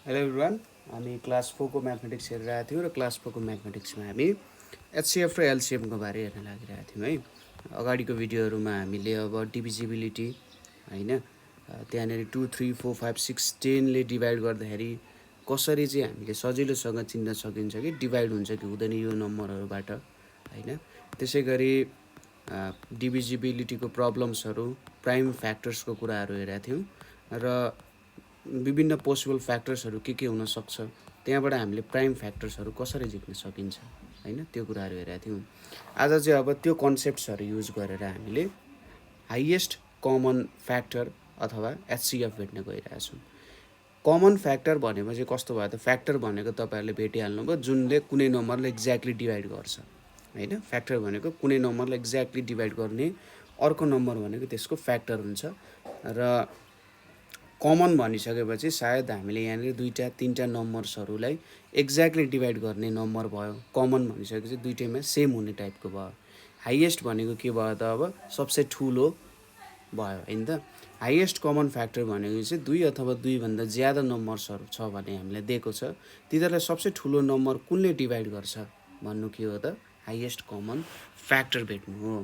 Hello everyone, हामी class 4 को mathematics हेरिरहेको थियौँ र क्लास 4 को म्याथमेटिक्समा हामी एचसिएफ र एलसिएमको बारे हेर्न लागिरहेको थियौँ है। अगाडिको भिडियोहरूमा हामीले अब डिभिजिबिलिटी होइन, त्यहाँनिर 2, 3, 4, 5, 6, 10ले डिभाइड गर्दाखेरि कसरी चाहिँ हामीले सजिलोसँग चिन्न सकिन्छ कि डिभाइड हुन्छ कि हुँदैन यो नम्बरहरूबाट होइन। त्यसै गरी डिभिजिबिलिटीको प्रब्लम्सहरू, प्राइम फ्याक्टर्सको कुराहरू हेरेका थियौँ र विभिन्न पोसिबल फ्याक्टर्सहरू के हुन सक्छ, त्यहाँबाट हामीले प्राइम फ्याक्टर्सहरू कसरी झिक्न सकिन्छ होइन, त्यो कुराहरू हेरेका थियौँ। आज चाहिँ अब त्यो कन्सेप्ट्सहरू युज गरेर हामीले हाइएस्ट कमन फ्याक्टर अथवा एचसिएफ भेट्न गइरहेछौँ। कमन फ्याक्टर भनेको चाहिँ कस्तो भयो त, फ्याक्टर भनेको तपाईँहरूले भेटिहाल्नुभयो जुनले कुनै नम्बरलाई एक्ज्याक्टली डिभाइड गर्छ होइन। फ्याक्टर भनेको कुनै नम्बरलाई एक्ज्याक्टली डिभाइड गर्ने अर्को नम्बर भनेको त्यसको फ्याक्टर हुन्छ। र कमन भनिसकेपछि सायद हामीले यहाँनिर 2-3 नम्बर्सहरूलाई एक्ज्याक्टली डिभाइड गर्ने नम्बर भयो। कमन भनिसकेपछि दुइटैमा सेम हुने टाइपको भयो। हाइएस्ट भनेको के भयो त, अब सबसे ठुलो भयो होइन त। हाइएस्ट कमन फ्याक्टर भनेको चाहिँ 2 अथवा 2भन्दा ज्यादा नम्बर्सहरू छ भने हामीलाई दिएको छ, तिनीहरूलाई सबसे ठुलो नम्बर कुनले डिभाइड गर्छ भन्नु के हो त, हाइएस्ट कमन फ्याक्टर भेट्नु हो।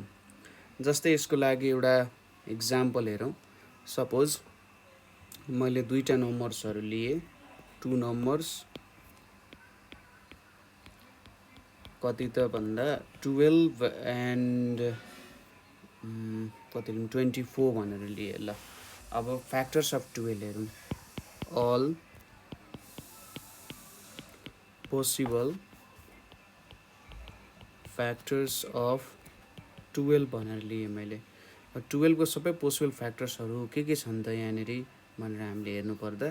जस्तै यसको लागि एउटा इक्जाम्पल हेरौँ। सपोज मैले दुईवटा नम्बर्सहरू लिए, 2 नम्बर्स, कति त भन्दा 12 एन्ड कति 24 भनेर लिए ल। अब फ्याक्टर्स अफ 12 हेरौँ। अल पोसिबल फ्याक्टर्स अफ 12 भनेर लिएँ मैले। 12 को सबै पोसिबल फ्याक्टर्सहरू के छन् त यहाँनिर भनेर हामीले हेर्नुपर्दा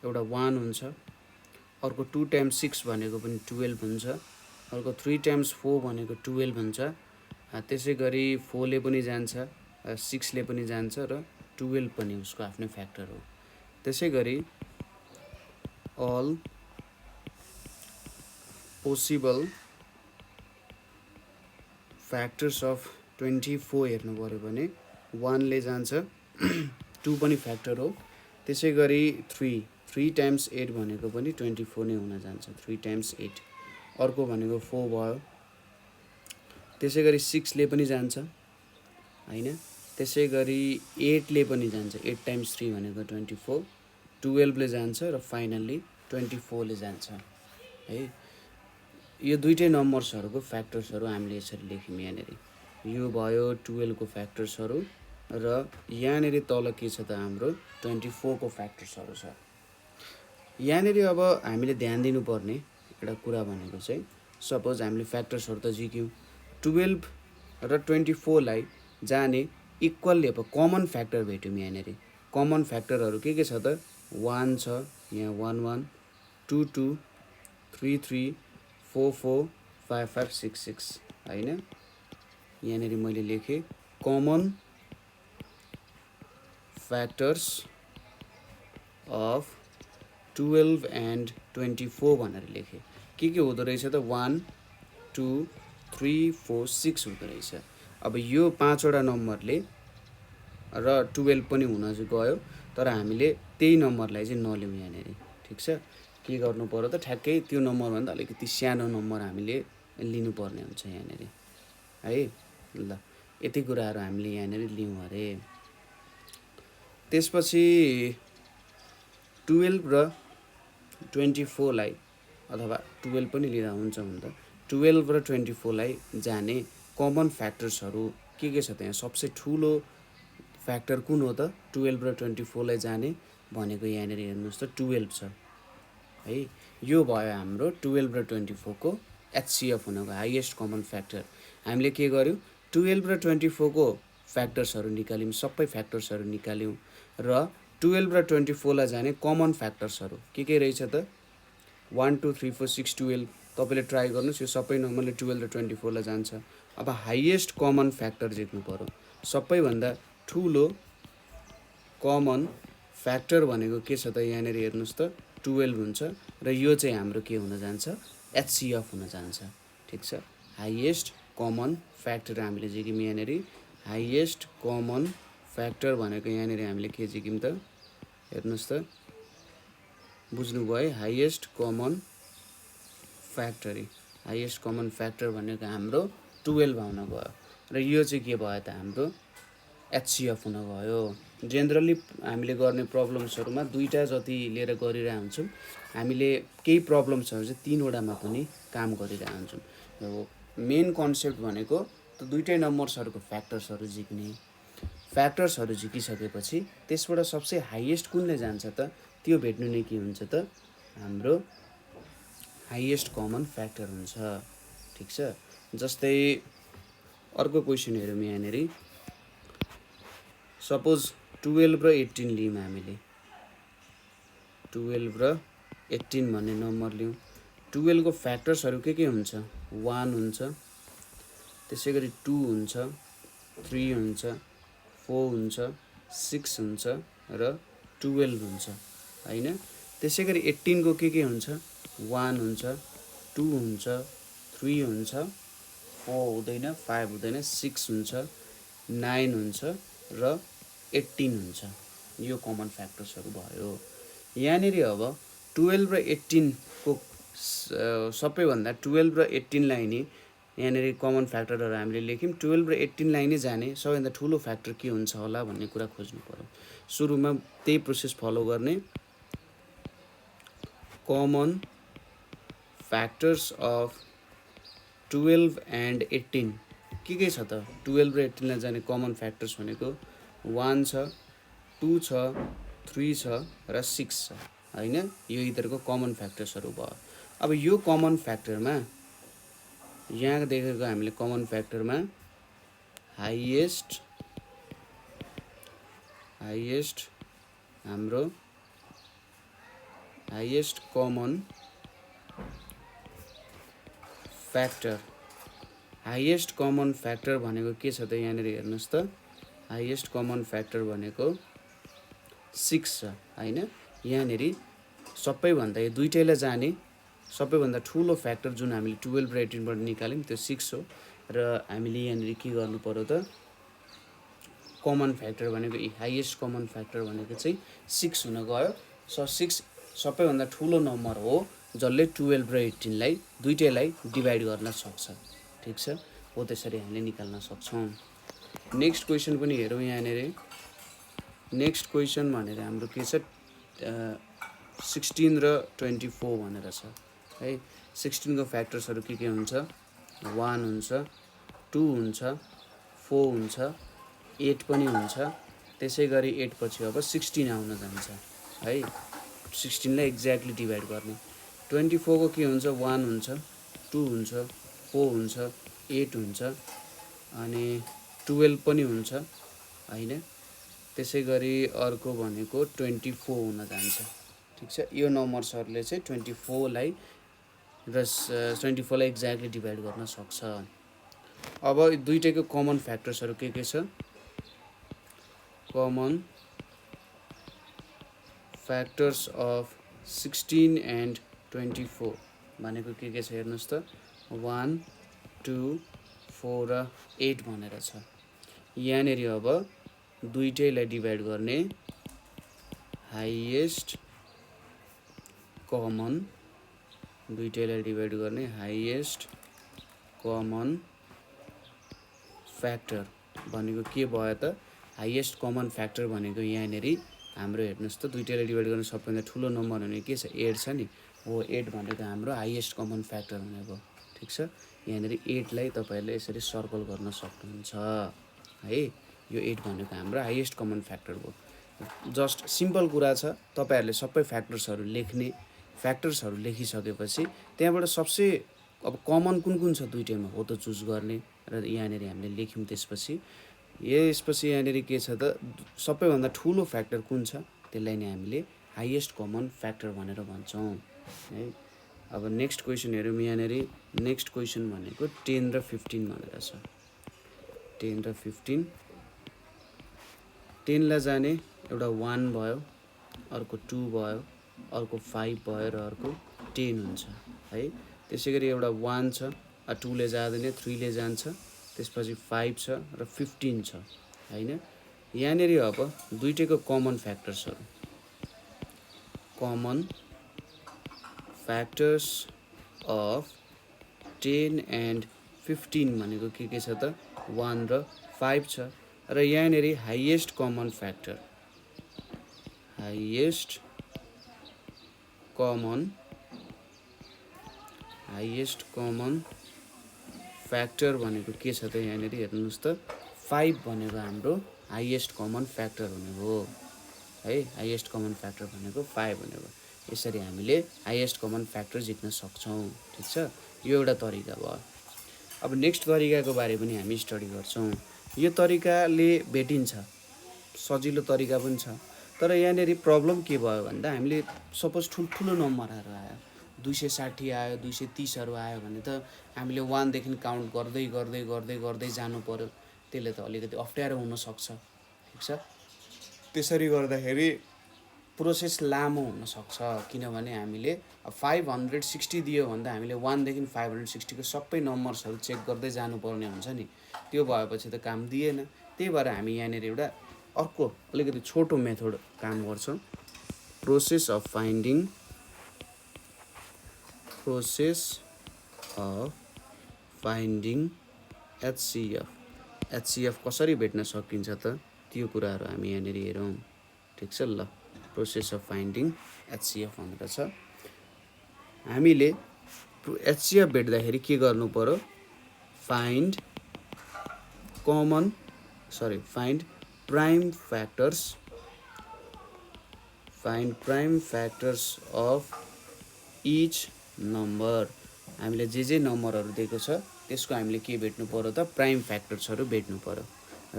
एउटा 1 हुन्छ, अर्को 2 टाइम्स 6 भनेको पनि 12 हुन्छ, अर्को 3 टाइम्स 4 भनेको 12 हुन्छ। त्यसै गरी 4ले पनि जान्छ, 6ले पनि जान्छ र 12 पनि उसको आफ्नै फ्याक्टर हो। त्यसै गरी अल पोसिबल फ्याक्टर्स अफ 24 हेर्नु पऱ्यो भने 1ले जान्छ, 2 पनि फ्याक्टर हो। त्यसै गरी 3 टाइम्स 8 भनेको पनि 24 नै हुन जान्छ, 3 टाइम्स 8। अर्को भनेको 4 भयो। त्यसै गरी 6ले पनि जान्छ होइन। त्यसै गरी 8ले पनि जान्छ, 8 टाइम्स 3 भनेको 24, 12ले जान्छ र फाइनल्ली 24ले जान्छ है। यो दुइटै नम्बर्सहरूको फ्याक्टर्सहरू हामीले यसरी लेख्यौँ यहाँनिर। यो भयो 12 को फ्याक्टर्सहरू र यहाँनिर तल के छ त, हाम्रो 24 को फ्याक्टर्सहरू छ। यहाँनिर अब हामीले ध्यान दिनुपर्ने एउटा कुरा भनेको चाहिँ, सपोज हामीले फ्याक्टर्सहरू त झिक्यौँ, 12 र 24लाई जाने इक्वल्ली अब कमन फ्याक्टर भेट्यौँ यहाँनिर। कमन फ्याक्टरहरू के छ त, 1 छ यहाँ, 1 1, 2 2, 3 3, 4 4, 5 5, 6 6 होइन। यहाँनिर मैले लेखेँ कमन फ्याक्टर्स अफ 12 एन्ड 24 भनेर लेखेँ। के हुँदो रहेछ त, 1 2 3 4 6 हुँदो रहेछ। अब यो 5वटा नम्बरले र 12 पनि हुन चाहिँ गयो, तर हामीले त्यही नम्बरलाई चाहिँ नलिउँ यहाँनिर, ठिक छ। के गर्नु पर्यो त, ठ्याक्कै त्यो नम्बरभन्दा अलिकति सानो नम्बर हामीले लिनुपर्ने हुन्छ यहाँनिर है ल। यति कुराहरू हामीले यहाँनिर लियौँ अरे। त्यसपछि 12 र 24लाई अथवा 12 पनि लिँदा हुन्छ हुन त, 12 र 24लाई जाने कमन फ्याक्टर्सहरू के छ त, यहाँ सबसे ठुलो फ्याक्टर कुन हो त, 12 र 24लाई जाने भनेको यहाँनिर हेर्नुहोस् त 12 छ है। यो भयो हाम्रो 12 र 24 को एचसिएफ हुनको हाइएस्ट कमन फ्याक्टर। हामीले के गर्यौँ, 12 र 24 को फ्याक्टर्सहरू निकाल्यौँ, सबै फ्याक्टर्सहरू निकाल्यौँ र 12 र 24लाई जाने कमन फ्याक्टर्सहरू के रहेछ त, 1 2 3 4 6 12। तपाईँले ट्राई गर्नुहोस्, यो सबै नम्बरले 12 र 24लाई जान्छ। अब हाइएस्ट कमन फ्याक्टर झिक्नु पऱ्यो। सबैभन्दा ठुलो कमन फ्याक्टर भनेको के छ त, यहाँनिर हेर्नुहोस् त 12 हुन्छ र यो चाहिँ हाम्रो के हुन जान्छ, एचसिएफ हुन जान्छ, ठिक छ। हाइएस्ट कमन फ्याक्टर हामीले झिक्यौँ यहाँनिर। हाइएस्ट कमन फ्याक्टर भनेको यहाँनिर हामीले के झिक्यौँ त, हेर्नुहोस् त बुझ्नुभयो है। हाइएस्ट कमन फ्याक्टर भनेको हाम्रो 12 आउन गयो र यो चाहिँ के भयो त हाम्रो HCF हुन गयो। जेनरली हामीले गर्ने प्रब्लम्सहरूमा दुईवटा जति लिएर गरिरहेको हुन्छौँ। हामीले केही प्रब्लम्सहरू चाहिँ 3वटामा पनि काम गरिरहेको हुन्छौँ। अब मेन कन्सेप्ट भनेको त दुईटै नम्बर्सहरूको फ्याक्टर्सहरू झिक्ने। फ्याक्टर्सहरू झिकिसकेपछि त्यसबाट सबसे हाइएस्ट कुनले जान्छ त त्यो भेट्नु नै के हुन्छ त हाम्रो हाइएस्ट कमन फ्याक्टर हुन्छ। ठिक छ। जस्तै अर्को क्वेसन हेरौँ यहाँनिर। सपोज 12 र 18 लियौँ हामीले। 12 र 18 भन्ने नम्बर लियौँ। 12 को फ्याक्टर्सहरू के हुन्छ? 1 हुन्छ, त्यसै गरी 2 हुन्छ, 3 हुन्छ, 4 हुन्छ, 6 हुन्छ र 12 हुन्छ हैन। त्यसै गरी 18 को के हुन्छ? 1 हुन्छ, 2 हुन्छ, 3 हुन्छ, 4 हुँदैन, 5 हुँदैन, 6 हुन्छ, 9 हुन्छ र 18 हुन्छ। यो कमन फ्याक्टर्सहरू भयो। यहाँनिर अब 12 र 18 को सबैभन्दा 12 र 18 लाई नि यहाँनिर कमन फ्याक्टरहरू हामीले लेख्यौँ। 12 र 18 लाई नै जाने सबैभन्दा ठुलो फ्याक्टर के हुन्छ होला भन्ने कुरा खोज्नु पर्यो। सुरुमा त्यही प्रोसेस फलो गर्ने। कमन फ्याक्टर्स अफ 12 एन्ड 18 के छ त? 12 र 18 लाई जाने कमन फ्याक्टर्स भनेको 1 छ, 2 छ, 3 छ र 6 छ हैन। यो यिनीहरूको कमन फ्याक्टर्सहरू भयो। अब यो कमन फ्याक्टरमा यहाँ देखेको हामीले कमन फ्याक्टरमा हाइएस्ट हाम्रो highest common factor. Highest common factor भनेको के छ त? यहाँनिर हेर्नुहोस् त। हाइएस्ट कमन फ्याक्टर भनेको 6 छ हैन। यहाँनिर सबैभन्दा यो दुईटैलाई जाने सबैभन्दा ठुलो फ्याक्टर जुन हामीले 12 र 18 बाट निकाल्यौँ त्यो 6 हो। र हामीले यहाँनिर के गर्नु पर्यो त? कमन फ्याक्टर भनेको हाइएस्ट कमन फ्याक्टर भनेको चाहिँ 6 हुन गयो। सो 6 सबैभन्दा ठुलो नम्बर हो जसले 12 र 18 लाई दुईटैलाई डिभाइड गर्न सक्छ। ठिक छ। हो त्यसरी हामीले निकाल्न सक्छौँ। नेक्स्ट क्वेसन पनि हेरौँ यहाँनिर। नेक्स्ट क्वेसन भनेर हाम्रो के छ? 16 र 24 भनेर छ है। 16 को फ्याक्टर्सहरू के हुन्छ? 1 हुन्छ, 2 हुन्छ, 4 हुन्छ, 8 पनि हुन्छ। त्यसै गरी 8 पछि अब 16 आउन जान्छ है। 16 लाई एक्ज्याक्टली डिभाइड गर्ने। 24 को के हुन्छ? 1 हुन्छ, 2 हुन्छ, 4 हुन्छ, 8 हुन्छ अनि 12 पनि हुन्छ हैन। त्यसै गरी अर्को भनेको 24 हुन जान्छ। ठिक छ। यो नम्बर्सहरूले चाहिँ 24 लाई एक्ज्याक्टली डिभाइड गर्न सक्छ। अब दुईटैको कमन फ्याक्टर्सहरू के छ? कमन फ्याक्टर्स अफ 16 एन्ड 24 भनेको के छ हेर्नुहोस् त। 1, 2, 4 र 8 भनेर छ। यहाँनिर अब दुईटैलाई डिभाइड गर्ने। हाइएस्ट कमन दुईटैलाई डिभाइड गर्ने हाइएस्ट कमन फ्याक्टर भनेको के भयो त? हाइएस्ट कमन फ्याक्टर भनेको यहाँनिर हाम्रो हेर्नुहोस् त दुईटैलाई डिभाइड गर्ने सबैभन्दा ठुलो नम्बर भनेको के छ? 8 छ नि। हो 8 भनेको हाम्रो हाइएस्ट कमन फ्याक्टर भनेको। ठिक छ। यहाँनिर 8 लाई तपाईहरुले यसरी सर्कल गर्न सक्नुहुन्छ है। यो 8 भनेको हाम्रो हाइएस्ट कमन फ्याक्टर हो। जस्ट सिम्पल कुरा छ। तपाईहरुले सबै फ्याक्टर्सहरू लेख्ने। फ्याक्टर्सहरू लेखिसकेपछि त्यहाँबाट सबसे अब कमन कुन छ दुईटैमा हो त चुज गर्ने र यहाँनिर हामीले लेख्यौँ। त्यसपछि यहाँनिर के छ त? सबैभन्दा ठुलो फ्याक्टर कुन छ त्यसलाई नै हामीले हाइएस्ट कमन फ्याक्टर भनेर भन्छौँ है। अब नेक्स्ट क्वेसन हेरौँ यहाँनिर। नेक्स्ट क्वेसन भनेको 10 र 15 भनेर छ। 10 र 15 10 लाई जाने एउटा 1 भयो, अर्को 2 भयो, अर्को 5 भयो र अर्को 10 हुन्छ है। त्यसै गरी एउटा 1 छ, 2 ले जाँदैन, 3 ले जान्छ, त्यसपछि 5 छ र 15 छ हैन। यहाँनिर अब दुईटैको कमन फ्याक्टर्सहरू। कमन फ्याक्टर्स अफ 10 एन्ड 15 भनेको के छ त 1 र 5 छ र यहाँनेरि highest common factor highest common factor भनेको के छ त यहाँनेरि हेर्नुहोस् त 5 भनेको हाम्रो हाइएस्ट कमन फ्याक्टर हुने हो है। हाइएस्ट कमन फ्याक्टर भनेको 5 भनेको यसरी हामीले हाइएस्ट कमन फ्याक्टर जित्न सक्छौँ। ठिक छ, यो एउटा तरिका भयो। अब नेक्स्ट तरिकाको बारे पनि हामी स्टडी गर्छौँ। यो तरिकाले भेटिन्छ, सजिलो तरिका पनि छ, तर यहाँनेरि प्रब्लम के भयो भन्दा हामीले सपोज ठुल्ठुलो नम्बरहरू आयो 260 आयो 230हरू आयो भने त हामीले 1 देखि काउन्ट गर्दै गर्दै गर्दै गर्दै जानु पर्यो, त्यसले त अलिकति अप्ठ्यारो हुनसक्छ। ठिक छ, त्यसरी गर्दाखेरि प्रोसेस लामो हुनसक्छ, किनभने हामीले 560 दियो भन्दा हामीले 1 देखि 560 को सबै नम्बर्सहरू चेक गर्दै जानुपर्ने हुन्छ नि, त्यो भएपछि त काम दिएन। त्यही भएर हामी यहाँनिर एउटा अर्को अलिकति छोटो मेथड काम गर्छौँ। प्रोसेस अफ फाइन्डिङ HCF कसरी भेट्न सकिन्छ त त्यो कुराहरू हामी यहाँनिर हेरौँ। ठिक छ, ल प्रोसेस अफ फाइन्डिङ HCF भनेर छ। हामीले HCF भेट्दाखेरि के गर्नु पर्यो, find prime factors of each number. हामीले जे नम्बरहरू दिएको छ त्यसको हामीले के भेट्नु पर्यो त प्राइम फ्याक्टर्सहरू भेट्नु पर्यो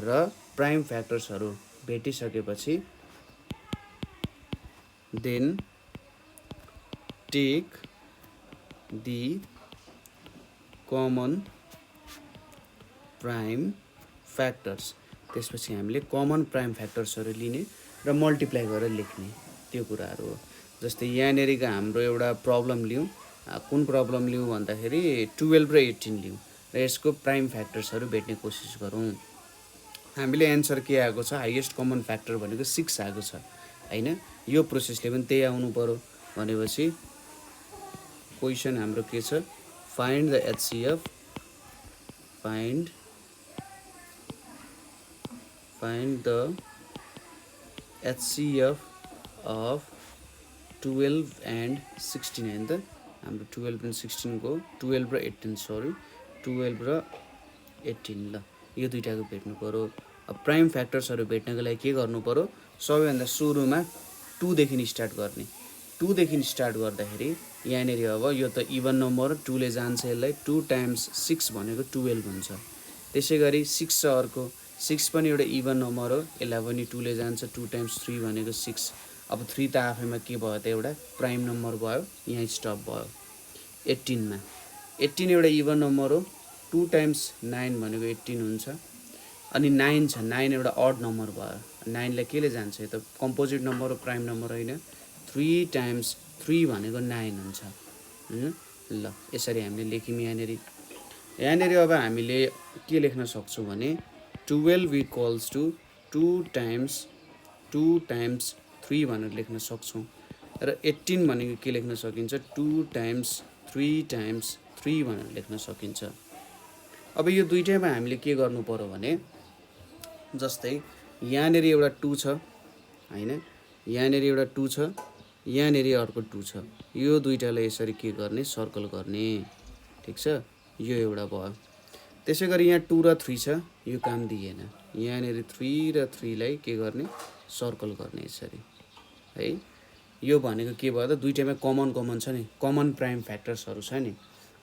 र प्राइम फ्याक्टर्सहरू भेटिसकेपछि then take the common prime factors. त्यसपछि हामीले कमन प्राइम फ्याक्टर्सहरू लिने र मल्टिप्लाई गरेर लेख्ने, त्यो कुराहरू हो। जस्तै यहाँनेरिको हाम्रो एउटा प्रब्लम लिउँ, कुन प्रब्लम लिउँ भन्दाखेरि 12 र 18 लिउँ र यसको प्राइम फ्याक्टर्सहरू भेट्ने कोसिस गरौँ। हामीले एन्सर के आएको छ, हाइएस्ट कमन फ्याक्टर भनेको 6 आएको छ हैन। यो प्रोसेसले पनि त्यही आउनु पर्यो भनेपछि क्वेसन हाम्रो के छ, find the HCF of 12 and 16 हैन त, हाम्रो 12 एन्ड 16 को 12 र 18 ल यो दुईटाको भेट्नु पर्यो। अब प्राइम फ्याक्टर्सहरू भेट्नको लागि के गर्नु पर्यो, सबैभन्दा सुरुमा 2 देखि स्टार्ट गर्ने। 2 देखि स्टार्ट गर्दाखेरि यहाँनेरि अब यो त इभन नम्बर 2 ले जान्छ, यसलाई 2 टाइम्स 6 भनेको 12 हुन्छ। त्यसै गरी 6 छ अर्को, 6 पनि एउटा इभन नम्बर हो, यसलाई पनि 2 ले जान्छ, 2 टाइम्स 3 भनेको 6। अब 3 त आफैमा के भयो त एउटा प्राइम नम्बर भयो, यहाँ स्टप भयो। 18 एउटा इभन नम्बर हो, 2 टाइम्स 9 भनेको 18 हुन्छ। अनि 9 छ, 9 एउटा अड नम्बर भयो, 9 लाई केले जान्छ, यो त कम्पोजिट नम्बर हो, प्राइम नम्बर होइन। 3 टाइम्स 3 भनेको 9 हुन्छ हैन। ल यसरी हामीले लेख्यौँ यहाँनेरि अब हामीले के लेख्न सक्छौँ भने 12 इक्वल्स टु 2 टाइम्स 3 भनेर लेख्न सक्छौँ र 18 भनेको के लेख्न सकिन्छ, 2 टाइम्स 3 भनेर लेख्न सकिन्छ। अब यो दुईटैमा हामीले के गर्नु पर्यो भने जस्तै यहाँनेरि एउटा 2 छ हैन, यहाँनेरि एउटा 2 छ, यहाँनेरि अर्को 2 छ, यो दुईटालाई यसरी के गर्ने, सर्कल गर्ने। ठिक छ, यो एउटा भयो। त्यसै गरी यहाँ 2 र 3 छ, यो काम दिएन, यहाँनेरि 3 र 3 लाई के गर्ने, सर्कल गर्ने यसरी है। यो भनेको के भयो त, दुईटैमा कमन छ नि, कमन प्राइम फ्याक्टर्सहरू छ नि।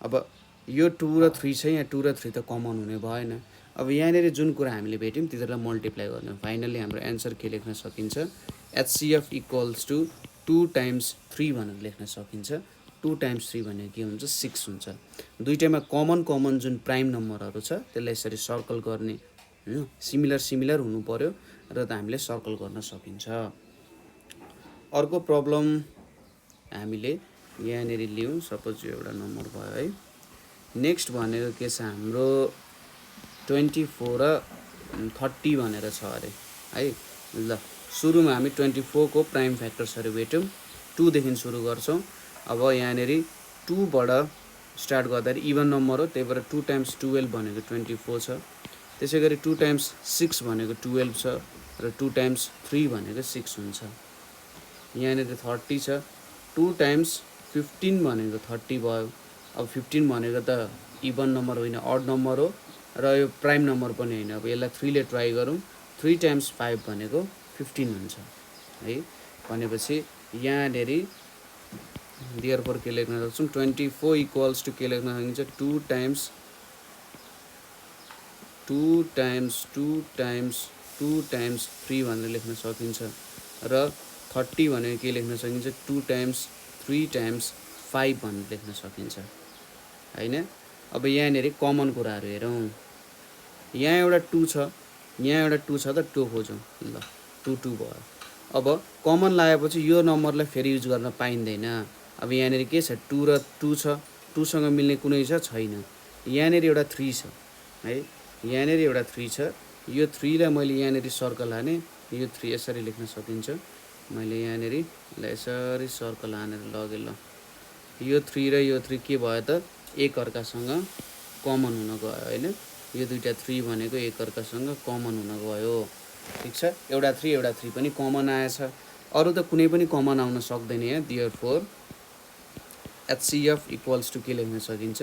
अब यो 2 र 3 छ, यहाँ 2 र 3 त कमन हुने भएन। अब यहाँनेरि जुन कुरा हामीले भेट्यौँ तिनीहरूलाई मल्टिप्लाई गर्ने, फाइनल्ली हाम्रो एन्सर के लेख्न सकिन्छ, HCF इक्वल्स टु 2 टाइम्स 3 भनेर लेख्न सकिन्छ। 2 टाइम्स 3 भनेको के हुन्छ, 6 हुन्छ। दुईटैमा कमन जुन प्राइम नम्बरहरू छ त्यसलाई यसरी सर्कल गर्ने हैन, सिमिलर हुनु पर्यो र त हामीले सर्कल गर्न सकिन्छ। अर्को प्रब्लम हामीले यहाँनेरि लियौँ, सपोज यो एउटा नम्बर भयो है। नेक्स्ट भनेको के छ हाम्रो 24 र 30 भनेर छ अरे है। ल सुरुमा हामी 24 को प्राइम फ्याक्टर्सहरू भेट्यौँ, 2 देखि सुरु गर्छौँ अब यहाँनिर 2 बाट स्टार्ट गर्दाखेरि इभन नम्बर हो, त्यही भएर 2 टाइम्स 12 भनेको 24 छ। त्यसै गरी 2 टाइम्स 6 भनेको 12 छ र 2 टाइम्स 3 भनेको 6 हुन्छ। यहाँनिर 30 छ, 2 टाइम्स 15 भनेको 30 भयो। अब 15 भनेको त इभन नम्बर होइन, अड नम्बर हो र यो प्राइम नम्बर पनि होइन। अब यसलाई 3 ले ट्राई गरौँ, 3 टाइम्स 5 भनेको 15 हुन्छ है। भनेपछि यहाँनिर देयरफोर के लेख्न सक्छौँ, 24 इक्वल्स टु के लेख्न सकिन्छ, 2 टाइम्स 3 भनेर लेख्न सकिन्छ र 30 भनेको के लेख्न सकिन्छ, 2 टाइम्स 3 टाइम्स 5 भनेर लेख्न सकिन्छ हैन। अब यहाँनिर कमन कुराहरू हेरौँ, यहाँ एउटा 2 छ, यहाँ एउटा 2 छ त 2 खोजौँ। ल 2 2 भयो। अब कमन लगाएपछि यो नम्बरलाई फेरि युज गर्न पाइँदैन। अब यहाँनिर के छ, 2 र 2 छ, 2 सँग मिल्ने कुनै छैन। यहाँनिर एउटा 3 छ है, यहाँनिर एउटा 3 छ, यो 3 लाई मैले यहाँनिर सर्कल हाने, यो 3 यसरी लेख्न सकिन्छ। मैले यहाँनिर यसरी सर्कल हानेर लगेँ। ल यो 3 र यो 3 के भयो त, एक अर्कासँग कमन हुन गयो हैन। यो दुईटा 3 भनेको एक अर्कासँग कमन हुन गयो। ठिक छ, एउटा 3 पनि कमन आएछ। अरू त कुनै पनि कमन आउन सक्दैन यहाँ। देयरफोर HCF इक्वल्स टु के लेख्न सकिन्छ,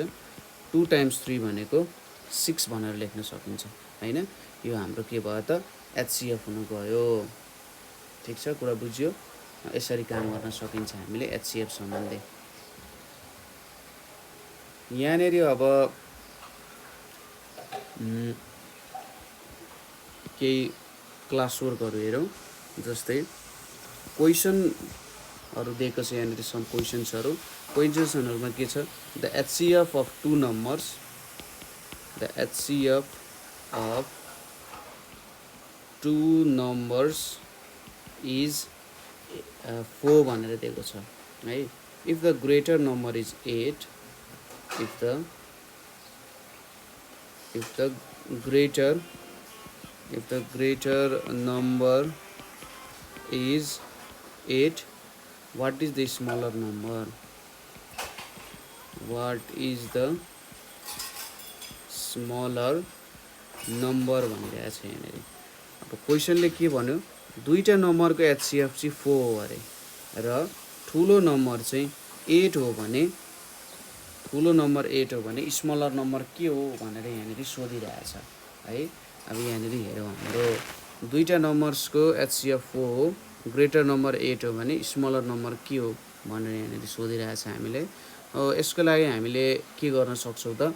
2 टाइम्स 3 भनेको 6 भनेर लेख्न सकिन्छ हैन। यो हाम्रो के भयो त, HCF हुन गयो। ठिक छ, कुरा बुझ्यो। यसरी काम गर्न सकिन्छ हामीले HCF सम्बन्धी। यहाँनिर अब केही क्लास वर्कहरू हेरौँ। जस्तै क्वेसनहरू दिएको छ यहाँनिर, सम क्वेसन्सहरू। क्वेसन्सहरूमा के छ, the HCF of 2 numbers, the HCF of 2 numbers is 4 भनेर दिएको छ है। If the greater number is 8, if the greater number is 8, what is the smaller number? What is the smaller number भनिरहेको छ यहाँनिर। अब क्वेसनले के भन्यो, दुईटा नम्बरको HCF चाहिँ 4 हो अरे र ठुलो नम्बर चाहिँ 8 हो भने, ठुलो नम्बर 8 हो भने स्मलर नम्बर के हो भनेर यहाँनिर सोधिरहेछ है। अब यहाँनिर हेरौँ, हाम्रो दुईटा नम्बर्सको HCF 4 हो, ग्रेटर नम्बर 8 हो भने स्मलर नम्बर के हो भनेर यहाँनिर सोधिरहेछ हामीले। यसको लागि हामीले के गर्न सक्छौँ त,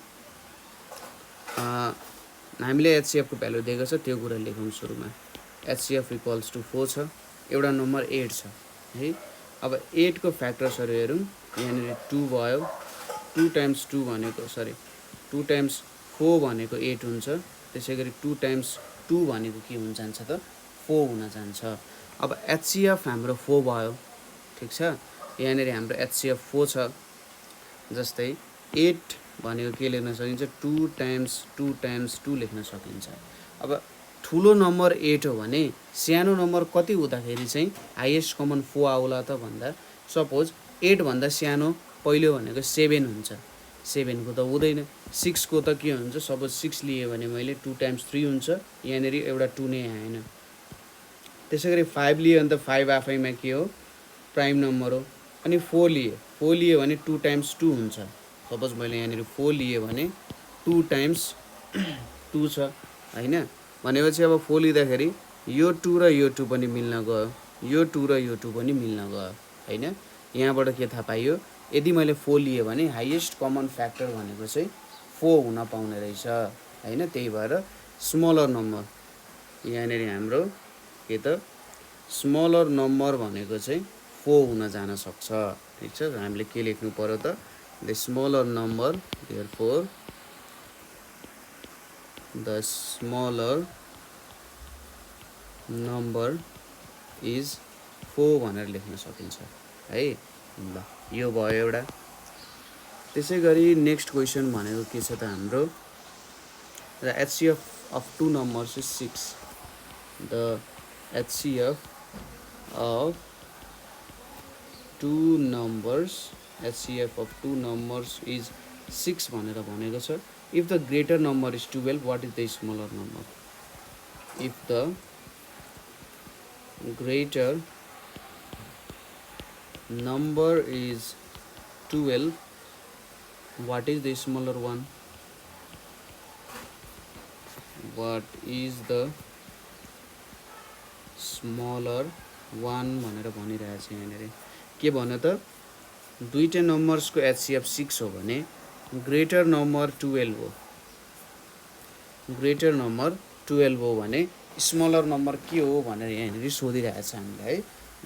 हामीले HCF को भ्यालु दिएको छ, त्यो कुरा लेखौँ सुरुमा। HCF इक्वल्स टु 4 छ, एउटा नम्बर 8 छ है। अब 8 को फ्याक्टर्सहरू हेरौँ, यहाँनिर 2 भयो, 2 टाइम्स 2 भनेको 2 टाइम्स 4 भनेको 8 हुन्छ। त्यसै गरी 2 टाइम्स 2 भनेको के हुन जान्छ त, 4 हुन जान्छ। अब HCF हाम्रो 4 भयो। ठिक छ, यहाँनिर हाम्रो HCF 4 छ। जस्तै 8 भनेको के लेख्न सकिन्छ, 2 टाइम्स 2 लेख्न सकिन्छ। अब ठुलो नम्बर 8 हो भने सानो नम्बर कति हुँदाखेरि चाहिँ हाइएस्ट कमन 4 आउला त भन्दा, सपोज 8 भन्दा सानो पहिलो भनेको 7 हुन्छ, 7 को त हुँदैन। 6 को त के हुन्छ, सपोज 6 लिए भने मैले 2 टाइम्स 3 हुन्छ, यहाँनिर एउटा 2 नै आएन। त्यसै गरी 5 लिए भने त 5 आफैमा के हो, प्राइम नम्बर हो। अनि 4 लिए भने 2 टाइम्स 2 हुन्छ। सपोज मैले यहाँनिर 4 लिए भने 2 टाइम्स 2 छ हैन। भनेपछि अब 4 लिँदाखेरि यो 2 र यो 2 पनि मिल्न गयो, यो 2 र यो 2 पनि मिल्न गयो हैन। यहाँबाट के थाहा पाइयो, यदि मैले 4 लिए भने हाइएस्ट कमन फ्याक्टर भनेको चाहिँ 4 हुन पाउने रहेछ हैन। त्यही भएर स्मलर नम्बर यहाँनिर हाम्रो के त, स्मलर नम्बर भनेको चाहिँ 4 हुन जान सक्छ। ठिक छ, हामीले के लेख्नु पर्यो त, the smaller number, therefore the smaller number is 4 भनेर लेख्न सकिन्छ है। ल यो भयो एउटा। त्यसै गरी नेक्स्ट क्वेसन भनेको के छ त हाम्रो, the HCF of 2 numbers is 6, the HCF of 2 numbers HCF of two numbers is 6 भनेर भनेको छ. If the greater number is 12, what is the smaller number? If the greater number is 12, what is the smaller one? What is the smaller one भनेर भनिरहेको छ यहाँनिर. के भन्यो त, दुईटा नम्बर्सको HCF 6 हो भने ग्रेटर नम्बर 12 हो. ग्रेटर नम्बर 12 हो भने स्मलर नम्बर के हो भनेर यहाँनिर सोधिरहेको छ हामीलाई है.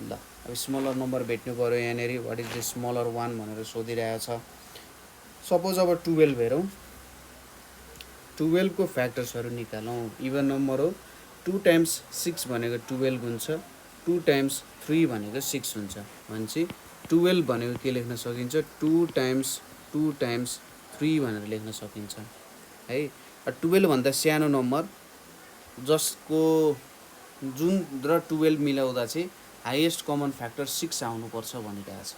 ल अब स्मलर नम्बर भेट्नु पर्यो यहाँनिर. What is the smaller one भनेर सोधिरहेको छ. सपोज अब 12 हेरौँ. 12 को फ्याक्टर्सहरू निकालौँ. इभन नम्बर हो. 2 टाइम्स 6 भनेको 12 हुन्छ. 2 टाइम्स 3 भनेको 6 हुन्छ. भनेपछि 12 भनेको के लेख्न सकिन्छ, 2 टाइम्स 3 भनेर लेख्न सकिन्छ है. 12 भन्दा सानो नम्बर जसको जुन र 12 मिलाउँदा चाहिँ हाइएस्ट कमन फ्याक्टर 6 आउनुपर्छ भनिरहेको छ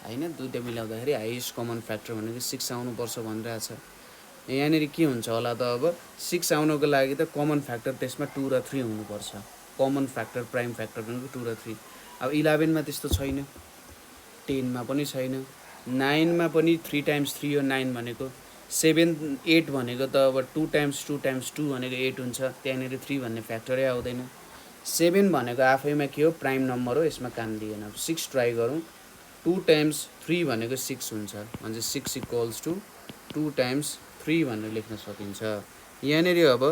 हैन. दुईटा मिलाउँदाखेरि हाइएस्ट कमन फ्याक्टर भनेको 6 आउनुपर्छ भनिरहेको छ. यहाँनिर के हुन्छ होला त, अब 6 आउनको लागि त कमन फ्याक्टर त्यसमा 2 र 3 हुनुपर्छ. कमन फ्याक्टर प्राइम फ्याक्टर भनेको 2 र 3. अब 11 मा त्यस्तो छैन, 10 मा पनि छैन, 9 मा पनि 3 टाइम्स 3 हो 9 भनेको. 7 8 भनेको त अब 2 टाइम्स 2 टाइम्स 2 भनेको 8 हुन्छ. त्यहाँनिर 3 भन्ने फ्याक्टरै आउँदैन. 7 भनेको आफैमा के हो, प्राइम नम्बर हो, यसमा काम दिएन. 6 ट्राई गरौँ. 2 टाइम्स 3 भनेको 6 हुन्छ. भने 6 इक्वल्स टु 2 टाइम्स 3 भनेर लेख्न सकिन्छ. यहाँनिर अब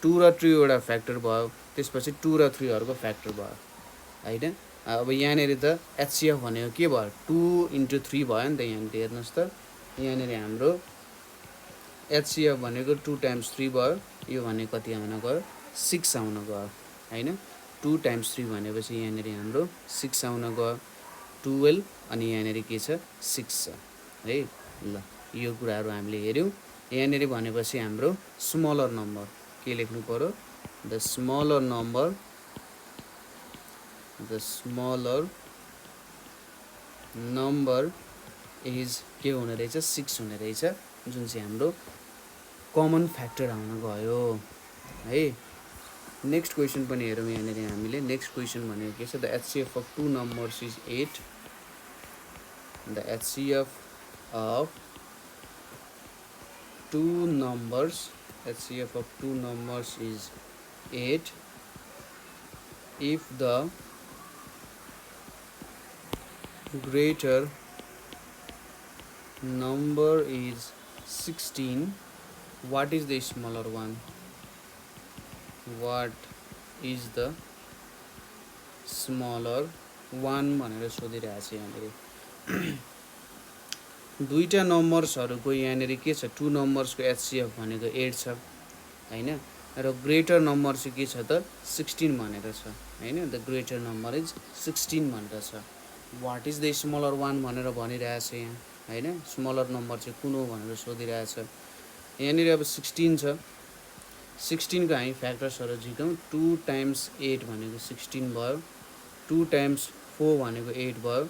2 र 3 वटा फ्याक्टर भयो, त्यसपछि 2 र 3 हरूको फ्याक्टर भयो हैन. अब यहाँनिर त HCF भनेको के भयो, 2 × 3 भयो नि त. यहाँनिर हेर्नुहोस् त, यहाँनिर हाम्रो HCF भनेको 2 टाइम्स 3 भयो. यो भनेको कति आउन गयो, 6 आउन गयो हैन. 2 टाइम्स 3 भनेपछि यहाँनिर हाम्रो 6 आउन गयो. 12 अनि यहाँनिर के छ, 6 छ है. ल यो कुराहरू हामीले हेऱ्यौँ. यहाँनिर भनेपछि हाम्रो स्मलर नम्बर के लेख्नु पर्यो, द स्मलर नम्बर इज के हुने रहेछ, 6 हुने रहेछ, जुन चाहिँ हाम्रो कमन फ्याक्टर आउन गयो है. नेक्स्ट क्वेसन पनि हेरौँ यहाँनिर हामीले. नेक्स्ट क्वेसन भनेको के छ, the HCF of 2 numbers is 8. The HCF of 2 numbers is 8 if the greater number is 16. What is the smaller one? What is the smaller one भनेर सोधिरहेको छ यहाँनिर. दुईटा नम्बर्सहरूको यहाँनिर के छ, 2 नम्बर्सको HCF भनेको 8 छ हैन. र ग्रेटर नम्बर चाहिँ के छ त, 16 भनेर छ हैन. द ग्रेटर नम्बर इज 16 भनेर छ. What is the smaller one भनेर भनिरहेको छ यहाँ हैन. स्मलर नम्बर चाहिँ कुन हो भनेर सोधिरहेको छ. यहाँनिर अब 16 छ. 16 को हामी फ्याक्टर्सहरू झिकौँ. 2 टाइम्स 8 भनेको 16 भयो. 2 टाइम्स 4 भनेको 8 भयो.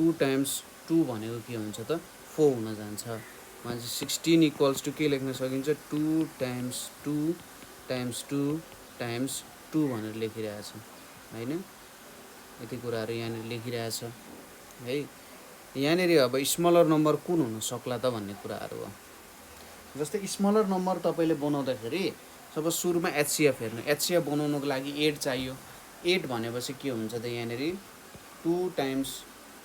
2 टाइम्स 2 भनेको के हुन्छ त, 4 हुन जान्छ. भनेपछि 16 इक्वल्स टु के लेख्न सकिन्छ, 2 टाइम्स 2 टाइम्स 2 टाइम्स 2 भनेर लेखिरहेको छ हैन. यति कुराहरू यहाँनिर लेखिरहेको छ है. यहाँनिर अब स्मलर नम्बर कुन हुन सक्ला त भन्ने कुराहरू हो. जस्तै स्मलर नम्बर तपाईँले बनाउँदाखेरि सब सुरुमा HCF हेर्नु. HCF बनाउनको लागि 8 चाहियो. 8 भनेपछि के हुन्छ त, यहाँनिर 2 टाइम्स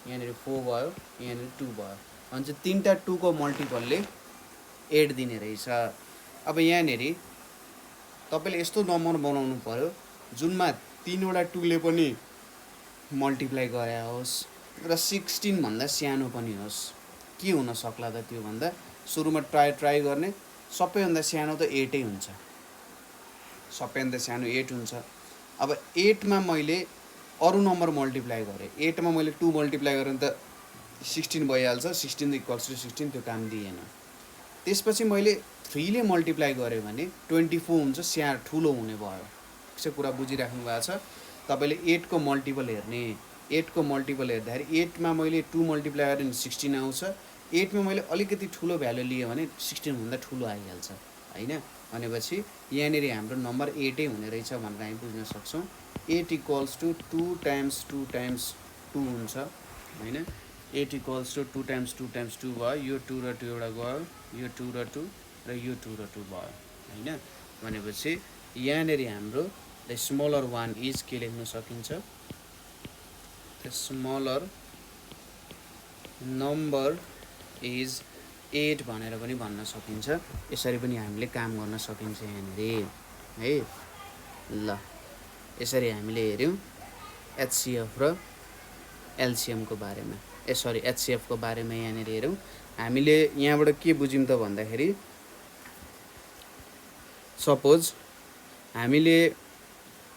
यहाँनिर 4 भयो, यहाँनिर 2 भयो. भने चाहिँ 3टा 2 को मल्टिपलले 8 दिने रहेछ. अब यहाँनिर तपाईँले यस्तो नम्बर बनाउनु पर्यो जुनमा 3 वटा 2 ले पनि मल्टिप्लाई गरे होस् र 16 भन्दा सानो पनि होस्. के हुन सक्ला त, त्यो भन्दा सुरुमा ट्राई गर्ने. सबैभन्दा सानो त 8 हुन्छ. सबैभन्दा सानो 8 हुन्छ. अब 8 मा मैले अरू नम्बर मल्टिप्लाई गरेँ. 8 मा मैले 2 मल्टिप्लाई गरेँ त 16 भइहाल्छ. 16 इक्वल्स टु 16, त्यो काम दिएन. त्यसपछि मैले 3 ले मल्टिप्लाई गरेँ भने 24 हुन्छ, ठुलो हुने भयो. त्यसै कुरा बुझिराख्नु भएको छ. तपाईँले 8 को मल्टिपल हेर्ने, 8 को मल्टिपल हेर्दाखेरि 8 मा मैले 2 मल्टिप्लाई गरेँ भने 16 आउँछ। 8 मा मैले अलिकति ठुलो भ्यालु लिएँ भने 16 भन्दा ठुलो आइहाल्छ हैन। भनेपछि यहाँनिर हाम्रो नम्बर 8 हुने रहेछ भनेर हामी बुझ्न सक्छौँ। 8 इक्वल्स टु 2 टाइम्स 2 टाइम्स 2 हुन्छ हैन। 8 इक्वल्स टु 2 टाइम्स 2 टाइम्स 2 भयो। यो 2 र 2 एउटा गयो, यो 2 र 2 र यो 2 र 2 भयो हैन। भनेपछि यहाँनिर हाम्रो द स्मलर वान इज के लेख्न सकिन्छ, द स्मलर नम्बर इज 8 भनेर पनि भन्न सकिन्छ। यसरी पनि हामीले काम गर्न सकिन्छ यहाँनिर है। ल यसरी हामीले हेऱ्यौँ एचसीएफ र एलसीएमको बारेमा, सरी एचसीएफको बारेमा यहाँनिर हेऱ्यौँ। हामीले यहाँबाट के बुझ्यौँ त भन्दाखेरि सपोज हामीले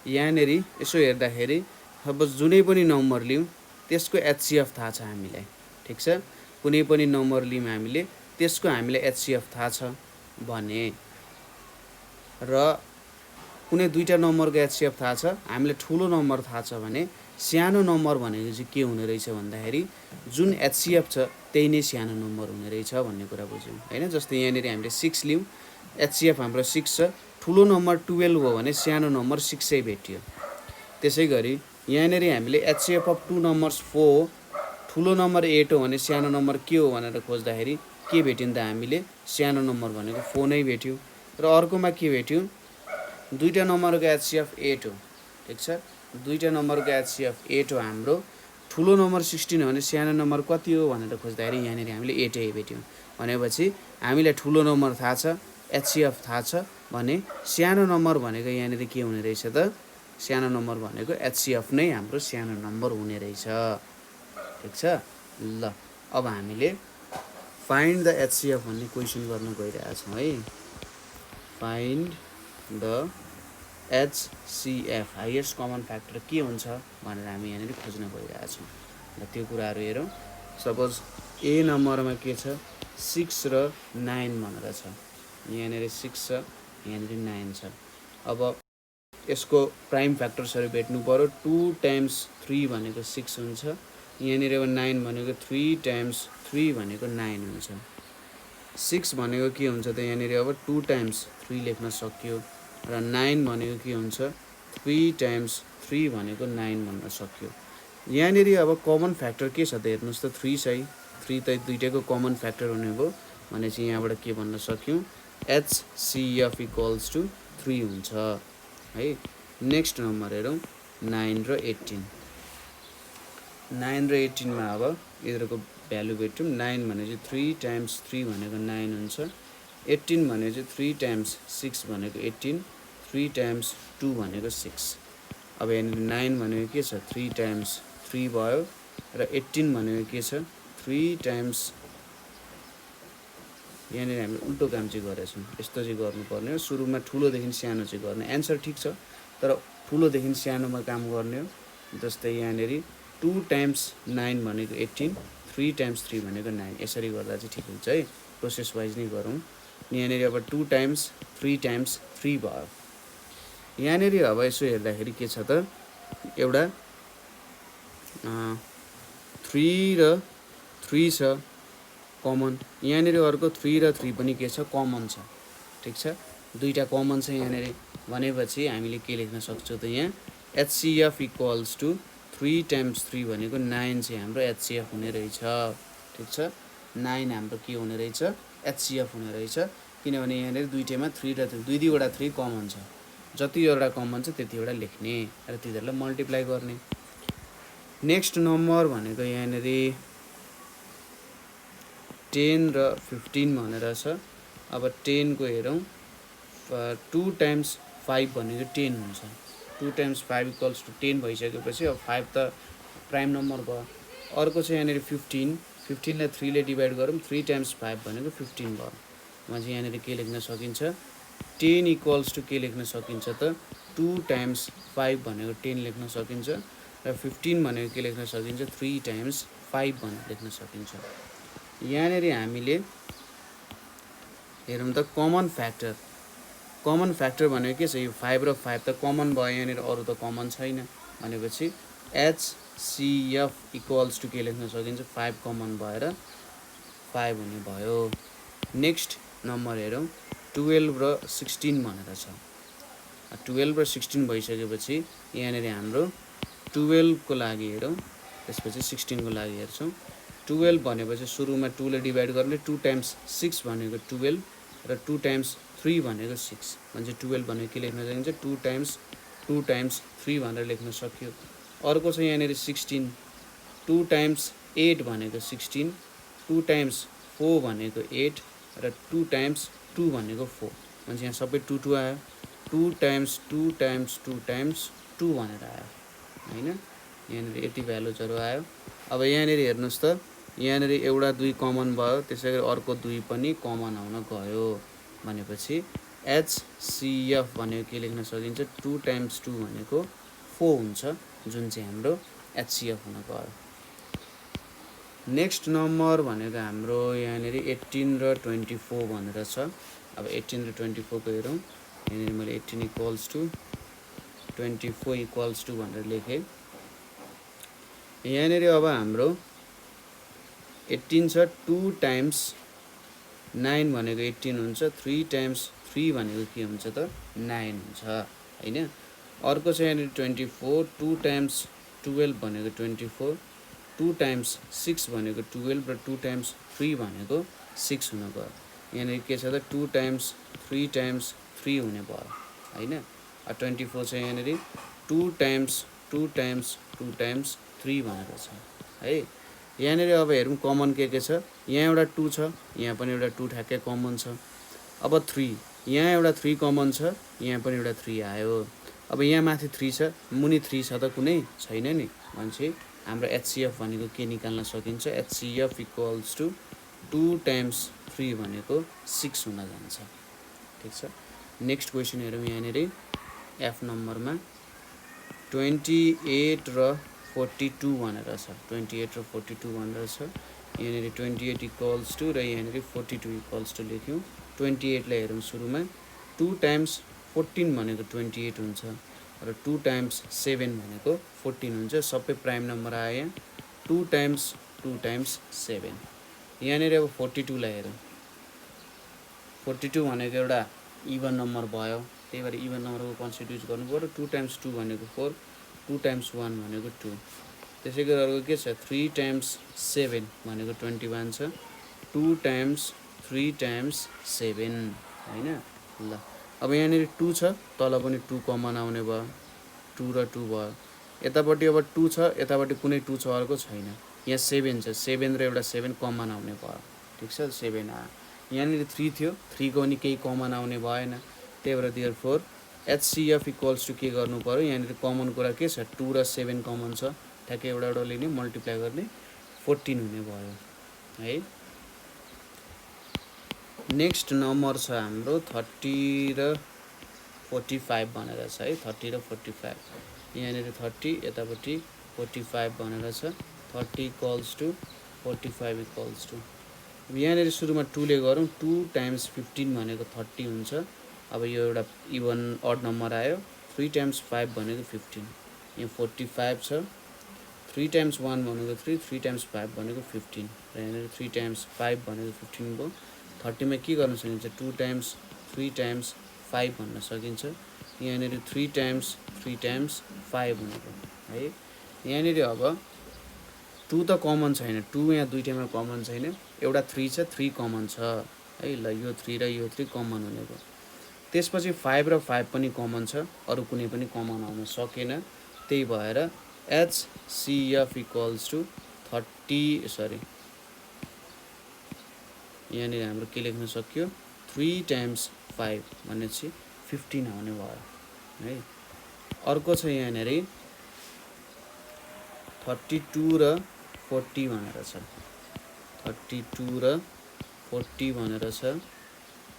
यहाँनिर यसो हेर्दाखेरि सपोज जुनै पनि नम्बर लियौँ त्यसको एचसीएफ थाहा छ हामीलाई, ठिक छ। कुनै पनि नम्बर लियौँ हामीले त्यसको हामीलाई एचसीएफ थाहा छ भने र कुनै दुईवटा नम्बरको एचसीएफ थाहा छ, हामीलाई ठुलो नम्बर थाहा छ भने सानो नम्बर भनेको चाहिँ के हुने रहेछ भन्दाखेरि जुन एचसीएफ छ त्यही नै सानो नम्बर हुने रहेछ भन्ने कुरा बुझ्यौँ हैन। जस्तै यहाँनिर हामीले 6 लियौँ, एचसीएफ हाम्रो 6 छ, ठुलो नम्बर 12 हो भने सानो नम्बर 6 भेटियो। त्यसै गरी यहाँनिर हामीले एचसीएफ अफ 2 नम्बर्स 4 हो, ठुलो नम्बर 8 हो भने सानो नम्बर के हो भनेर खोज्दाखेरि के भेट्यौँ त हामीले सानो नम्बर भनेको 4 नै भेट्यौँ। र अर्कोमा के भेट्यौँ, दुईवटा नम्बरको एचसीएफ 8 हो, ठिक छ। दुईवटा नम्बरको एचसीएफ 8 हो हाम्रो, ठुलो नम्बर 16 हो भने सानो नम्बर कति हो भनेर खोज्दाखेरि यहाँनिर हामीले 8 भेट्यौँ। भनेपछि हामीलाई ठुलो नम्बर थाहा छ, एचसीएफ थाहा छ भने सानो नम्बर भनेको यहाँनिर के हुने रहेछ त, सानो नम्बर भनेको एचसीएफ नै हाम्रो सानो नम्बर हुने रहेछ, ठिक छ। ल अब हामीले फाइन्ड द एचसीएफ भन्ने क्वेसन गर्न गइरहेछौँ है। Find the HCF highest common factor के हुन्छ भनेर हामी यहाँनिर खोज्न गइरहेछौँ। र त्यो कुराहरू हेरौँ। सपोज ए नम्बरमा के छ 6 र 9 भनेर छ, यहाँनिर 6 छ, यहाँनिर 9 छ। अब यसको प्राइम फ्याक्टर्सहरू भेट्नु पऱ्यो। 2 टाइम्स 3 भनेको 6 हुन्छ, यहाँनिर अब 9 भनेको 3 टाइम्स 3 भनेको 9 हुन्छ। 6 भनेको के हुन्छ त यहाँनिर अब 2 टाइम्स 3 लेख्न सक्यो र 9 भनेको के हुन्छ 3 टाइम्स 3 भनेको 9 भन्न सक्यो। यहाँनिर अब कमन फ्याक्टर के छ त हेर्नुहोस् त 3 छ है, 3 त दुईटैको कमन फ्याक्टर हुने भयो भनेपछि यहाँबाट के भन्न सक्यौँ एचसीएफ इक्वल्स टु 3 हुन्छ है। नेक्स्ट नम्बर हेरौँ 9 र 18। 9 र 18 मा अब यिनीहरूको भ्यालु भेट्यौँ। 9 भनेपछि 3 टाइम्स 3 भनेको 9 हुन्छ, 18 भनेपछि 3 टाइम्स 6 भनेको 18, 3 टाइम्स 2 भनेको 6। अब यहाँनिर 9 भनेको के छ 3 टाइम्स 3 भयो र 18 भनेको के छ 3 टाइम्स, यहाँनिर हामीले उल्टो काम चाहिँ गरेछौँ, यस्तो चाहिँ गर्नुपर्ने हो। सुरुमा ठुलोदेखि सानो चाहिँ गर्ने, एन्सर ठिक छ तर ठुलोदेखि सानोमा काम गर्ने हो। जस्तै यहाँनिर 2 टाइम्स 9 भनेको 18, 3 टाइम्स 3 भनेको 9, यसरी गर्दा चाहिँ ठिक हुन्छ है। प्रोसेस वाइज नै गरौँ। यहाँनिर अब 2 टाइम्स 3 टाइम्स 3 भयो। यहाँनिर अब यसो हेर्दाखेरि के छ त एउटा 3 र 3 छ कमन, यहाँनिर अर्को 3 र 3 पनि के छ कमन छ, ठिक छ। दुईवटा कमन छ यहाँनिर भनेपछि हामीले के लेख्न सक्छौँ त यहाँ एचसीएफ इक्वल्स टु 3 टाइम्स 3 भनेको 9 चाहिँ हाम्रो एचसीएफ हुने रहेछ, ठिक छ। 9 हाम्रो के हुने रहेछ एचसीएफ हुने रहेछ, किनभने यहाँनिर दुईटैमा 3 र 3 दुईवटा 3 कमन छ, जतिवटा कमन छ त्यतिवटा लेख्ने र तिनीहरूलाई मल्टिप्लाई गर्ने। नेक्स्ट नम्बर भनेको यहाँनिर 10 र 15 भनेर छ। अब 10 को हेरौँ, 2 टाइम्स 5 भनेको 10 हुन्छ, 2 टाइम्स 5 इक्वल्स टु 10 भइसकेपछि अब 5 त प्राइम नम्बर भयो। अर्को चाहिँ यहाँनिर 15, 15 लाई 3 ले डिभाइड गरौँ, 3 टाइम्स 5 भनेको 15 भयो। म चाहिँ यहाँनिर के लेख्न सकिन्छ 10 इक्वल्स टु के लेख्न सकिन्छ त 2 टाइम्स 5 भनेको 10 लेख्न सकिन्छ र 15 भनेको के लेख्न सकिन्छ 3 टाइम्स 5 भनेर लेख्न सकिन्छ। यहाँनिर हामीले हेरौँ त कमन फ्याक्टर, कमन फ्याक्टर भनेको के छ यो 5 र 5 त कमन भयो, यहाँनिर अरू त कमन छैन भनेपछि एच CF इक्वल्स टु के लेख्न सकिन्छ 5 कमन भएर 5 हुने भयो। नेक्स्ट नम्बर हेरौँ 12 र 16 भनेर छ। 12 र 16 भइसकेपछि यहाँनिर हाम्रो 12 को लागि हेरौँ, त्यसपछि 16 को लागि हेर्छौँ। 12 भनेपछि सुरुमा 2 ले डिभाइड गर्ने, 2 टाइम्स 6 भनेको 12 र 2 टाइम्स 3 भनेको 6 भने 12 भनेको के लेख्न सकिन्छ 2 टाइम्स 3 भनेर लेख्न सक्यो। अर्को छ यहाँनिर 16, 2 टाइम्स 8 भनेको 16, 2 टाइम्स 4 भनेको 8 र 2 टाइम्स 2 भनेको 4 भने यहाँ सबै 2 2 आयो। 2 टाइम्स 2 टाइम्स 2 टाइम्स 2 भनेर आयो हैन। यहाँनिर यति भ्यालुजहरू आयो। अब यहाँनिर हेर्नुहोस् त, यहाँनिर एउटा 2 कमन भयो, त्यसै गरी अर्को 2 पनि कमन आउन गयो भनेपछि HCF भनेको के लेख्न सकिन्छ 2 टाइम्स 2 भनेको 4 हुन्छ, जुन चाहिँ हाम्रो HCF हुन गयो। नेक्स्ट नम्बर भनेको हाम्रो यहाँनिर 18 र 24 भनेर छ। अब 18 र 24 को हेरौँ। यहाँनिर मैले 18 इक्वल्स टु 24 इक्वल्स टु भनेर लेखेँ। यहाँनिर अब हाम्रो 18 छ, 2 टाइम्स 9 भनेको 18 हुन्छ, 3 टाइम्स 3 भनेको के हुन्छ त 9 हुन्छ हैन। अर्को छ यहाँनिर 24, 2 टाइम्स 12 भनेको 24, 2 टाइम्स 6 भनेको 12 र 2 टाइम्स 3 भनेको 6 हुन गयो। यहाँनिर के छ त 2 टाइम्स 3 टाइम्स 3 हुने भयो हैन। 24 छ यहाँनिर 2 टाइम्स 2 टाइम्स 2 टाइम्स 3 भनेर छ है। यहाँनिर अब हेरौँ कमन के छ। यहाँ एउटा 2 छ, यहाँ पनि एउटा 2 ठ्याक्कै कमन छ। अब 3, यहाँ एउटा 3 कमन छ, यहाँ पनि एउटा 3 आयो। अब यहाँ माथि 3 छ, मुनि 3 छ त कुनै छैन नि भनेपछि हाम्रो HCF भनेको के निकाल्न सकिन्छ HCF इक्वल्स टु 2 टाइम्स 3 भनेको 6 हुन जान्छ। ठिक छ। नेक्स्ट क्वेसन हेरौँ। यहाँनिर F नम्बरमा 28 र 42 भनेर छ। 28 र 42 भनेर छ। यहाँनिर 28 इक्वल्स टु र यहाँनिर 42 इक्वल्स टु लेख्यौँ। 28 लाई हेरौँ सुरुमा 2 टाइम्स 14 भनेको 28 हुन्छ र 2 टाइम्स 7 भनेको 14 हुन्छ। सबै प्राइम नम्बर आयो यहाँ। 2 टाइम्स 7। यहाँनिर अब 42 लाई हेरौँ। 42 भनेको एउटा इभन नम्बर भयो, त्यही भएर इभन नम्बरको कन्सेप्ट युज गर्नु पर्यो। 2 टाइम्स 2 भनेको 4, 2 टाइम्स 1 भनेको 2। त्यसै गरी अर्को के छ 3 टाइम्स 7 भनेको 21 छ, 2 टाइम्स 3 टाइम्स 7 हैन। ल अब यहाँनिर 2 छ, तल पनि 2 कमन आउने भयो, 2 र 2 भयो। यतापट्टि अब 2 छ, यतापट्टि कुनै 2 छ, अर्को छैन। यहाँ 7 छ, 7 र एउटा 7 कमन आउने भयो। ठिक छ, 7 आयो। यहाँनिर 3 थियो, 3 को पनि केही कमन आउने भएन, त्यही भएर देयरफोर HCF इक्वल्स टु के गर्नु पर्यो। यहाँनिर कमन कुरा के छ 2 र 7 कमन छ, ठ्याक्कै एउटा लिने मल्टिप्लाई गर्ने 14 हुने भयो है। नेक्स्ट नम्बर छ हाम्रो 30 र 45 भनेर छ है। 30 र 45 यहाँनिर 30 यतापट्टि 45 भनेर छ। 30 इक्वल्स टु 45 इक्वल्स टु यहाँनिर सुरुमा 2 ले गरौँ। 2 टाइम्स 15 भनेको 30 हुन्छ। अब यो एउटा इभन अड नम्बर आयो। 3 टाइम्स 5 भनेको 15, यहाँ 45 छ। 3 टाइम्स 1 भनेको 3, 3 टाइम्स 5 भनेको 15 र यहाँनिर 3 टाइम्स 5 भनेको 15 भयो। 30 मा के गर्न सकिन्छ 2 टाइम्स 3 टाइम्स 5 भन्न सकिन्छ। यहाँनिर 3 टाइम्स 5 भनेको है। यहाँनिर अब 2 त कमन छैन, 2 यहाँ दुईटैमा कमन छैन। एउटा 3 छ, 3 कमन छ है। ल यो 3 र यो 3 कमन हुने भयो। त्यसपछि 5 र 5 पनि कमन छ, अरू कुनै पनि कमन आउन सकेन। त्यही भएर HCF इक्वल्स टु 30 यहाँनिर हाम्रो के लेख्न सक्यो 3 टाइम्स 5 भनेपछि 15 आउने भयो है। अर्को छ यहाँनिर 32 र 40 भनेर छ। 32 र 40 भनेर छ।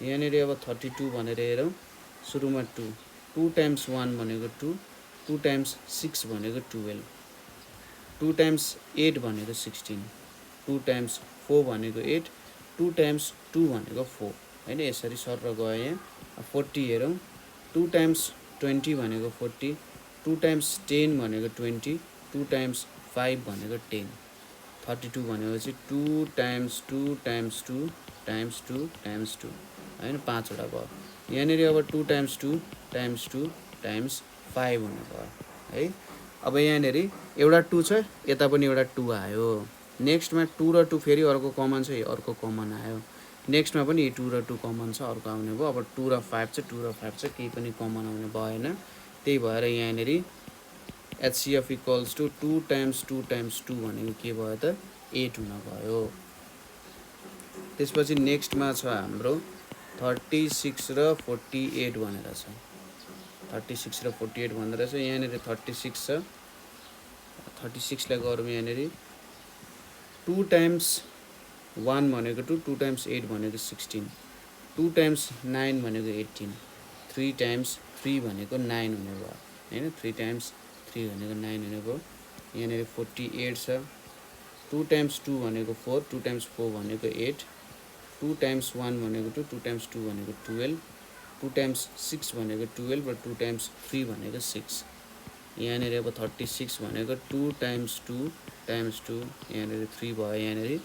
यहाँनिर अब 32 भनेर हेरौँ। सुरुमा 2, 2 टाइम्स 1 भनेको 2, 2 टाइम्स 6 भनेको 12, 2 टाइम्स 8 भनेको 16, 2 टाइम्स 4 भनेको 8, 2 टाइम्स 2 भनेको 4 हैन। यसरी सर गयो यहाँ। 40 हेरौँ। 2 टाइम्स 20 भनेको 40, 2 टाइम्स 10 भनेको 20, 2 टाइम्स 5 भनेको 10, 32 भनेपछि 2 टाइम्स 2 टाइम्स 2 टाइम्स 2 टाइम्स 2 हैन, 5 वटा भयो। यहाँनिर अब 2 टाइम्स 2 टाइम्स 2 टाइम्स 5 हुने भयो है। अब यहाँनिर एउटा 2 छ, यता पनि एउटा 2 आयो। नेक्स्टमा 2 र 2 फेरि अर्को कमन छ, अर्को कमन आयो। नेक्स्टमा पनि 2 र 2 कमन छ, अर्को आउने भयो। अब 2 र 5 छ, 2 र 5 छ, केही पनि कमन आउने भएन। त्यही भएर यहाँनिर HCF equals to 2 times 2 times 2 भनेको के भयो त 8 हुन गयो। त्यसपछि नेक्स्टमा छ हाम्रो 36 र 48 भनेर छ। 36 र 48 भनेर छ। यहाँनिर 36 छ, 36 लाई गरौँ यहाँनिर 2 टाइम्स 1 भनेको 2, 2 टाइम्स 8 भनेको 16, 2 टाइम्स 9 भनेको 18, 3 टाइम्स 3 भनेको 9 हुने भयो हैन, 3 टाइम्स 3 भनेको 9 हुने भयो। यहाँनिर 48 छ, 2 टाइम्स 2 भनेको 4, 2 टाइम्स 4 भनेको 8, 2 टाइम्स 1 भनेको 2, 2 टाइम्स 2 भनेको 12, 2 टाइम्स 6 भनेको 12 र 2 टाइम्स 3 भनेको 6। यहाँनिर अब 36 भनेको 2 टाइम्स 2 टाइम्स 2, यहाँनिर 3 भयो। यहाँनिर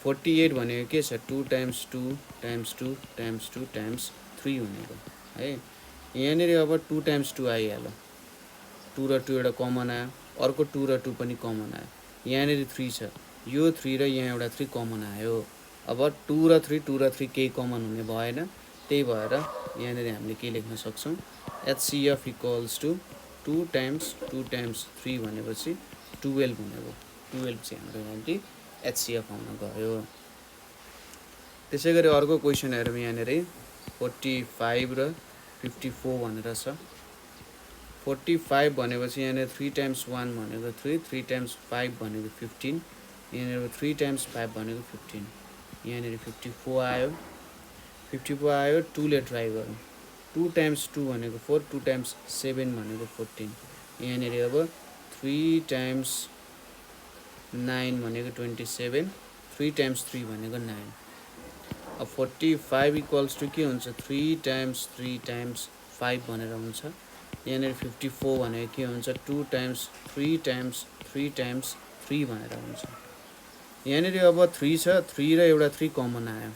48 भनेको के छ 2 टाइम्स 2 टाइम्स 2 टाइम्स 2 टाइम्स 3 भनेको है। यहाँनिर अब 2 टाइम्स 2 आइहाल्यो, 2 र 2 एउटा कमन आयो, अर्को 2 र 2 पनि कमन आयो। यहाँनिर 3 छ, यो 3 र यहाँ एउटा 3 कमन आयो। अब 2 र 3 केही कमन हुने भएन। त्यही भएर यहाँनिर हामीले के लेख्न सक्छौँ HCF equals to 2 times 2 times 3 भनेपछि 12 हुने भयो। 12 चाहिँ हाम्रो यहाँनिर HCF आउन गयो। त्यसै गरी अर्को क्वेसन हेरौँ यहाँनिर 45 र 54 भनेर छ। 45 भनेपछि यहाँनिर 3 टाइम्स 1 भनेको 3, 3 टाइम्स 5 भनेको 15, यहाँनिर 3 टाइम्स 5 भनेको 15, यहाँनिर 54 आयो। 54 आयो, 2 ले ट्राई गरौँ। 2 टाइम्स 2 भनेको 4, 2 टाइम्स 7 भनेको 14, यहाँनिर अब 3 टाइम्स 9 भनेको 27, 3 टाइम्स 3 भनेको 9। अब 45 इक्वल्स टु के हुन्छ 3 टाइम्स 3 टाइम्स 5 भनेर हुन्छ। यहाँनिर 54 भनेको के हुन्छ 2 टाइम्स 3 टाइम्स 3 टाइम्स 3 भनेर हुन्छ। यहाँनिर अब 3 छ, 3 र एउटा 3 कमन आयो।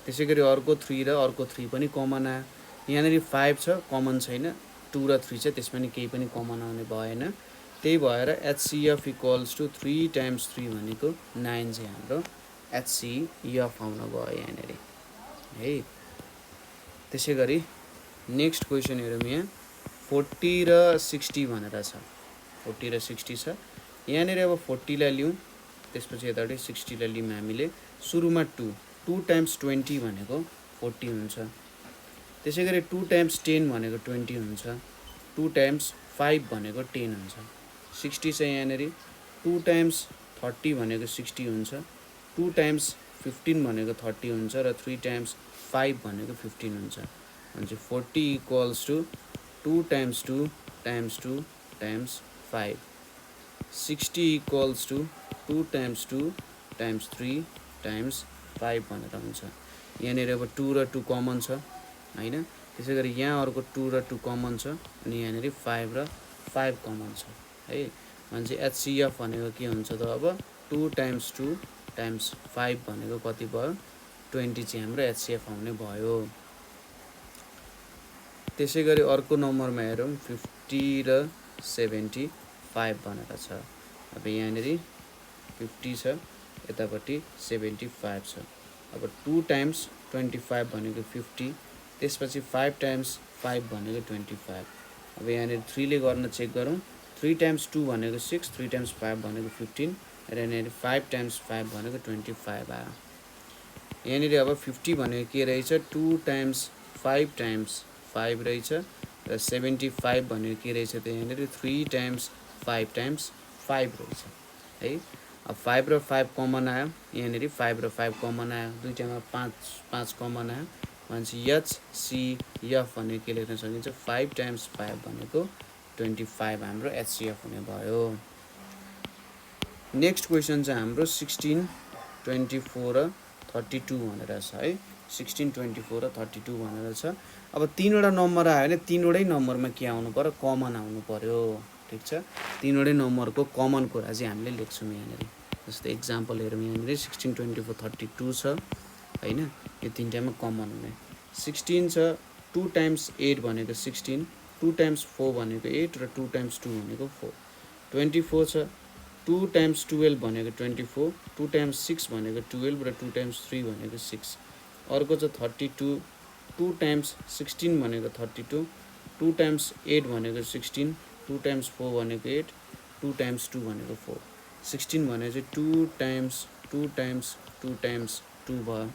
त्यसै गरी अर्को 3 र अर्को 3 पनि कमन आयो। यहाँनिर 5 छ, कमन छैन, 2 र 3 छ, त्यसमा नि केही पनि कमन आउने भएन। त्यही भएर HCF इक्वल्स टु 3 टाइम्स 3 भनेको 9 चाहिँ हाम्रो HCF आउन गयो यहाँनिर है। त्यसै गरी नेक्स्ट क्वेसन हेरौँ यहाँ 40 र 60 भनेर छ। 40 र 60 छ। यहाँनिर अब 40 लाई लिउँ, त्यसपछि यतापट्टि 60 लाई लिउँ हामीले। सुरुमा 2 टाइम्स 20 भनेको 40 हुन्छ। त्यसै गरी 2 टाइम्स 10 भनेको 20 हुन्छ। 2 टाइम्स 5 भनेको 10 हुन्छ। 60 छ यहाँनिर 2 टाइम्स 30 भनेको 60 हुन्छ। 2 टाइम्स 15 भनेको 30 हुन्छ र 3 टाइम्स 5 भनेको 15 हुन्छ। भनेपछि 40 equals to 2 times 2 times 2 times 5। 60 equals to 2 times 2 times 3 times 5 भनेर हुन्छ। यहाँनिर अब 2 र 2 कमन छ हैन। त्यसै गरी यहाँ अर्को 2 र 2 कमन छ, अनि यहाँनिर 5 र 5 कमन छ है। भनेपछि HCF भनेको के हुन्छ त अब 2 टाइम्स 2 टाइम्स 5 भनेको कति भयो 20 चाहिँ हाम्रो HCF आउने भयो। त्यसै गरी अर्को नम्बरमा हेरौँ 50 र 75 भनेर छ। अब यहाँनिर 50 छ, यतापट्टि 75 छ। अब 2 टाइम्स 25 भनेको 50, त्यसपछि 5 टाइम्स 5 भनेको 25। अब यहाँनिर 3 ले गर्न चेक गरौँ। 3 टाइम्स 2 भनेको 6, 3 टाइम्स 5 भनेको 15 र यहाँनिर 5 टाइम्स 5 भनेको 25 आयो। यहाँनिर अब 50 भनेको के रहेछ 2 टाइम्स 5 टाइम्स 5 रहेछ र 75 भनेको के रहेछ त यहाँनिर 3 टाइम्स 5 टाइम्स 5 रहेछ है। अब 5 र 5 कमन आयो, यहाँनिर 5 र 5 कमन आयो, दुईटामा 5 कमन आयो। भनेपछि HCF भनेको के लेख्न सकिन्छ 5 टाइम्स 5 भनेको 25 हाम्रो HCF हुने भयो। नेक्स्ट क्वेसन चाहिँ हाम्रो 16, 24 र 32 भनेर छ है। 16, 24 र 32 भनेर छ। अब 3 वटा नम्बर आयो भने 3 वटै नम्बरमा के आउनु पर्यो कमन आउनु पर्यो ठिक छ। तीनवटै नम्बरको कमन कुरा चाहिँ हामीले लेख्छौँ यहाँनिर। जस्तै इक्जाम्पल हेरौँ यहाँनिर 16, 24, 32 छ हैन। यो तीनटामा कमन हुने 16 छ। 2 टाइम्स 8 भनेको 16, 2 टाइम्स 4 भनेको 8 र 2 टाइम्स 2 भनेको 4। 24 छ। 2 टाइम्स 12 भनेको 24, 2 टाइम्स 6 भनेको 12 र 2 टाइम्स 3 भनेको 6। अर्को छ 32, 2 टाइम्स 16 भनेको 32, 2 टाइम्स 8 भनेको 16, 2 टाइम्स 4 भनेको 8, 2 टाइम्स 2 भनेको 4। 16 भने चाहिँ 2 टाइम्स 2 टाइम्स 2 टाइम्स 2 भयो।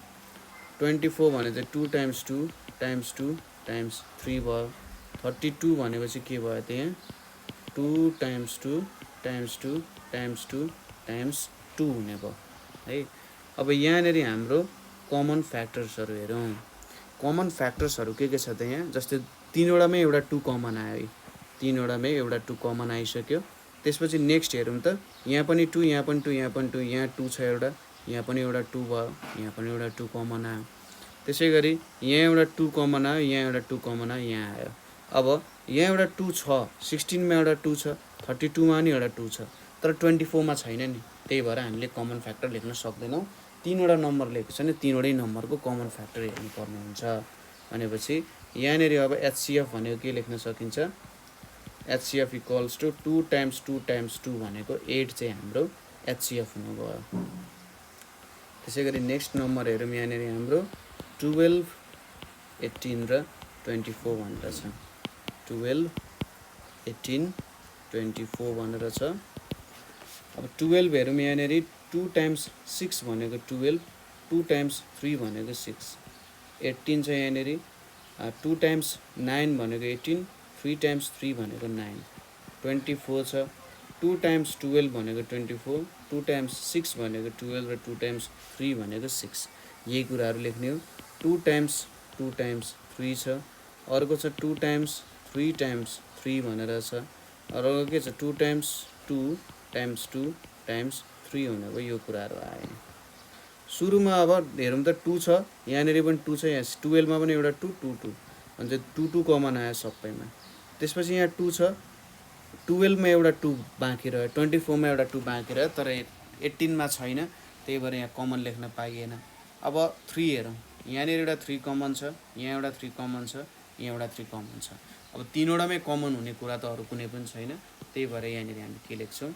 24 भने चाहिँ 2 टाइम्स 2 टाइम्स 2 टाइम्स 3 भयो। 32 भनेपछि के भयो त्यहाँ 2 टाइम्स 2 टाइम्स 2 टाइम्स 2 टाइम्स 2 हुने भयो है। अब यहाँनिर हाम्रो कमन फ्याक्टर्सहरू हेरौँ। कमन फ्याक्टर्सहरू के छ त यहाँ, जस्तै तीनवटामै एउटा 2 कमन आयो है। तीनवटामै एउटा 2 कमन आइसक्यो। त्यसपछि नेक्स्ट हेरौँ त, यहाँ पनि 2, यहाँ पनि 2, यहाँ पनि 2, यहाँ 2 छ एउटा, यहाँ पनि एउटा 2 भयो, यहाँ पनि एउटा 2 कमन आयो। त्यसै गरी यहाँ एउटा 2 कमन आयो, यहाँ एउटा 2 कमन आयो, यहाँ आयो। अब यहाँ एउटा 2 छ, 16 मा एउटा 2 छ, 32 मा पनि एउटा 2 छ, तर 24 मा छैन नि। त्यही भएर हामीले कमन फ्याक्टर लेख्न सक्दैनौँ। तीनवटा नम्बर लेखेको छ भने तीनवटै नम्बरको कमन फ्याक्टर हेर्नुपर्ने हुन्छ। भनेपछि यहाँनिर अब एचसिएफ भनेको के लेख्न सकिन्छ, HCF equals to 2 times 2 times 2 भनेको 8 चाहिँ हाम्रो एचसिएफ हुनुभयो। त्यसै गरी नेक्स्ट नम्बर हेरौँ यहाँनिर हाम्रो 12, 18 र 24 भनेर छ। 12, 18, 24 भनेर छ। अब 12 हेरौँ यहाँनिर 2 टाइम्स 6 भनेको 12, 2 टाइम्स 3 भनेको 6। 18 छ यहाँनिर 2 टाइम्स 9 भनेको 18, 3 टाइम्स 3 भनेको 9। 24 छ 2 टाइम्स 12 भनेको 24, 2 टाइम्स 6 भनेको 12 र 2 टाइम्स 3 भनेको 6। यही कुराहरू लेख्ने हो। 2 टाइम्स 2 टाइम्स 3 छ। अर्को छ 2 टाइम्स 3 टाइम्स 3 भनेर छ। अर्को के छ 2 टाइम्स 2 टाइम्स 2 टाइम्स 3 हुने भयो। यो कुराहरू आएन। सुरुमा अब हेरौँ त 2 छ, यहाँनिर पनि 2 छ, यहाँ 12 मा पनि एउटा 2, 2, 2 भने 2, 2 कमन आयो सबैमा। त्यसपछि यहाँ 2 छ, 12 मा एउटा 2 बाँकी रह्यो, 24 मा एउटा 2 बाँकी रह्यो, तर 18 मा छैन, त्यही भएर यहाँ कमन लेख्न पाइएन। अब 3 हेरौँ, यहाँनिर एउटा 3 कमन छ, यहाँ एउटा 3 कमन छ, यहाँ एउटा 3 कमन छ। अब तीनवटामै कमन हुने कुरा त अरू कुनै पनि छैन, त्यही भएर यहाँनिर हामी के लेख्छौँ,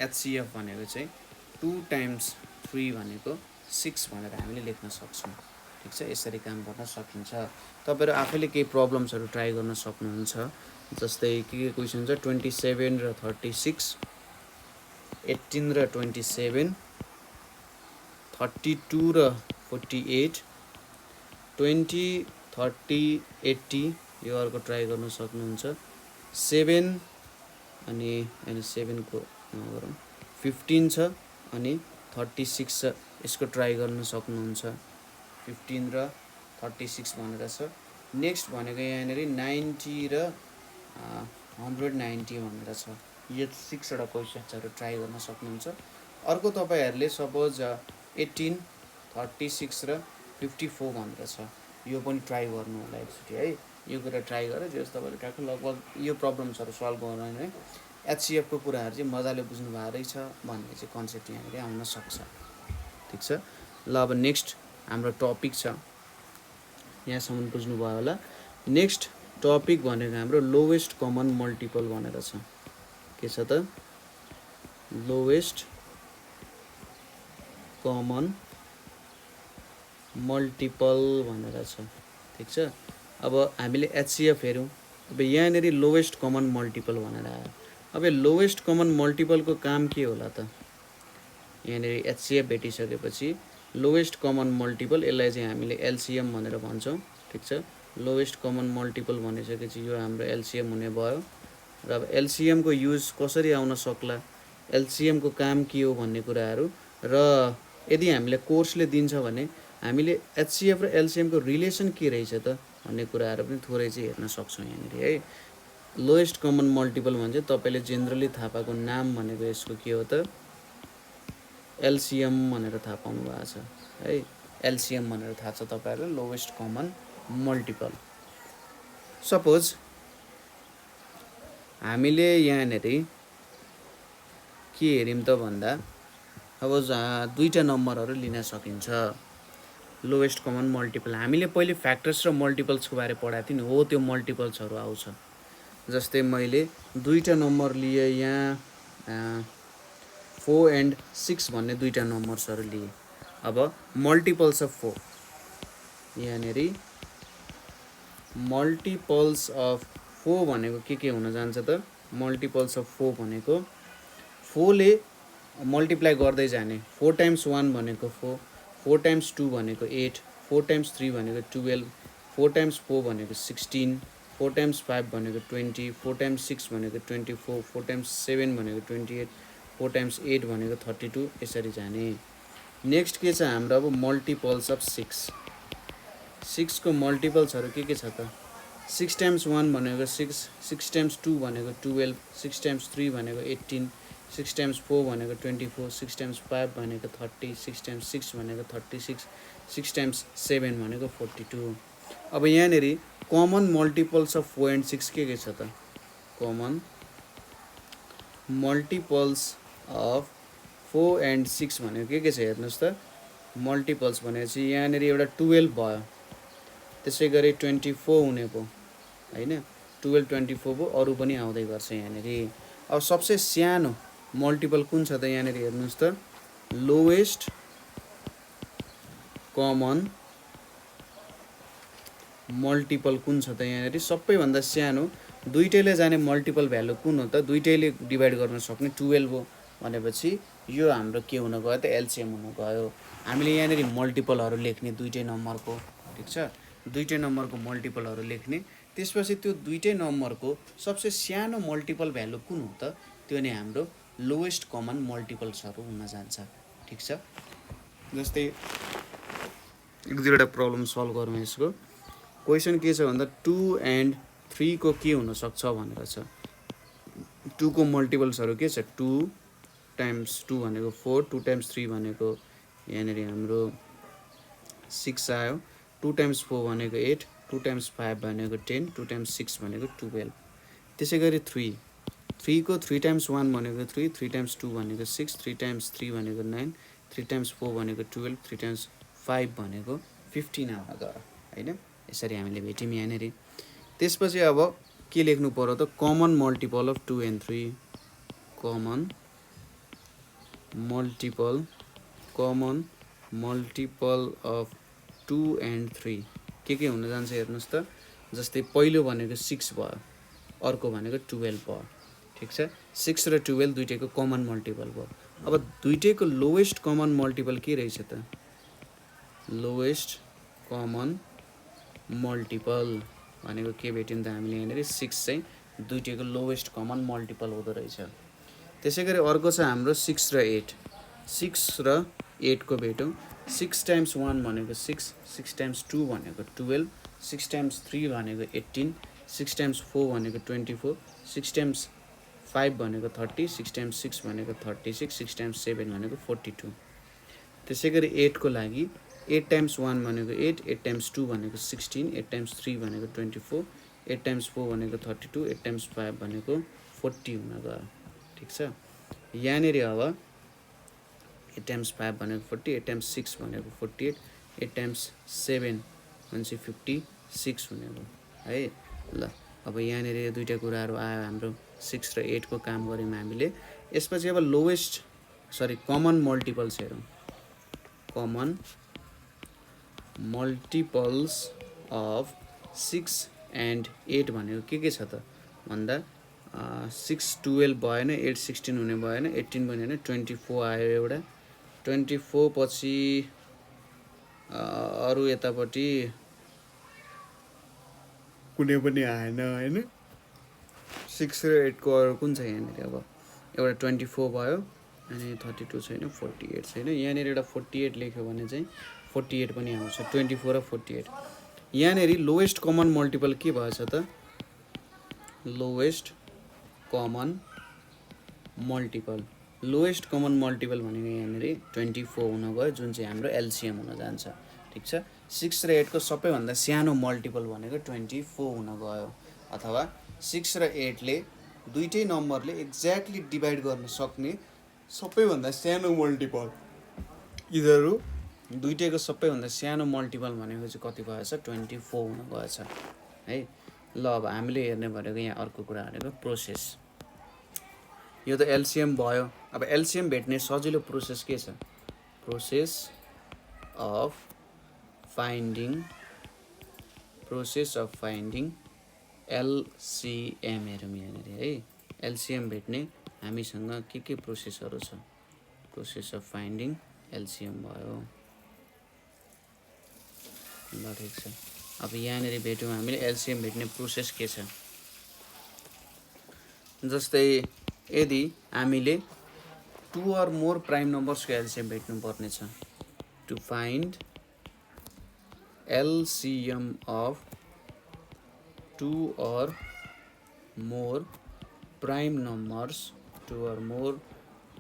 एचसिएफ भनेको चाहिँ 2 टाइम्स 3 भनेको 6 भनेर हामीले लेख्न सक्छौँ। ठिक छ, यसरी काम गर्न सकिन्छ। तपाईँहरू आफैले केही प्रब्लम्सहरू ट्राई गर्न सक्नुहुन्छ। जस्तै के क्वेसन छ 27 र 36, 18 र 27, 32 र 48, 20, 30, 80 यो अर्को ट्राई गर्न सक्नुहुन्छ। 7 अनि होइन 7 को गरौँ 15 छ अनि 36 छ, यसको ट्राई गर्न सक्नुहुन्छ। 15 र 36 भनेर छ। नेक्स्ट भनेको यहाँनिर 90 र 190 भनेर छ। यो 6वटा क्वेसन्सहरू ट्राई गर्न सक्नुहुन्छ। अर्को तपाईँहरूले सपोज 18, 36 र 54 भनेर छ, यो पनि ट्राई गर्नु होला एकचोटि है। यो कुरा ट्राई गरेर जस तपाईँले ट्याक्क लगभग यो प्रब्लम्सहरू सल्भ गर्नु है, एचसिएफको कुराहरू चाहिँ मजाले बुझ्नु भएको रहेछ भन्ने चाहिँ कन्सेप्ट यहाँनिर आउन सक्छ। ठिक छ, ल अब नेक्स्ट हाम्रो टपिक छ, यहाँसम्म बुझ्नुभयो होला। नेक्स्ट टपिक भनेको हाम्रो लोवेस्ट कमन मल्टिपल भनेर छ। के छ त, लोवेस्ट कमन मल्टिपल भनेर छ। ठिक छ, अब हामीले एचसिएफ हेरौँ। अब यहाँनिर लोवेस्ट कमन मल्टिपल भनेर आयो। अब लोवेस्ट कमन मल्टिपलको काम के होला त, यहाँनिर एचसिएफ भेटिसकेपछि लोवेस्ट कमन मल्टिपल, यसलाई चाहिँ हामीले एलसिएम भनेर भन्छौँ। ठिक छ, लोवेस्ट कमन मल्टिपल भनिसकेपछि यो हाम्रो एलसिएम हुने भयो। र अब एलसिएमको युज कसरी आउन सक्ला, एलसिएमको काम के हो भन्ने कुराहरू, र यदि हामीले कोर्सले दिन्छ भने हामीले एचसिएफ र एलसिएमको रिलेसन के रहेछ त भन्ने कुराहरू पनि थोरै चाहिँ हेर्न सक्छौँ यहाँनिर है। लोएस्ट कमन मल्टिपल भन्छ तपाईँले जेनरली थाहा पाएको नाम भनेको यसको के हो त, एलसिएम भनेर थाहा पाउनु भएको छ है। एलसिएम भनेर थाहा छ तपाईँहरूलाई, लोवेस्ट कमन मल्टिपल। सपोज हामीले यहाँनेरि के हेर्यौँ त भन्दा अब दुईवटा नम्बरहरू लिन सकिन्छ लोएस्ट कमन मल्टिपल। हामीले पहिले फ्याक्टर्स र मल्टिपल्सको बारे पढाएको थियौँ नि, हो त्यो मल्टिपल्सहरू आउँछ। जस्तै मैले दुईवटा नम्बर लिएँ यहाँ 4 and 6 भन्ने दुईवटा नम्बर्सहरू लिएँ। अब मल्टिपल्स अफ 4 यहाँनेरि मल्टिपल्स अफ 4 भनेको के हुन जान्छ त? मल्टिपल्स अफ 4 भनेको 4 ले मल्टिप्लाई गर्दै जाने। 4 टाइम्स 1 भनेको 4, 4 टाइम्स 2 भनेको 8, 4 टाइम्स 3 भनेको 12, 4 टाइम्स 4 भनेको 16, 4 टाइम्स 5 भनेको 20, 4 टाइम्स 6 भनेको 24, 4 टाइम्स 7 भनेको 28, 4 टाइम्स 8 भनेको 32, यसरी जाने। नेक्स्ट के छ हाम्रो अब मल्टिपल्स अफ 6। 6 को मल्टिपल्सहरू के छ त? 6 टाइम्स 1 भनेको 6, 6 टाइम्स 2 भनेको 12, 6 टाइम्स 3 भनेको 18, 6 टाइम्स 4 भनेको 24, 6 टाइम्स 5 भनेको 30, 6 टाइम्स 6 भनेको 36, 6 टाइम्स 7 भनेको 42। अब यहाँनेरि कमन मल्टिपल्स अफ 4 and 6 के छ त? कमन मल्टिपल्स अफ 4 and 6 भनेको के छ हेर्नुहोस् त? मल्टिपल्स भनेपछि यहाँनेरि एउटा 12 भयो, त्यसै गरी 24 हुने पो हैन, 12 24 पो, अरू पनि आउँदै गर्छ यहाँनेरि। अब सबसे सानो मल्टिपल कुन छ त? यहाँनेरि हेर्नुहोस् त, लोएस्ट कमन मल्टिपल कुन छ त? यहाँनेरि सबैभन्दा सानो दुईटैले जाने मल्टिपल भ्यालु कुन हो त? दुईटैले डिभाइड गर्न सक्ने 12 हो भनेपछि यो हाम्रो के हुन गयो त? एलसिएम हुन गयो। हामीले यहाँनेरि मल्टिपलहरू लेख्ने दुईटै नम्बरको, ठिक छ? दुईटै नम्बरको मल्टिपलहरू लेख्ने, त्यसपछि त्यो दुईटै नम्बरको सबसे सानो मल्टिपल भ्यालु कुन हो त? त्यो नै हाम्रो लोएस्ट कमन मल्टिपल्सहरू हुन जान्छ, ठिक छ? जस्तै एक दुईवटा प्रब्लम सल्भ गरौँ यसको। क्वेसन के छ भन्दा 2 and 3 को के हुन सक्छ भनेर छ। 2 को मल्टिपल्सहरू के छ? 2 टाइम्स 2 भनेको 4, 2 टाइम्स 3 भनेको यहाँनेरि हाम्रो 6 आयो, 2 टाइम्स 4 भनेको 8, 2 टाइम्स 5 भनेको 10, 2 टाइम्स 6 भनेको 12। त्यसै गरी 3 को 3 टाइम्स 1 भनेको 3, 3 टाइम्स 2 भनेको 6, 3 टाइम्स 3 भनेको 9, 3 टाइम्स 4 भनेको 12, 3 टाइम्स 5 भनेको 15 आउन गयो हैन। यसरी हामीले भेट्यौँ यहाँनेरि। त्यसपछि अब के लेख्नु पर्यो त? Common multiple of 2 and 3। Common multiple of 2 and 3 के हुन जान्छ हेर्नुहोस् त? जस्तै पहिलो भनेको 6 भयो, अर्को भनेको 12 भयो, ठिक छ? 6 र 12 दुईटैको कमन मल्टिपल भयो। अब दुईटैको लोएस्ट कमन मल्टिपल के रहेछ त? लोएस्ट कमन मल्टिपल भनेको के भेट्यौँ त हामीले यहाँनेरि? 6 चाहिँ दुईटैको लोएस्ट कमन मल्टिपल हुँदो रहेछ। त्यसै गरी अर्को छ हाम्रो 6 र 8। 6 र 8 को भेटौँ। 6 टाइम्स 1 भनेको 6, 6 टाइम्स 2 भनेको 12, 6 टाइम्स 3 भनेको 18, 6 टाइम्स 4 भनेको 24, 6 टाइम्स 5 भनेको 30, 6 टाइम्स 6 भनेको 36, 6 टाइम्स 7 भनेको 42। त्यसै गरी 8 को लागि 8 टाइम्स 1 भनेको 8, 8 टाइम्स 2 भनेको 16, 8 टाइम्स 3 भनेको 24, 8 टाइम्स 4 भनेको 32, 8 टाइम्स 5 भनेको 40 हुन गयो, ठिक छ? यहाँनेरि अब 8 टाइम्स 5 भनेको 40, 8 टाइम्स 6 भनेको 48, 8 टाइम्स 7 भनेपछि 56 हुने भयो है। ल अब यहाँनेरि दुईवटा कुराहरू आयो हाम्रो 6 र 8 को काम गऱ्यौँ हामीले। यसपछि अब कमन मल्टिपल्स हेरौँ। कमन मल्टिपल्स अफ 6 and 8 भनेको के छ त भन्दा 6 12 भएन, 8 16 हुने भएन, 18 पनि होइन, 24 आयो एउटा, 24 पछि अरू यतापट्टि कुनै पनि आएन होइन। 6 र 8 को अरू कुन छ यहाँनिर? अब एउटा 24 भयो, अनि 32 छैन, 48 छैन। यहाँनिर एउटा 48 लेख्यो भने चाहिँ 48 पनि आउँछ, 24 र 48। यहाँनिर लोएस्ट कमन मल्टिपल के भएछ त? लोएस्ट कमन मल्टिपल भनेको यहाँनिर 24 हुन गयो, जुन चाहिँ हाम्रो एलसिएम हुन जान्छ, ठिक छ? 6 र 8 को सबैभन्दा सानो मल्टिपल भनेको 24 हुन गयो, अथवा 6 र 8 ले दुईटै नम्बरले एक्ज्याक्टली डिभाइड गर्न सक्ने सबैभन्दा सानो मल्टिपल यिनीहरू दुईटैको सबैभन्दा सानो मल्टिपल भनेको चाहिँ कति भएछ 24 हुन गएछ है। ल अब हामीले हेर्ने भनेको यहाँ अर्को कुरा भनेको प्रोसेस। यो त एलसिएम भयो। अब एलसिएम भेट्ने सजिलो प्रोसेस के छ? प्रोसेस अफ फाइन्डिङ एलसिएम हेरौँ यहाँनिर है। एलसिएम भेट्ने हामीसँग के प्रोसेसहरू छ? प्रोसेस अफ फाइन्डिङ एलसिएम भयो। ल ठिक छ। अब यहाँनिर भेट्यौँ हामीले एलसिएम भेट्ने प्रोसेस के छ? जस्तै यदि हामीले 2 or more प्राइम नम्बर्सको एलसिएम भेट्नु पर्ने छ, to find LCM of 2 or more prime numbers, 2 or more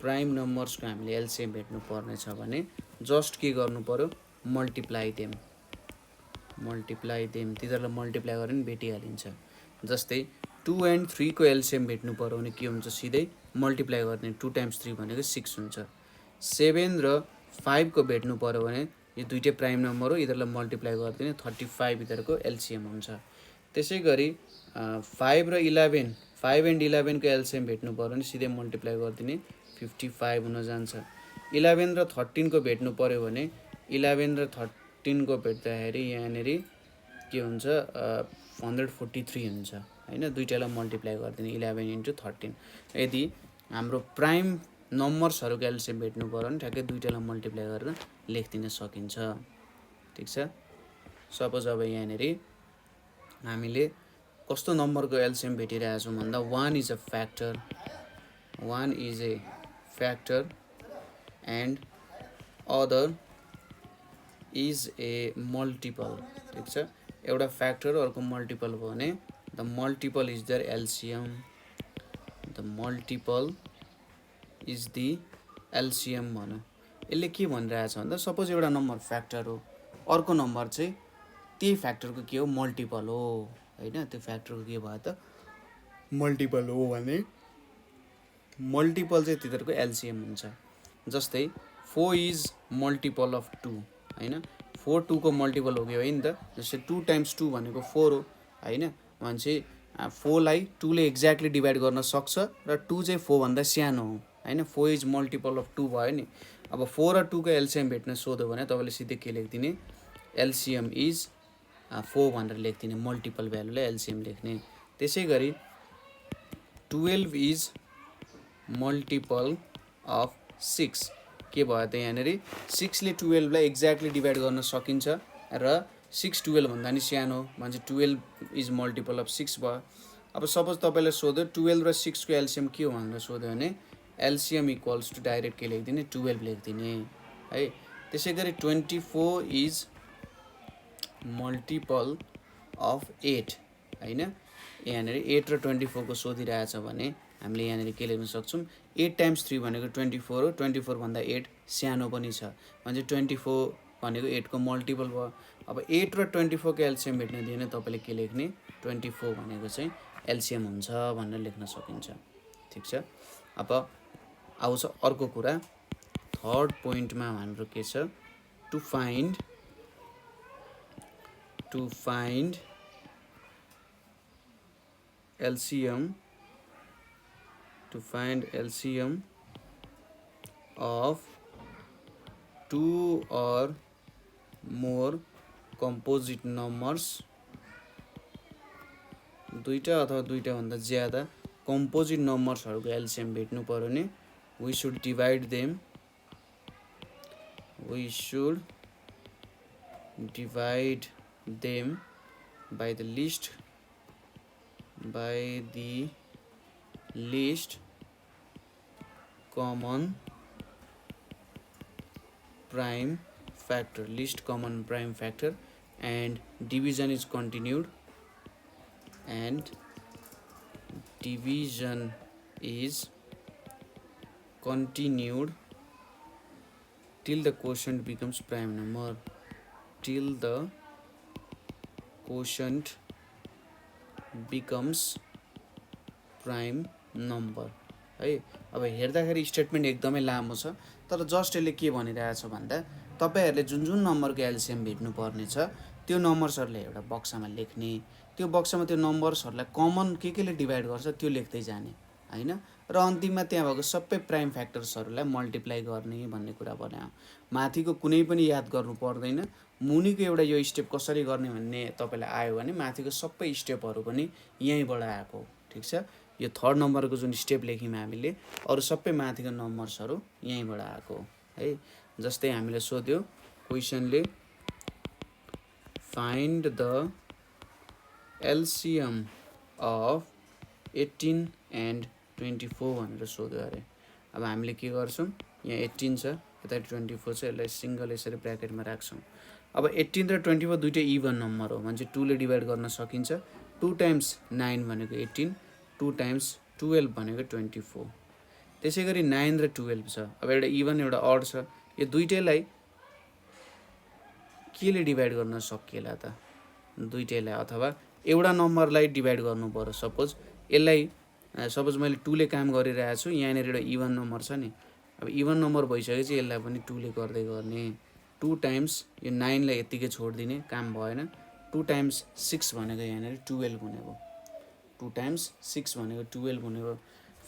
prime नम्बर्सको हामीले एलसिएम भेट्नु पर्ने छ भने जस्ट के गर्नु पर्यो? Multiply them. तिनीहरूलाई मल्टिप्लाई गरेर भेटिहालिन्छ। जस्तै 2 and 3 को एलसिएम भेट्नु पर्यो भने के हुन्छ? सिधै मल्टिप्लाई गर्ने 2 times 3 भनेको 6 हुन्छ। 7 र 5 को भेट्नु पर्यो भने यो दुईटै प्राइम नम्बर हो, यिनीहरूलाई मल्टिप्लाई गरिदिने 35 यिनीहरूको एलसिएम हुन्छ। त्यसै गरी 5 र 11, 5 and 11 को एलसिएम भेट्नु पर्यो भने सिधै मल्टिप्लाई गरिदिने 55 हुन जान्छ। 11 र 13 को भेट्नु पर्यो भने 11 र 13 को भेट्दाखेरि यहाँनिर के हुन्छ? 143 हुन्छ हैन। दुईटैलाई मल्टिप्लाई गरिदिने 11 into 13। यदि हाम्रो प्राइम नम्बर्सहरूको एलसिएम भेट्नु पर्यो भने ठ्याक्कै दुईटैलाई मल्टिप्लाई गरेर लेखिदिन सकिन्छ। ठिक छ। सपोज अब यहाँनिर हामीले कस्तो नम्बरको एलसिएम भेटिरहेको छौँ भन्दा 1 is a factor and other is a multiple। ठिक छ। एउटा फ्याक्टर अर्को मल्टिपल भयो भने the multiple is there LCM. The multiple is the LCM भनौँ। यसले के भनिरहेछ भन्दा सपोज एउटा नम्बर फ्याक्टर हो, अर्को नम्बर चाहिँ त्यही फ्याक्टरको के हो? मल्टिपल हो हैन। त्यो फ्याक्टरको के भयो त? मल्टिपल हो भने मल्टिपल चाहिँ तिनीहरूको एलसिएम हुन्छ। जस्तै 4 इज मल्टिपल अफ 2 हैन। 4 2 को मल्टिपल हो कि होइन त? जस्तै 2 times 2 भनेको 4 हो हैन। भनेपछि 4 लाई 2 ले एक्ज्याक्टली डिभाइड गर्न सक्छ र 2 चाहिँ 4 भन्दा सानो हो हैन। 4 इज मल्टिपल अफ 2 भयो नि। अब 4 र 2 को एलसिएम भेट्न सोध्यो भने तपाईँले सिधै के लेखिदिने? एलसिएम इज 4 भनेर लेखिदिने। मल्टिपल भ्यालुलाई एलसिएम लेख्ने। त्यसै गरी 12 इज मल्टिपल अफ 6 के भयो त? यहाँनिर 6 ले 12 लाई एक्ज्याक्टली डिभाइड गर्न सकिन्छ र 6 12 भन्दा नि सानो भने 12 इज मल्टिपल अफ 6 भयो। अब सपोज तपाईँलाई सोध्यो 12 र 6 को एलसिएम के हो भनेर सोध्यो भने एलसिएम इक्वल्स टु डाइरेक्ट के लेखिदिने? 12 लेखिदिने है। त्यसै गरी 24 इज मल्टिपल अफ 8 हैन। यहाँनिर 8 र 24 को सोधिरहेछ भने हामीले यहाँनिर के लेख्न सक्छौँ? 8 times 3 भनेको 24 हो। 24 भन्दा 8 सानो पनि छ भने 24 भनेको 8 को मल्टिपल भयो। अब 8 र 24 को एलसिएम भेट्न दियो भने तपाईँले के लेख्ने? 24 भनेको चाहिँ एलसिएम हुन्छ भनेर लेख्न सकिन्छ। ठिक छ। अब आउँछ अर्को कुरा। थर्ड पोइन्टमा हाम्रो के छ? To find LCM of 2 or more composite numbers। दुईटा अथवा दुईटा भन्दा ज्यादा कम्पोजिट नम्बर्सहरूको एलसिएम भेट्नु पर्यो भने we should divide them by the least common prime factor, and division is continued till the quotient becomes prime number, prime number है। अब हेर्दाखेरि स्टेटमेन्ट एकदमै लामो छ, तर जस्ट यसले के भनिरहेछ भन्दा तपाईँहरूले जुन जुन नम्बरको एलसिएम भेट्नु पर्ने छ त्यो नम्बर्सहरूले एउटा बक्सामा लेख्ने, त्यो बक्सामा त्यो नम्बर्सहरूलाई कमन केले डिभाइड गर्छ त्यो लेख्दै जाने होइन, र अन्तिममा त्यहाँ भएको सबै प्राइम फ्याक्टर्सहरूलाई मल्टिप्लाई गर्ने भन्ने कुरा बनायो। माथिको कुनै पनि याद गर्नु पर्दैन, मुनिको एउटा यो स्टेप कसरी गर्ने भन्ने तपाईँलाई आयो भने माथिको सबै स्टेपहरू पनि यहीँबाट आएको, ठिक छ। यो थर्ड नम्बरको जुन स्टेप लेख्यौँ हामीले, अरू सबै माथिको नम्बर्सहरू यहीँबाट आएको है। जस्तै हामीले सोध्यो क्वेसनले find the LCM of 18 and 24 भनेर सोध्यो अरे। अब हामीले के गर्छौँ, यहाँ 18 छ, यता 24 छ, यसलाई सिङ्गल यसरी ब्र्याकेटमा राख्छौँ। अब 18 र 24 दुइटै इभन नम्बर हो भने चाहिँ 2 ले डिभाइड गर्न सकिन्छ। 2 टाइम्स 9 भनेको 18, 2 टाइम्स 12 भनेको 24। त्यसै गरी 9 र 12 छ, अब एउटा इभन एउटा अड छ, यो दुइटैलाई केले डिभाइड गर्न सकिएला त, दुइटैलाई, अथवा एउटा नम्बरलाई डिभाइड गर्नु पर्यो। सपोज मैले 2 ले काम गरिरहेको छु, यहाँनिर एउटा इभन नम्बर छ नि, अब इभन नम्बर भइसकेपछि यसलाई पनि 2 ले गर्दै गर्ने। 2 टाइम्स यो 9 लाई यत्तिकै छोडिदिने, काम भएन। 2 टाइम्स 6 भनेको यहाँनिर 12 हुने भयो, 2 टाइम्स 6 भनेको 12 हुने भयो।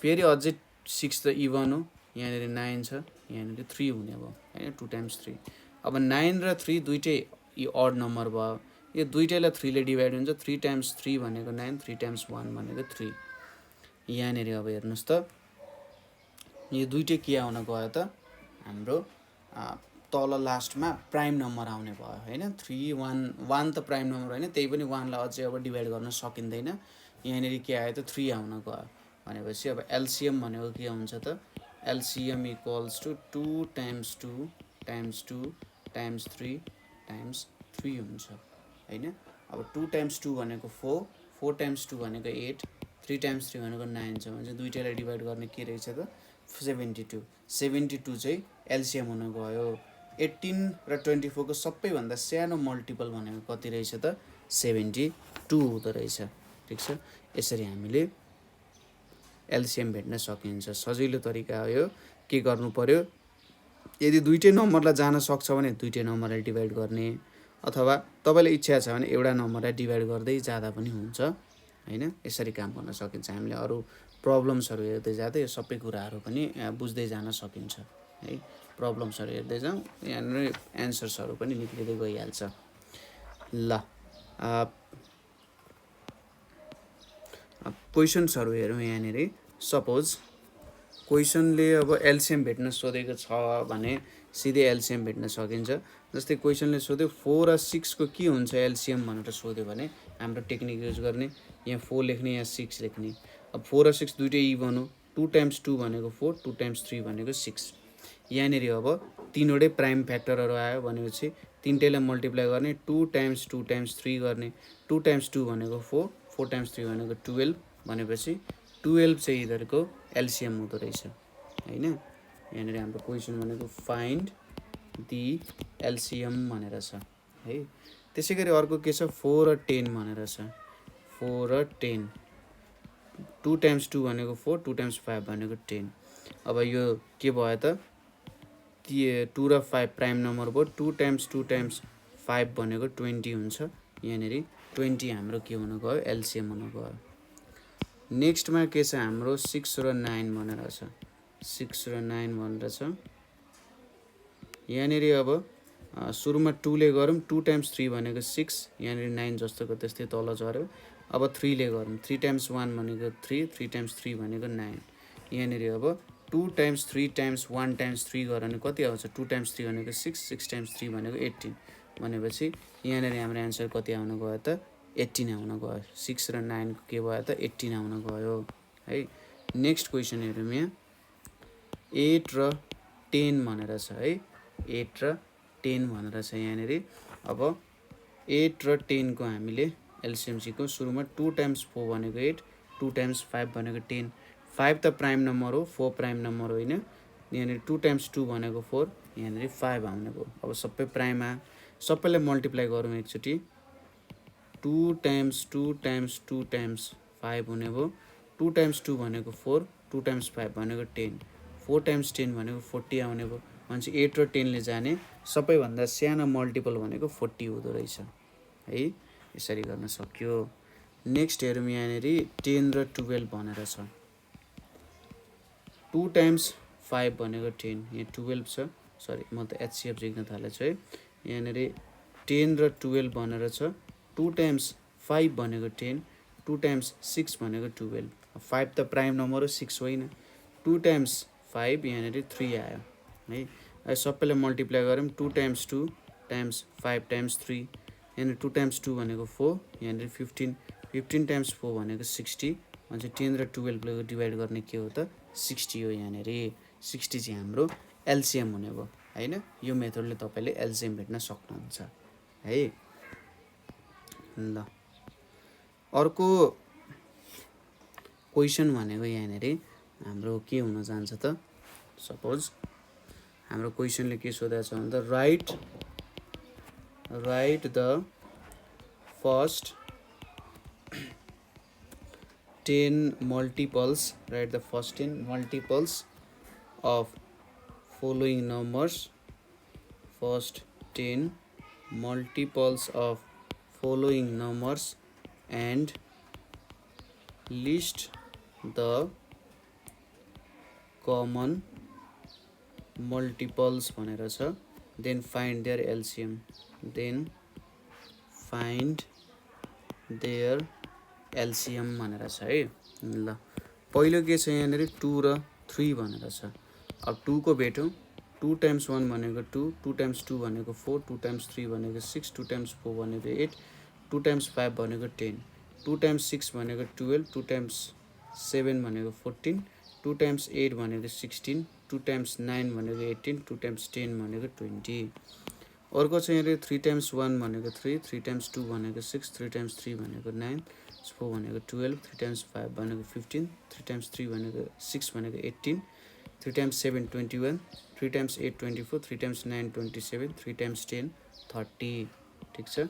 फेरि अझै 6 त इभन हो, यहाँनिर 9 छ, यहाँनिर 3 हुने भयो होइन, 2 टाइम्स 3। अब 9 र 3 दुइटै यो अड नम्बर भयो, यो दुइटैलाई 3 ले डिभाइड हुन्छ। 3 टाइम्स 3 भनेको 9, 3 टाइम्स 1 भनेको 3। यहाँनिर अब हेर्नुहोस् त, यो दुइटै के आउन गयो त, हाम्रो तल लास्टमा प्राइम नम्बर आउने भयो होइन। 3 1 त प्राइम नम्बर होइन, त्यही पनि 1 लाई अझै अब डिभाइड गर्न सकिँदैन। यहाँनिर के आयो त, 3 आउन गयो भनेपछि अब एलसिएम भनेको के हुन्छ त, LCM equals to 2 times 2 times 2 times 3 times 3 हुन्छ होइन। अब 2 टाइम्स 2 भनेको 4, 4 टाइम्स 2 भनेको 8, 3 टाइम्स 3 भनेको 9 छ भने चाहिँ दुइटैलाई डिभाइड गर्ने के रहेछ त, 72। 72 चाहिँ एलसिएम हुन गयो। 18 र 24 को सबैभन्दा सानो मल्टिपल भनेको कति रहेछ त, 72 हुँदो रहेछ, ठिक छ। यसरी हामीले एलसिएम भेट्न सकिन्छ, सजिलो तरिका हो यो। के गर्नु पर्यो, यदि दुइटै नम्बरलाई जान सक्छ भने दुइटै नम्बरलाई डिभाइड गर्ने, अथवा तपाईँलाई इच्छा छ भने एउटा नम्बरलाई डिभाइड गर्दै जाँदा पनि हुन्छ होइन। यसरी काम गर्न सकिन्छ। हामीले अरू प्रब्लम्सहरू हेर्दै जाँदै यो सबै कुराहरू पनि बुझ्दै जान सकिन्छ है। प्रब्लम्सहरू हेर्दै जाउँ, यहाँनिर एन्सर्सहरू पनि निक्लिँदै गइहाल्छ। ल क्वेसन्सहरू हेरौँ यहाँनिर। सपोज क्वेसनले अब एलसिएम भेट्न सोधेको छ भने सिधै एलसिएम भेट्न सकिन्छ। जस्तै क्वेसनले सोध्यो 4 र 6 को के हुन्छ एलसिएम भनेर सोध्यो भने हाम्रो टेक्निक युज गर्ने, यहाँ 4 लेख्ने, यहाँ 6 लेख्ने। अब 4 र 6 दुइटै इभन हो, 2 टाइम्स 2 भनेको 4, 2 टाइम्स 3 भनेको 6। यहाँनिर अब तिनवटै प्राइम फ्याक्टरहरू आयो भनेपछि तिनटैलाई मल्टिप्लाई गर्ने, 2 टाइम्स 2 टाइम्स 3 गर्ने। 2 टाइम्स 2 भनेको 4, 4 टाइम्स 3 भनेको 12 भनेपछि 12 चाहिँ यिनीहरूको एलसिएम हुँदो रहेछ होइन। यहाँनिर हाम्रो क्वेसन भनेको फाइन्ड दि एलसिएम भनेर छ है। त्यसै गरी अर्को के छ, 4 र 10 भनेर छ। 4 र 10, 2 टाइम्स 2 भनेको 4, 2 टाइम्स 5 भनेको 10। अब यो के भयो त, 2 र 5 प्राइम नम्बर भयो, 2 टाइम्स 2 टाइम्स 5 भनेको 20 हुन्छ। यहाँनिर 20 हाम्रो के हुन गयो, एलसिएम हुन गयो। नेक्स्टमा के छ हाम्रो 6 र 9 भनेर छ। 6 र 9 भनेर छ। यहाँनिर अब सुरुमा 2 ले गरौँ, 2 टाइम्स 3 भनेको 6, यहाँनिर 9 जस्तोको त्यस्तै तल झऱ्यो। अब 3 ले गरौँ, 3 टाइम्स 1 भनेको 3, 3 टाइम्स 3 भनेको 9। यहाँनिर अब 2 टाइम्स 3 टाइम्स 1 टाइम्स 3 गऱ्यो भने कति आउँछ, 2 टाइम्स 3 भनेको 6, 6 टाइम्स 3 भनेको 18 भनेपछि यहाँनिर हाम्रो एन्सर कति आउन गयो त, 18 आउन गयो। 6 र 9 के भयो त, 18 आउन गयो है। नेक्स्ट क्वेसन हेरौँ, यहाँ 8 र 10 भनेर छ है। 8 र 10 भनेर छ यहाँनिर। अब 8 र 10 को हामीले एलसिएम सिक्यौँ। सुरुमा 2 टाइम्स 4 भनेको 8, 2 टाइम्स 5 भनेको 10। 5 त प्राइम नम्बर हो, 4 प्राइम नम्बर होइन। यहाँनिर 2 टाइम्स 2 भनेको 4, यहाँनिर 5 आउने भयो। अब सबै प्राइम आयो, सबैलाई मल्टिप्लाई गरौँ एकचोटि। 2 टाइम्स 2 टाइम्स 2 टाइम्स 5 हुने भयो। 2 टाइम्स 2 भनेको 4, 2 टाइम्स 5 भनेको 10, 4 टाइम्स 10 भनेको 40 आउने भयो। भनेपछि 8 र 10ले जाने सबैभन्दा सानो मल्टिपल भनेको 40 हुँदो रहेछ है। यसरी गर्न सक्यो। नेक्स्ट हेरौँ यहाँनिर 10 र 12 भनेर छ। 2 टाइम्स 5 भनेको 10, यहाँ 12 छ, सरी म त एचसिएफ लेख्न थालेछु है। यहाँनिर 10 र 12 भनेर छ। 2 टाइम्स 5 भनेको 10, 2 टाइम्स 6 भनेको 12, 5 त प्राइम नम्बर हो, 6 होइन। 2 टाइम्स 5 यहाँनिर 3 आयो है। सबैलाई मल्टिप्लाई गऱ्यौँ 2 टाइम्स 2 टाइम्स 5 टाइम्स 3, यहाँनिर 2 टाइम्स 2 भनेको 4, यहाँनिर 15, 15 टाइम्स 4 भनेको 60। अनि 10 र 12 डिभाइड गर्ने के हो त 60 हो। यहाँनिर 60 चाहिँ हाम्रो एलसिएम हुने भयो होइन। यो मेथडले तपाईँले एलसिएम भेट्न सक्नुहुन्छ है। ल अर्को क्वेसन भनेको यहाँनिर हाम्रो के हुन जान्छ त, सपोज हाम्रो क्वेसनले के सोधेको छ भन्दा right the first 10 multiples, write the first 10 multiples of following numbers, first 10 multiples of following numbers and list the common multiples भनेर छ। then find their LCM, then find their LCM भनेर छ है। ल पहिलो के छ यहाँनिर 2 र 3 भनेर छ। अब 2 को भेटौँ। 2 टाइम्स 1 भनेको 2, 2 टाइम्स 2 भनेको 4, 2 टाइम्स 3 भनेको 6, 2 टाइम्स 4 भनेको 8, 2 टाइम्स 5 भनेको 10, 2 टाइम्स 6 भनेको 12, 2 टाइम्स 7 भनेको 14, 2 टाइम्स 8 भनेको 16, 2 टाइम्स 9 भनेको 18, 2 टाइम्स 10 भनेको 20। अर्को छ यहाँनिर 3 टाइम्स 1 भनेको 3, 3 टाइम्स 2 भनेको 6, 3 टाइम्स 3 भनेको 9, 4 भनेको 12, 3 टाइम्स 5 भनेको 15, 3 टाइम्स 3 भनेको 6 भनेको 18, 3 टाइम्स 7 21, 3 टाइम्स 8 24, 3 टाइम्स 9 27, 3 टाइम्स 10 30। ठिक छ,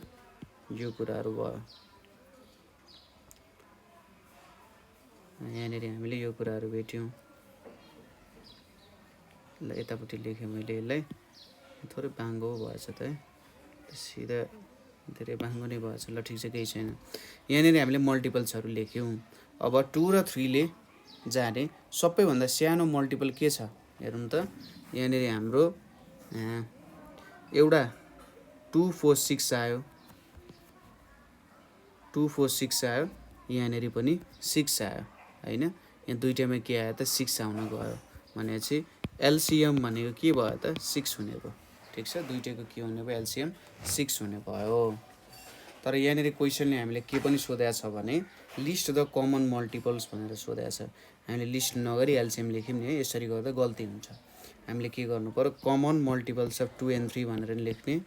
यो कुराहरू भयो। यहाँनिर हामीले यो कुराहरू भेट्यौँ। ल यतापट्टि लेखेँ मैले यसलाई, थोरै बाङ्गो भएछ त है, सिधा धेरै बाङ्गो नै भएछ। ल ठिक छ, केही छैन। यहाँनिर हामीले मल्टिपल्सहरू लेख्यौँ। अब 2 र 3 ले जाने सबैभन्दा सानो मल्टिपल के छ हेरौँ त। यहाँनिर हाम्रो एउटा 2 4 6 आयो, 2 4 6 आयो, यहाँनिर पनि 6 आयो होइन। यहाँ दुइटामा के आयो त 6 आउन गयो भनेपछि एलसिएम भनेको के भयो त 6 हुने भयो। ठिक छ, दुइटाको के हुने भयो एलसिएम 6 हुने भयो। तर यहाँनिर क्वेसनले हामीले के पनि सोधेको छ भने लिस्ट द कमन मल्टिपल्स भनेर सोधेको छ। हामीले लिस्ट नगरी एलसिएम लेख्यौँ नि है, यसरी गर्दा गल्ती हुन्छ। हामीले के गर्नु पर्यो, कमन मल्टिपल्स अफ 2 and 3 भनेर लेख्ने,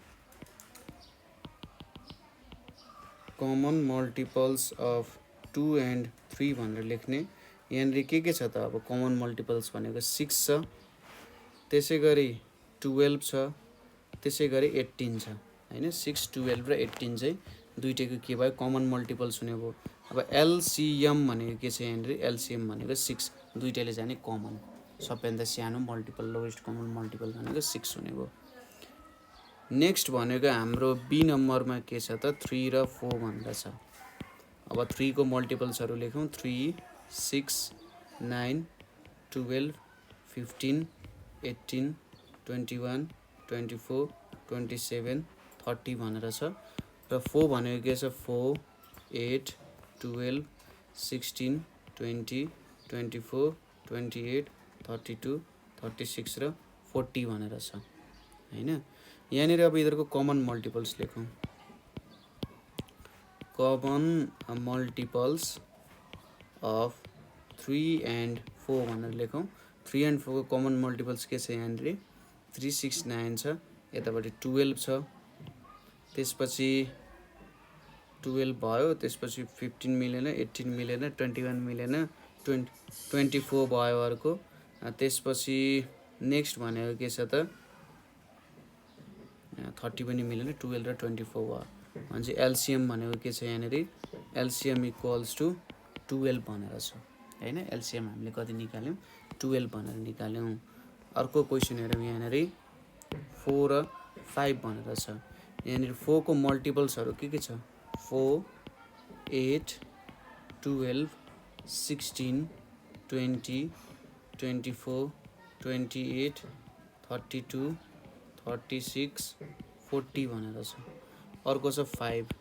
कमन मल्टिपल्स अफ 2 and 3 भनेर लेख्ने। यहाँनिर के छ त, अब कमन मल्टिपल्स भनेको 6 छ, त्यसै गरी 12 छ, त्यसै गरी 18 छ होइन। 6 12 र 18 चाहिँ दुइटैको के भयो कमन मल्टिपल्स हुने भयो। अब एलसिएम भनेको के छ यहाँनिर, एलसिएम भनेको 6, दुइटैले जाने कमन, सबैभन्दा सानो मल्टिपल लोएस्ट कमन मल्टिपल भनेको 6 हुने भयो। नेक्स्ट भनेको हाम्रो बी नम्बरमा के छ त 3 र 4 भनेर छ। अब 3 को मल्टिपल्सहरू लेखौँ, 3 6 9 12 15 18 21 24 27 30 भनेर छ। र 4 भनेको के छ 4 8 12 16 20 24 28 32 36 र 40 भनेर छ होइन। यहाँनिर अब यिनीहरूको कमन मल्टिपल्स लेखौँ, कमन मल्टिपल्स अफ 3 and 4 भनेर लेखौँ। 3 and 4 को कमन मल्टिपल्स के छ यहाँनिर 3 6 9 छ, यतापट्टि 12 छ, त्यसपछि 12 भयो, त्यसपछि 15 मिलेन, 18 मिलेन, 21 मिलेन, 24 भयो अर्को। त्यसपछि नेक्स्ट भनेको के छ त 30 पनि मिलेन, 12 र 24 भयो। भनेपछि एलसिएम भनेको के छ यहाँनिर, एलसिएम इक्वल्स टु 12 भनेर छ हैन। एलसीएम हामीले कति निकाल्यौँ 12 भनेर निकाल्यौँ। अर्को क्वेसन हेरौँ यहाँनिर 4 र 5 भनेर छ। यहाँनिर 4 को मल्टिपल्सहरू के छ 4 8 12 16 20 24 28 32 36 40 भनेर छ। अर्को छ 5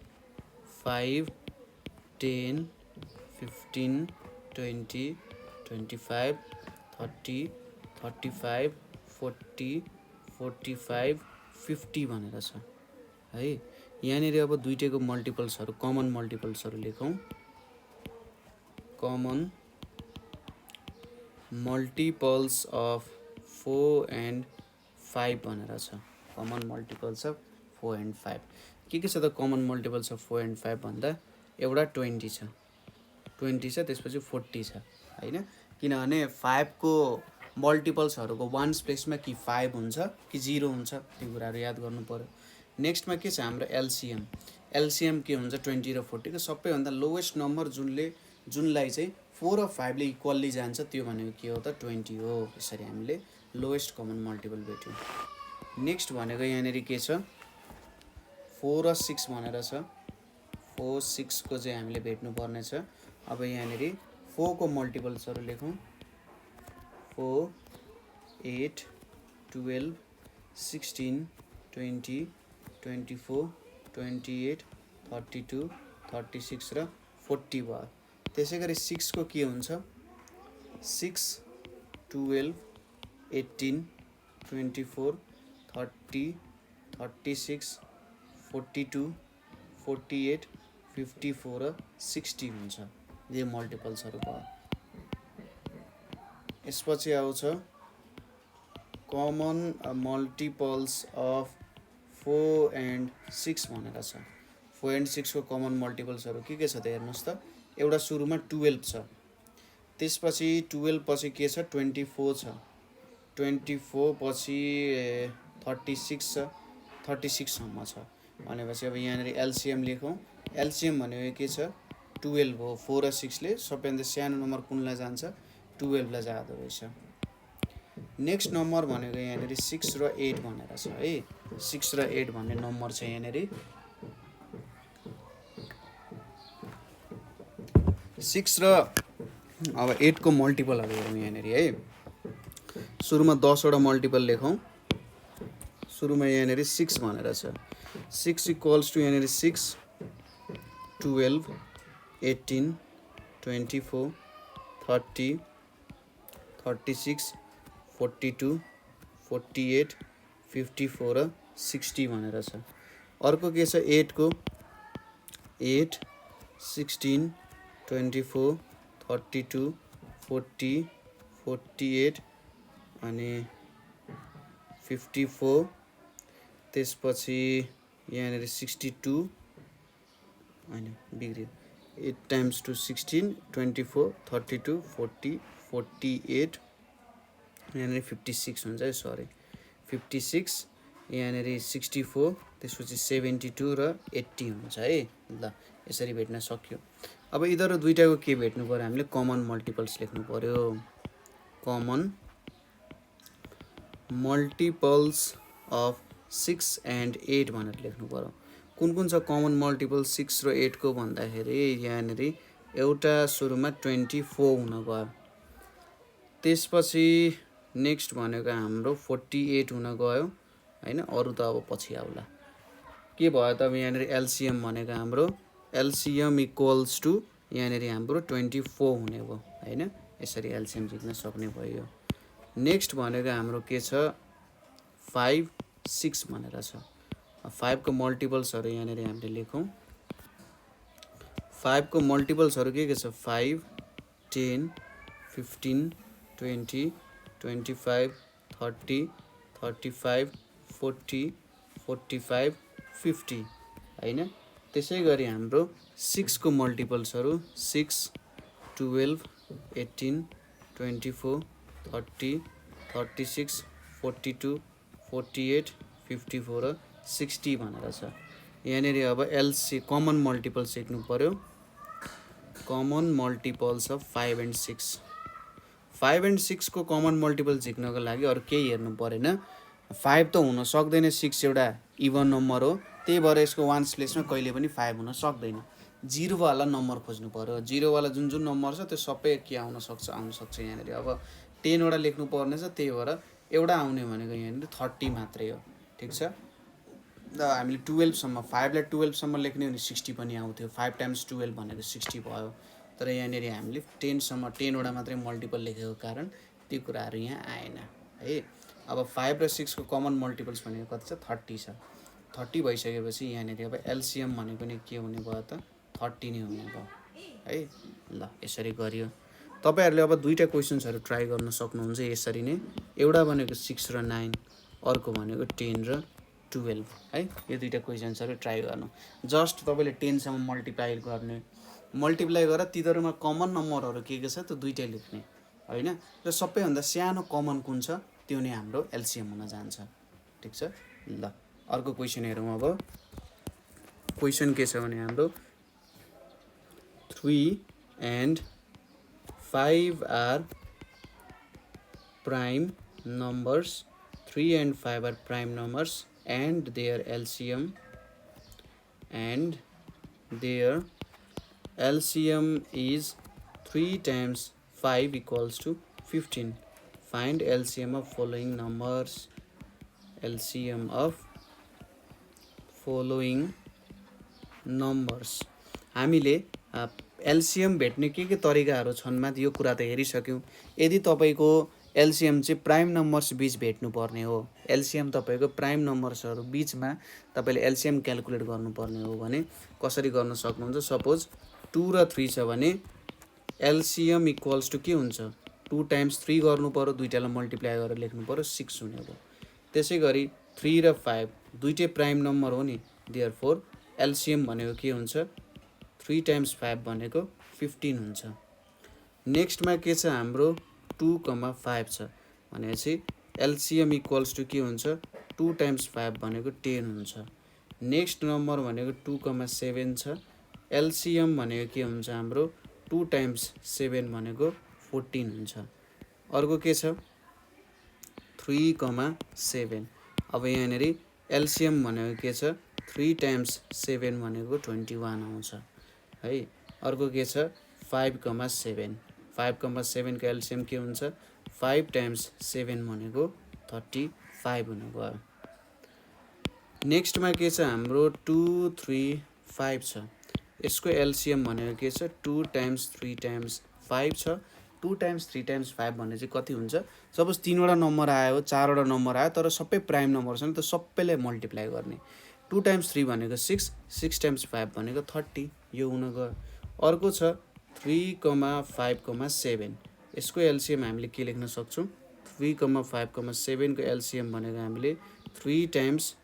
5 10 15 20 25 30 35 40 45 50 भनेर छ है। यहाँनिर अब दुईटैको मल्टिपल्सहरू कमन मल्टिपल्सहरू लेखौँ। कमन मल्टिपल्स अफ 4 and 5 भनेर छ। कमन मल्टिपल्स अफ 4 and 5 के छ त कमन मल्टिपल्स अफ 4 and 5 भन्दा एउटा 20 छ 20 छ त्यसपछि 40 छ हैन। किनभने 5 को मल्टिपल्सहरूको वान्स प्लेसमा कि 5 हुन्छ कि 0 हुन्छ त्यो कुराहरू याद गर्नु पर्यो। नेक्स्टमा के छ हाम्रो एलसीएम। एलसीएम के हुन्छ 20 र 40 को सबैभन्दा लोवेस्ट नम्बर जुनलाई चाहिँ 4 र 5 ले इक्वल्ली जान्छ त्यो भनेको के हो त 20 हो। यसरी हामीले लोवेस्ट कमन मल्टिपल भेट्यौँ। नेक्स्ट भनेको यहाँनिर के छ 4 र 6 भनेर छ। 4 6 को चाहिँ हामीले भेट्नु पर्ने छ। अब यहाँनिर 4 को मल्टिपल्सहरू लेखौँ। 4 8 12 16 20 24 28 32 36 र 40 भयो। त्यसै गरी 6 को के हुन्छ 6 12 18 24 30 36 42 48 54 र 60 हुन्छ। यो मल्टिपल्सहरू भयो। यसपछि आउँछ कमन मल्टिपल्स अफ 4 and 6 भनेर छ। 4 and 6 को कमन मल्टिपल्सहरू के छ त हेर्नुहोस् त। एउटा सुरुमा 12 छ त्यसपछि 12 पछि के छ 24 छ 24 पछि 36 छ 36 सम्म छ भनेपछि अब यहाँनिर एलसीएम लेखौँ। एलसीएम भनेको के छ 12 हो। 4 र 6 ले सबैभन्दा सानो नम्बर कुनलाई जान्छ 12 लाई जाँदो रहेछ। नेक्स्ट नम्बर भनेको यहाँनिर 6 र 8 भनेर छ है। 6 र 8 भन्ने नम्बर छ यहाँनिर। 6 र अब 8 को मल्टिपलहरू हेरौँ यहाँनिर है। सुरुमा 10 वटा मल्टिपल लेखौँ। सुरुमा यहाँनिर 6 भनेर छ। 6 इक्वल्स टु यहाँनिर 6 12 18 24 30 36 42 48 54 र 60 भनेर छ। अर्को के छ 8 को 8 16 24 32 40 48 अनि 54 त्यसपछि यहाँनिर 62 हैन बिग्रियो 8 टाइम्स टु 16 24 32 40 48 यहाँनिर 56 हुन्छ है सरी 56 यहाँनिर 64 त्यसपछि 72 र 80 हुन्छ है। ल यसरी भेट्न सक्यो। अब यिनीहरू दुईटाको के भेट्नु पर्यो हामीले कमन मल्टिपल्स लेख्नु पर्यो। कमन मल्टिपल्स अफ 6 and 8 भनेर लेख्नु पर्यो। कुन कुन छ कमन मल्टिपल 6 र 8 को भन्दाखेरि यहाँनिर एउटा सुरुमा 24 हुन गयो त्यसपछि नेक्स्ट भनेको हाम्रो 48 हुन गयो हैन। अरु त अब पछि आउला। के भयो त अब यहाँनिर एलसीएम भनेको हाम्रो एलसीएम इक्वल्स टु यहाँनिर हाम्रो 24 हुने भयो हैन। यसरी एलसीएम झिक्न सक्ने भयो। नेक्स्ट भनेको हाम्रो के छ 5 6 भनेर छ। 5 को मल्टिपल्सहरू यहाँनिर हामीले लेखौँ। 5 को मल्टिपल्सहरू के छ 5 10 15 20 25 30 35 40 45 50 हैन। त्यसै गरी हाम्रो 6 को मल्टिपल्सहरू 6 12 18 24 30 36 42 48 54 र 60 भनेर छ। यहाँनिर अब एलसी कमन मल्टिपल्स लेख्नु पर्यो। Common multiples of 5 and 6। 5 and 6 को कमन मल्टिपल झिक्नको लागि अरू केही हेर्नु परेन। 5 त हुन सक्दैन, 6 एउटा इभन नम्बर हो, त्यही भएर यसको वान्स प्लेसमा कहिले पनि 5 हुन सक्दैन। जिरोवाला नम्बर खोज्नु पऱ्यो। जिरोवाला जुन जुन नम्बर छ त्यो सबै के आउन सक्छ यहाँनिर। अब 10 वटा लेख्नु पर्ने छ, त्यही भएर एउटा आउने भनेको यहाँनिर 30 मात्रै हो। ठिक छ। र हामीले 12 सम्म 5 लाई 12 सम्म लेख्ने भने 60 पनि आउँथ्यो। 5 टाइम्स 12 भनेको 60 भयो। तर यहाँनिर हामीले 10 सम्म 10 वटा मात्रै मल्टिपल लेखेको कारण त्यो कुराहरू यहाँ आएन है। अब 5 र 6 को कमन मल्टिपल्स भनेको कति छ? 30 छ। 30 भइसकेपछि यहाँनिर अब एलसिएम भनेको नि के हुने भयो त? 30 नै हुने भयो है। ल यसरी गरियो। तपाईहरुले अब दुईटा क्वेशन्सहरु ट्राई गर्न सक्नुहुन्छ यसरी नै। एउटा भनेको 6 र 9, अर्को भनेको 10 र 12 है। यो दुईटा क्वेशन्सहरु ट्राई गर्नु। जस्ट तपाईले 10 सम्म मल्टिप्लाई गरेर तिनीहरुमा कमन नम्बरहरु के छ त्यो दुईटै लेख्ने हैन। र सबैभन्दा सानो कमन कुन छ त्यो नै हाम्रो एलसिएम हुन जान्छ। ठीक छ। ल अर्को क्वेशन हेरौँ। अब क्वेशन के छ भने हाम्रो 3 and 5 are prime numbers. 3 and 5 are prime numbers and their LCM is 3 times 5 equals to 15. Find LCM of following numbers. LCM of following numbers. हामीले एलसीएम भेट्ने के तरिकाहरू छन् यो कुरा त हेरिसक्यौं। यदि तपाईको एलसीएम चाहिँ प्राइम नम्बर्स बीच भेट्नु पर्ने हो, एलसीएम तपाईको प्राइम नम्बर्सहरु बीचमा तपाईले एलसीएम क्याल्कुलेट गर्नुपर्ने हो भने कसरी गर्न सक्नुहुन्छ? सपोज 2 र 3 छ भने एलसीएम इक्वल्स टु के हुन्छ? 2 टाइम्स 3 गर्नु पर्यो, दुईटालाई मल्टिप्लाई गरेर लेख्नु पर्यो, 6 हुने हो। त्यसैगरी 3 र 5 दुईटै प्राइम नम्बर हो नि, देयरफोर एलसीएम भनेको के हुन्छ? 3 टाइम्स 5 भनेको 15 हुन्छ। नेक्स्टमा के छ हाम्रो 2, 5 छ भनेपछि एलसीएम इक्वल्स टु के हुन्छ? 2 टाइम्स 5 भनेको 10 हुन्छ। नेक्स्ट नम्बर भनेको 2, 7 छ। एलसीएम भनेको के हुन्छ हाम्रो? 2 टाइम्स 7 भनेको 14 हुन्छ। अर्को के छ? 3, 7। अब यहाँनेरि एलसीएम भनेको के छ? 3 टाइम्स 7 भनेको 21 आउँछ है। अर्को के छ? 5, 7। 5, 7 को एलसीएम के हुन्छ? 5 टाइम्स 7 भनेको 35 हुने भयो। नेक्स्टमा के छ हाम्रो 2, 3, 5 छ। यसको एलसीएम भनेको के छ? 2 टाइम्स 3 टाइम्स 5 छ। 2 टाइम्स 3 टाइम्स 5 भन्ने चाहिँ कति हुन्छ? सपोज 3 वटा नम्बर आयो, 4 वटा नम्बर आयो, तर सबै प्राइम नम्बर छन्, त सबैलाई मल्टिप्लाई गर्ने। 2 टाइम्स 3 भनेको 6, 6 टाइम्स 5 भनेको 30, यो हुन गयो। अर्को छ 3, 5, 7। यसको एलसीएम हामीले के लेख्न सक्छौं? 3, 5, 7 को एलसीएम भनेको हामीले 3 टाइम्स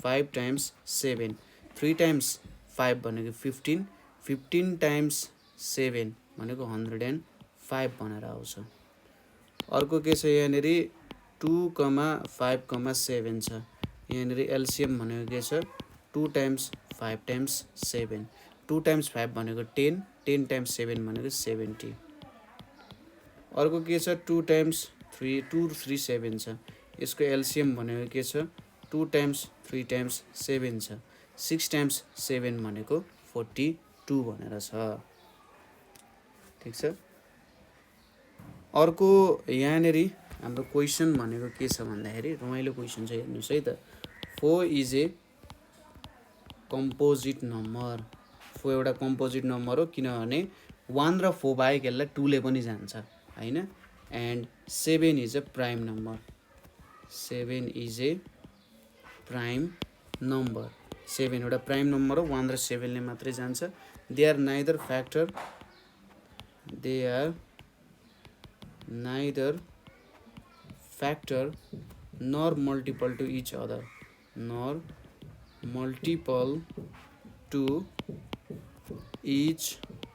5 टाइम्स 7। 3 टाइम्स 5 भनेको 15, 15 टाइम्स 7 भनेको 105 भनेर आउँछ। अर्को के छ यहाँनेरि 2, 5, 7 छ। यहाँनेरि एलसीएम भनेको के छ? 2 टाइम्स 5 टाइम्स 7। 2 टाइम्स 5 भनेको 10, 10 टाइम्स 7 भनेको 70। अर्को के छ? 2 टाइम्स 3, 2, 3, 7 छ। यसको एलसीएम भनेको के छ? 2 टाइम्स 3 टाइम्स 7 छ। 6 टाइम्स 7 भनेको 42 भनेर छ। ठीक छ। अर्को यहाँनेरि हाम्रो क्वेशन भनेको के छ भन्दाखेरि रमाइलो क्वेशन छ, हेर्नुस् है त। 4 इज ए कम्पोजिट नम्बर। 4 एउटा कम्पोजिट नम्बर हो किनभने 1 र 4 बाहेक यसलाई 2 ले पनि जान्छ हैन। And 7 is a prime number. 7 is a prime number. 7 एउटा प्राइम नम्बर हो, 1 र 7 ले मात्रै जान्छ। They are neither factor nor multiple to each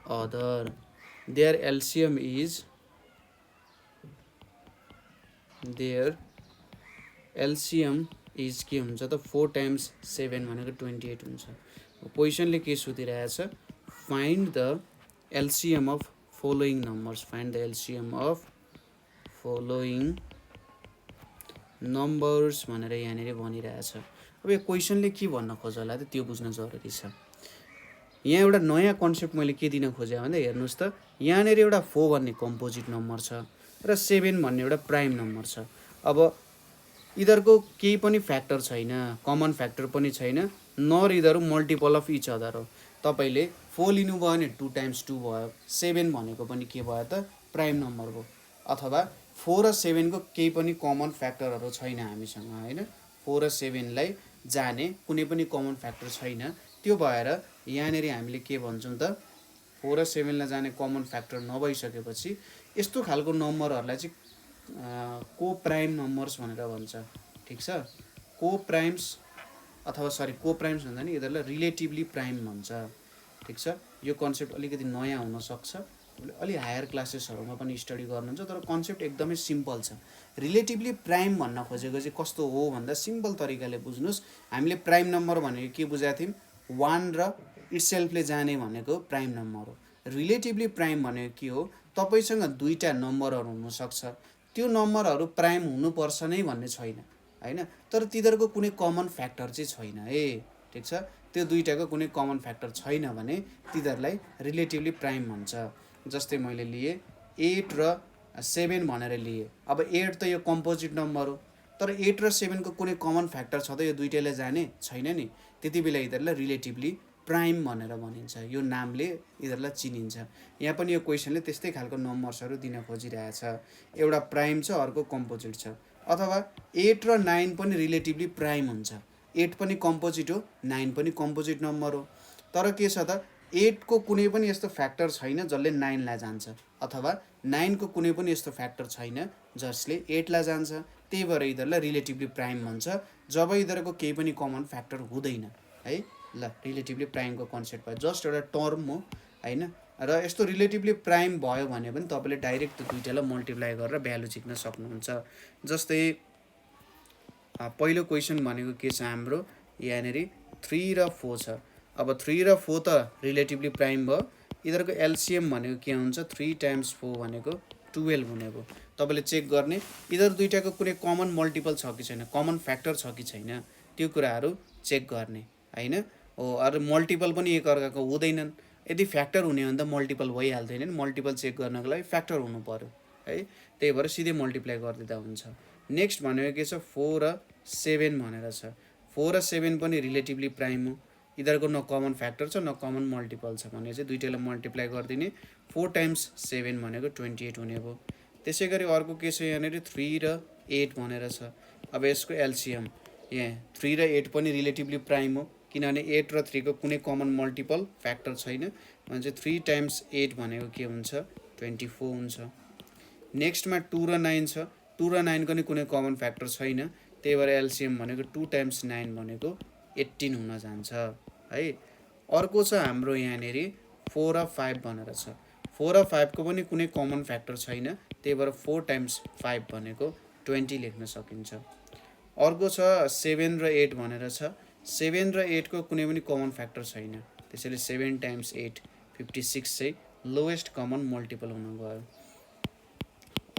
other, their LCM is के हुन्छ त? 4 टाइम्स 7 भनेको 28 हुन्छ। पोजिसनले के सोधिरहेछ? Find the LCM of following numbers. Find the LCM of following numbers भनेर यहाँनिर भनिरहेछ। अब यो क्वेसनले के भन्न खोज्यो होला त त्यो बुझ्न जरुरी छ। यहाँ एउटा नयाँ कन्सेप्ट मैले के दिन खोजेँ भन्दा हेर्नुहोस् त, यहाँनिर एउटा 4 भन्ने कम्पोजिट नम्बर छ र 7 भन्ने एउटा प्राइम नम्बर छ। अब यिनीहरूको केही पनि फ्याक्टर छैन, कमन फ्याक्टर पनि छैन, नर यिनीहरू मल्टिपल अफ इच अदर हो। तपाईँले 4 लिनुभयो भने 2 टाइम्स 2 भयो, 7 भनेको पनि के भयो त प्राइम नम्बर हो। अथवा 4 र 7 को केही पनि कमन फ्याक्टरहरू छैन हामीसँग हैन, 4 र 7 लाई जाने कुनै पनि कमन फ्याक्टर छैन। त्यो भएर यहाँनिर हामीले के भन्छौँ त, 4 र 7 लाई जाने कमन फ्याक्टर नभइसकेपछि यस्तो खालको नम्बरहरूलाई चाहिँ को प्राइम नम्बर्स भनेर भन्छ। ठिक छ, को प्राइम्स अथवा को प्राइम्स भन्दा नि यिनीहरूलाई रिलेटिभली प्राइम भन्छ। ठिक छ, यो कन्सेप्ट अलिकति नयाँ हुनसक्छ, अलि हायर क्लासेसहरूमा पनि स्टडी गर्नुहुन्छ, तर कन्सेप्ट एकदमै सिम्पल छ। रिलेटिभली प्राइम भन्न खोजेको चाहिँ कस्तो हो भन्दा सिम्पल तरिकाले बुझ्नुहोस्। हामीले प्राइम नम्बर भनेको के बुझाएको थियौँ, 1 र इटसेल्फले जाने भनेको प्राइम नम्बर हो। रिलेटिभली प्राइम भनेको के हो, तपाईँसँग दुईवटा नम्बरहरू हुनसक्छ, त्यो नम्बरहरू प्राइम हुनुपर्छ नै भन्ने छैन हैन, तर तिनीहरूको कुनै कमन फ्याक्टर चाहिँ छैन है। ठिक छ, त्यो दुईटाको कुनै कमन फ्याक्टर छैन भने तिनीहरूलाई रिलेटिभली प्राइम भन्छ। जस्तै मैले लिए 8 र 7 भनेर लिए। अब 8 त यो कम्पोजिट नम्बर हो, तर 8 र 7 को कुनै कमन फ्याक्टर छ त यो दुईटाले जाने छैन नि, त्यति बेला यिनीहरूलाई रिलेटिभली प्राइम भनेर भनिन्छ, यो नामले यिनीहरूलाई चिनिन्छ। यहाँ पनि यो क्वेसनले त्यस्तै खालको नम्बर्सहरू दिन खोजिरहेछ, एउटा प्राइम छ अर्को कम्पोजिट छ। अथवा 8 र 9 पनि रिलेटिभली प्राइम हुन्छ, 8 पनि कम्पोजिट हो, 9 पनि कम्पोजिट नम्बर हो, तर के छ त 8 को कुनै पनि यस्तो फ्याक्टर छैन जसले 9 लाई जान्छ, अथवा 9 को कुनै पनि यस्तो फ्याक्टर छैन जसले 8 लाई जान्छ। त्यही भएर यिनीहरूलाई रिलेटिभली प्राइम भन्छ जब यिनीहरूको केही पनि कमन फ्याक्टर हुँदैन है। ल, रिलेटिभली प्राइमको कन्सेप्ट भयो, जस्ट एउटा टर्म हो हैन। र यस्तो रिलेटिभली प्राइम भयो भने पनि तपाईँले डाइरेक्ट त्यो दुईटालाई मल्टिप्लाई गरेर भ्यालु झिक्न सक्नुहुन्छ। जस्तै पहिलो क्वेसन भनेको के छ हाम्रो, यहाँनिर 3 र 4 छ। अब 3 र 4 त रिलेटिभली प्राइम भयो, यिनीहरूको एलसिएम भनेको के हुन्छ, 3 टाइम्स 4 भनेको 12 हुने भयो। तपाईँले चेक गर्ने यिनीहरू दुईटाको कुनै कमन मल्टिपल छ कि छैन, कमन फ्याक्टर छ कि छैन, त्यो कुराहरू चेक गर्ने हैन। हो, अरू मल्टिपल पनि एकअर्काको हुँदैनन्, यदि फ्याक्टर हुने हो भने त मल्टिपल भइहाल्दैन नि, मल्टिपल चेक गर्नको लागि फ्याक्टर हुनु पर्यो है, त्यही भएर सिधै मल्टिप्लाई गरिदिँदा हुन्छ। नेक्स्ट भनेको के छ, 4 र 7 भनेर छ। 4 र 7 पनि रिलेटिभली प्राइम हो, यिनीहरूको न कमन फ्याक्टर छ न कमन मल्टिपल छ भने चाहिँ दुईटालाई मल्टिप्लाई गरिदिने, 4 टाइम्स 7 भनेको 28 हुने भयो। त्यसै गरी अर्को के छ, यहाँनिर 3 र 8 भनेर छ। अब यसको एलसिएम, यहाँ 3 र 8 पनि रिलेटिभली प्राइम हो, किनभने 8 र 3 को कुनै कमन मल्टिपल फ्याक्टर छैन भने चाहिँ 3 टाइम्स 8 भनेको के हुन्छ, 24 हुन्छ। नेक्स्टमा 2 र 9 छ, 2 र 9 को नि कुनै कमन फ्याक्टर छैन, त्यही भएर एलसिएम भनेको 2 टाइम्स 9 भनेको 18 हुन जान्छ है। अर्को छ हाम्रो यहाँनिर 4 र 5 भनेर छ। 4 र 5 को पनि कुनै कमन फ्याक्टर छैन, त्यही भएर 4 टाइम्स 5 भनेको 20 लेख्न सकिन्छ। अर्को छ 7 र 8 भनेर छ। 7 र 8 को कुनै पनि कमन फ्याक्टर छैन, त्यसैले 7 टाइम्स 8 56 चाहिँ लोएस्ट कमन मल्टिपल हुन गयो।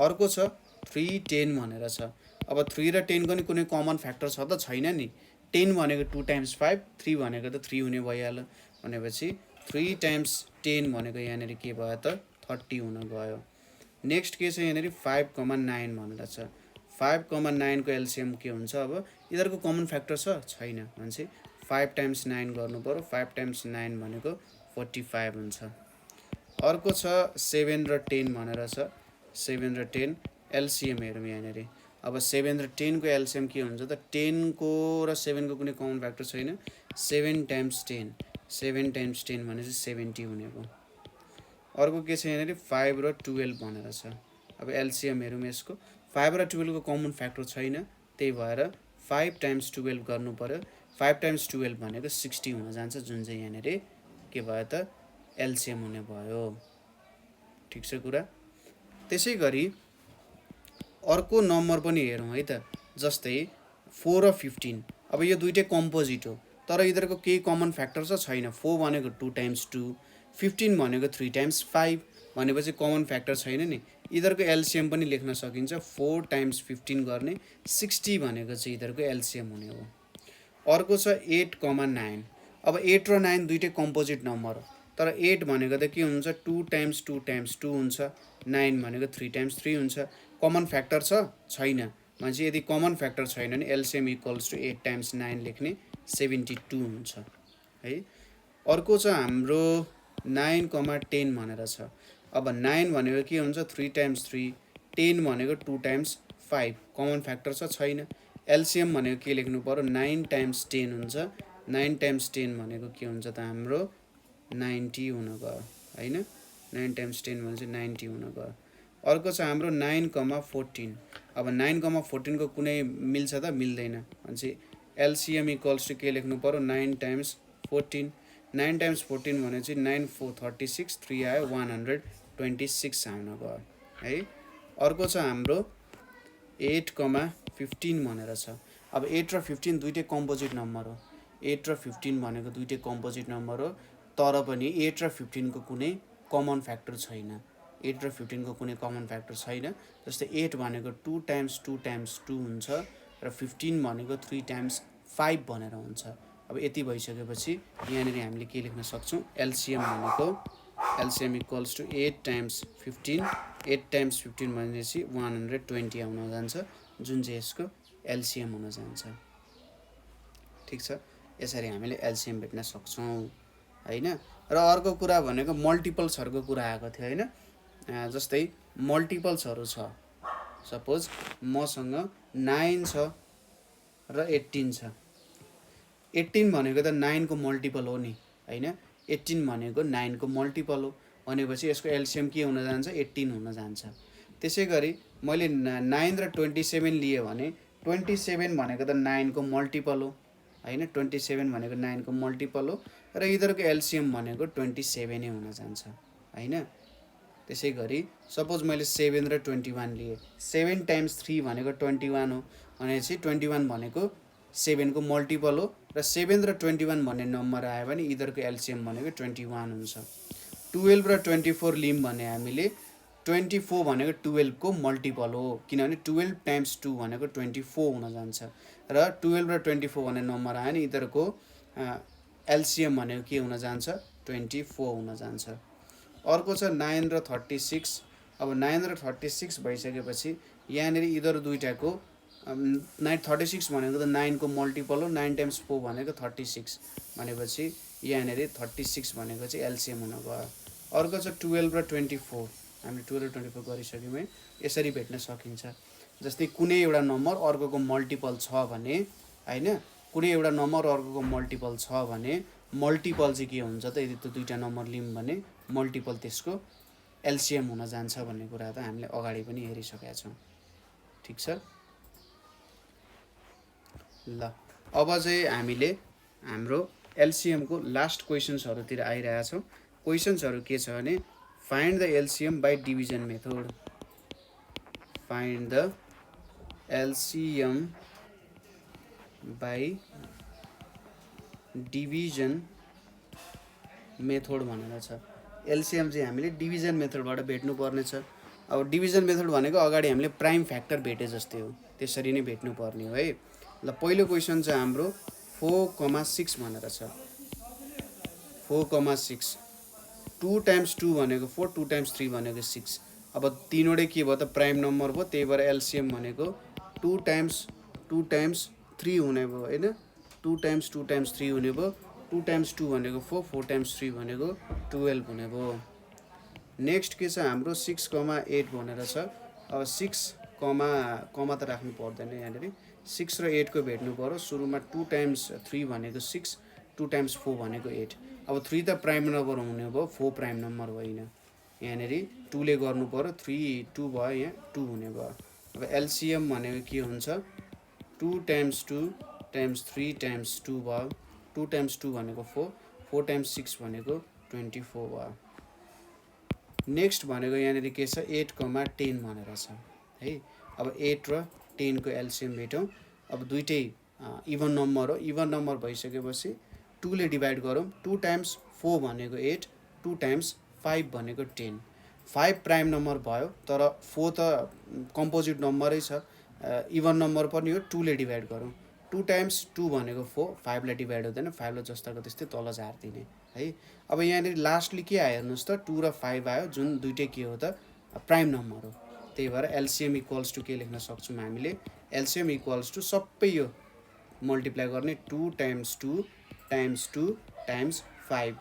अर्को छ 3 10 भनेर छ। अब 3 र 10 को नि कुनै कमन फ्याक्टर छ त छैन नि, 10 भनेको 2 टाइम्स 5, 3 भनेको त 3 हुने भइहाल्यो भनेपछि 3 टाइम्स 10 भनेको यहाँनिर के भयो त 30 हुन गयो। नेक्स्ट के छ, यहाँनिर 5, 9 भनेर छ। 5, 9 को एलसिएम के हुन्छ, अब यिनीहरूको कमन फ्याक्टर छैन भनेपछि 5 टाइम्स 9 गर्नु पर्यो, 5 टाइम्स 9 भनेको 45 हुन्छ। अर्को छ 7 र 10 भनेर छ। 7 र 10 एलसिएम हेरौँ यहाँनिर। अब 7 र 10 को एलसिएम के हुन्छ त, 10 को र 7 को कुनै कमन फ्याक्टर छैन, 7 टाइम्स 10, 7 टाइम्स 10 भनेपछि 70 हुने भयो। अर्को के छ यहाँनिर 5 र 12 भनेर छ। अब एलसिएम हेरौँ यसको, 5 र 12 को कमन फ्याक्टर छैन, त्यही भएर 5 टाइम्स 12 गर्नु पर्यो, 5 टाइम्स 12 भनेको 60 हुन जान्छ, जुन चाहिँ यहाँनिर के भयो त एलसिएम हुने भयो। ठिक छ कुरा। त्यसै गरी अर्को नम्बर पनि हेरौँ है त, जस्तै 4 र 15। अब यो दुईटै कम्पोजिट हो, तर यिनीहरूको केही कमन फ्याक्टर छैन। 4 भनेको 2 टाइम्स 2, 15 भनेको 3 टाइम्स 5 भनेपछि कमन फ्याक्टर छैन नि, यिनीहरूको एलसिएम पनि लेख्न सकिन्छ। 4 टाइम्स 15 गर्ने 60 भनेको चाहिँ यिनीहरूको एलसिएम हुने हो। अर्को छ 8,9। अब 8 र 9 दुइटै कम्पोजिट नम्बर हो, तर 8 भनेको त के हुन्छ 2 टाइम्स 2 टाइम्स 2 हुन्छ, 9 भनेको 3 टाइम्स 3 हुन्छ। कमन फ्याक्टर छ छैन भनेपछि यदि कमन फ्याक्टर छैन भने एलसिएम इक्वल्स टु 8 टाइम्स 9 लेख्ने 72 हुन्छ है। अर्को छ हाम्रो 9,10 भनेर छ। अब 9 भनेको के हुन्छ 3 टाइम्स 3, 10 भनेको 2 टाइम्स 5, कमन फ्याक्टर छ छैन। एलसिएम भनेको के लेख्नु पर्यो 9 टाइम्स 10 हुन्छ, 9 टाइम्स 10 भनेको के हुन्छ त हाम्रो 90 हुन गयो हैन, 9 टाइम्स 10 भनेपछि 90 हुन गयो। अर्को छ हाम्रो 9,14। अब 9,14 को कुनै मिल्छ त मिल्दैन भनेपछि एलसिएम इक्वल्स टु के लेख्नु पर्यो 9 टाइम्स 14, 9 टाइम्स 14 भनेपछि 9 4 36, 3 आयो 126 आउन गयो है। अर्को छ हाम्रो 8,15 भनेर छ। अब 8 र 15 दुइटै कम्पोजिट नम्बर हो, 8 र 15 भनेको दुइटै कम्पोजिट नम्बर हो, तर पनि 8 र 15 को कुनै कमन फ्याक्टर छैन, 8 र 15 को कुनै कमन फ्याक्टर छैन। जस्तै 8 भनेको 2 टाइम्स 2 टाइम्स 2 हुन्छ र 15 भनेको 3 टाइम्स 5 भनेर हुन्छ। अब यति भइसकेपछि यहाँनिर हामीले के लेख्न सक्छौँ एलसिएम भनेको LCM equals to 8 times 15, 8 times 15 भनेपछि 120 आउन जान्छ, जुन चाहिँ यसको एलसिएम हुन जान्छ। ठिक छ, यसरी हामीले एलसिएम भेट्न सक्छौँ हैन। र अर्को कुरा भनेको मल्टिपल्सहरूको कुरा आएको थियो हैन। जस्तै मल्टिपल्सहरू छ, सपोज मसँग 9 छ र 18 छ। 18 भनेको त 9 को मल्टिपल हो नि हैन, 18 भनेको 9 को मल्टिपल हो भनेपछि यसको एलसिएम के हुन जान्छ 18 हुन जान्छ। त्यसै गरी मैले 9 र 27 लिए भने 27 भनेको त 9 को मल्टिपल हो हैन, 27 भनेको 9 को मल्टिपल हो र यिनीहरूको एलसिएम भनेको 27 नै हुन जान्छ हैन। त्यसै गरी सपोज मैले 7 र 21 लिए, 7 टाइम्स 3 भनेको 21 हो भनेपछि 21 भनेको 7 को मल्टिपल हो र 7 र 21 भन्ने नम्बर आयो भने यिनीहरूको एलसिएम भनेको 21 हुन्छ। 12 र 24 लियौँ भने हामीले 24 भनेको 12 को मल्टिपल हो, किनभने 12 टाइम्स 2 भनेको 24 हुन जान्छ र 12 र 24 भन्ने नम्बर आयो भने यिनीहरूको एलसिएम भनेको के हुन जान्छ 24 हुन जान्छ। अर्को छ 9 र 36। अब 9 र 36 भइसकेपछि यहाँनिर यिनीहरू दुइटाको 36 भनेको त 9 को मल्टिपल हो, 9 टाइम्स 4 भनेको 36 भनेपछि यहाँनिर 36 भनेको चाहिँ एलसिएम हुन गयो। अर्को छ 12 र 24, हामीले 12 र 24 गरिसक्यौँ है, यसरी भेट्न सकिन्छ। जस्तै कुनै एउटा नम्बर अर्कोको मल्टिपल छ भने हैन, कुनै एउटा नम्बर अर्कोको मल्टिपल छ भने मल्टिपल चाहिँ के हुन्छ त यदि त्यो दुईवटा नम्बर लियौँ भने मल्टिपल त्यसको एलसिएम हुन जान्छ भन्ने कुरा त हामीले अगाडि पनि हेरिसकेका छौँ। ठिक छ, ल अब चाहिँ हामीले हाम्रो एलसिएमको लास्ट क्वेसन्सहरूतिर आइरहेछौँ। क्वेसन्सहरू के छ भने find the LCM by division method, find the LCM by division method भनेर छ। एलसिएम चाहिँ हामीले डिभिजन मेथडबाट भेट्नु पर्नेछ। अब डिभिजन मेथड भनेको अगाडि हामीले प्राइम फ्याक्टर भेटे जस्तै हो, त्यसरी नै भेट्नु पर्ने हो है। ल पहिलो क्वेसन चाहिँ हाम्रो 4,6 भनेर छ। 4,6, 2 टाइम्स 2 भनेको 4, 2 टाइम्स 3 भनेको 6। अब तीनवटै के भयो त प्राइम नम्बर भयो, त्यही भएर एलसिएम भनेको 2 टाइम्स 3 हुने भयो हैन, 2 टाइम्स 3 हुने भयो। 2 टाइम्स 2 भनेको 4, 4 टाइम्स 3 भनेको 12 हुने भयो। नेक्स्ट के छ हाम्रो 6,8 भनेर छ। अब 6 कमा त राख्नु पर्दैन यहाँनिर, 6 र 8 को भेट्नु पर्यो। सुरुमा 2 टाइम्स 3 भनेको 6, 2 टाइम्स 4 भनेको 8। अब 3 त प्राइम नम्बर हुने भयो, 4 प्राइम नम्बर होइन, यहाँनिर 2 ले गर्नु पर्यो, 3 2 भयो, यहाँ 2 हुने भयो। अब एलसिएम भनेको के हुन्छ 2 टाइम्स 2 टाइम्स 3 टाइम्स 2 भयो, 2 टाइम्स 2 भनेको 4, 4 टाइम्स 6 भनेको 24 भयो। नेक्स्ट भनेको यहाँनिर के छ 8,10 भनेर छ है। अब 8 र 10 को एलसिएम भेटौँ। अब दुइटै इभन नम्बर हो, इभन नम्बर भइसकेपछि 2 ले डिभाइड गरौँ। 2 टाइम्स 4 भनेको 8, 2 टाइम्स 5 भनेको 10। 5 प्राइम नम्बर भयो, तर 4 त कम्पोजिट नम्बरै छ, इभन नम्बर पनि हो, 2 ले डिभाइड गरौँ। 2 टाइम्स 2 भनेको 4, 5 लाई डिभाइड हुँदैन, 5 लाई जस्ताको त्यस्तै तल झारिदिने है। अब यहाँनिर लास्टली के आयो हेर्नुहोस् त, 2 र 5 आयो, जुन दुइटै के हो त प्राइम नम्बर हो। त्यही भएर एलसिएम इक्वल्स टु के लेख्न सक्छौँ हामीले, एलसिएम इक्वल्स टु सबै यो मल्टिप्लाई गर्ने 2 टाइम्स 2 टाइम्स 2 टाइम्स 5।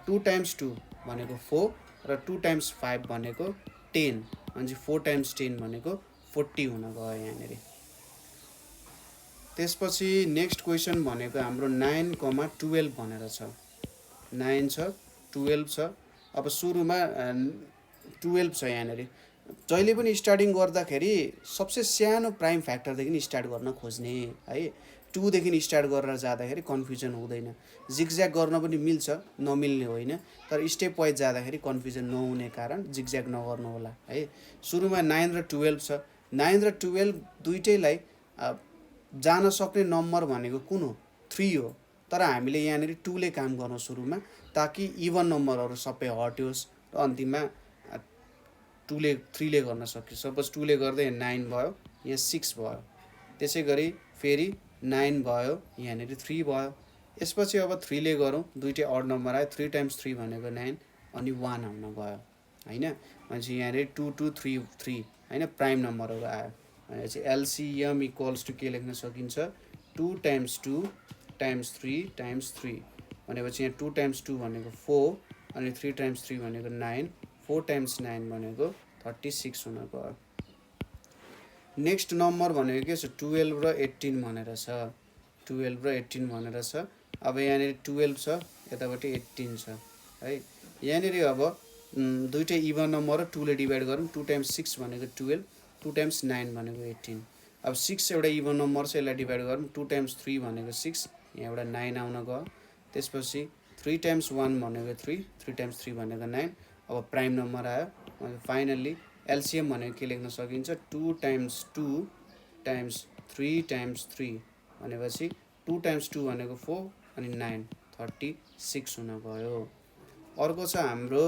2 टाइम्स 2 भनेको 4 र 2 टाइम्स 5 भनेको 10, अनि 4 टाइम्स 10 भनेको 40 हुन गयो यहाँनिर। त्यसपछि नेक्स्ट क्वेसन भनेको हाम्रो 9,12 भनेर छ। 9 छ, 12 छ। अब सुरुमा 12 छ यहाँनिर। जहिले पनि स्टार्टिङ गर्दाखेरि सबसे सानो प्राइम फ्याक्टरदेखि स्टार्ट गर्न खोज्ने है। 2 देखि स्टार्ट गरेर जाँदाखेरि कन्फ्युजन हुँदैन। जिगज्याग गर्न पनि मिल्छ, नमिल्ने होइन, तर स्टेप वाइज जाँदाखेरि कन्फ्युजन नहुने कारण जिगज्याग नगर्नु होला है। सुरुमा 9 र 12 छ। 9 र 12 दुइटैलाई जान सक्ने नम्बर भनेको कुन हो? 3 हो। तर हामीले यहाँनिर 2 ले काम गर्नु सुरुमा, ताकि इभन नम्बरहरू सबै हट्योस् र अन्तिममा 2 ले 3 ले गर्न सकियोस्। सपोज 2 ले गर्दै 9 भयो, यहाँ 6 भयो। त्यसै गरी फेरि 9 भयो, यहाँनिर 3 भयो। यसपछि अब 3 ले गरौँ, दुइटै अड नम्बर आयो, 3 टाइम्स 3 भनेको 9 अनि 1 आउन गयो होइन। भनेपछि यहाँनिर 2 2 3 3 होइन, प्राइम नम्बरहरू आयो। भनेपछि एलसिएम इक्वल्स टु के लेख्न सकिन्छ, 2 टाइम्स 2 टाइम्स 3 टाइम्स 3। भनेपछि यहाँ 2 टाइम्स 2 भनेको 4 अनि 3 टाइम्स 3 भनेको 9, 4 टाइम्स 9 भनेको 36 हुन गयो। नेक्स्ट नम्बर भनेको के छ, 12 र 18 भनेर छ। 12 र 18 भनेर छ। अब यहाँनिर 12 छ, यतापट्टि 18 छ है। यहाँनिर अब दुइटै इभन नम्बर र 2 ले डिभाइड गरौँ। 2 टाइम्स 6 भनेको 12, 2 टाइम्स 9 भनेको 18। अब 6 एउटा इभन नम्बर छ, यसलाई डिभाइड गरौँ। 2 टाइम्स 3 भनेको 6, यहाँ एउटा 9 आउन गयो। त्यसपछि 3 टाइम्स 1 भनेको 3, 3 टाइम्स 3 भनेको 9। अब प्राइम नम्बर आयो। फाइनल्ली एलसिएम भनेको के लेख्न सकिन्छ, 2 टाइम्स 2 टाइम्स 3 टाइम्स 3। भनेपछि 2 टाइम्स 2 भनेको 4 अनि 9, 36 हुन गयो। अर्को छ हाम्रो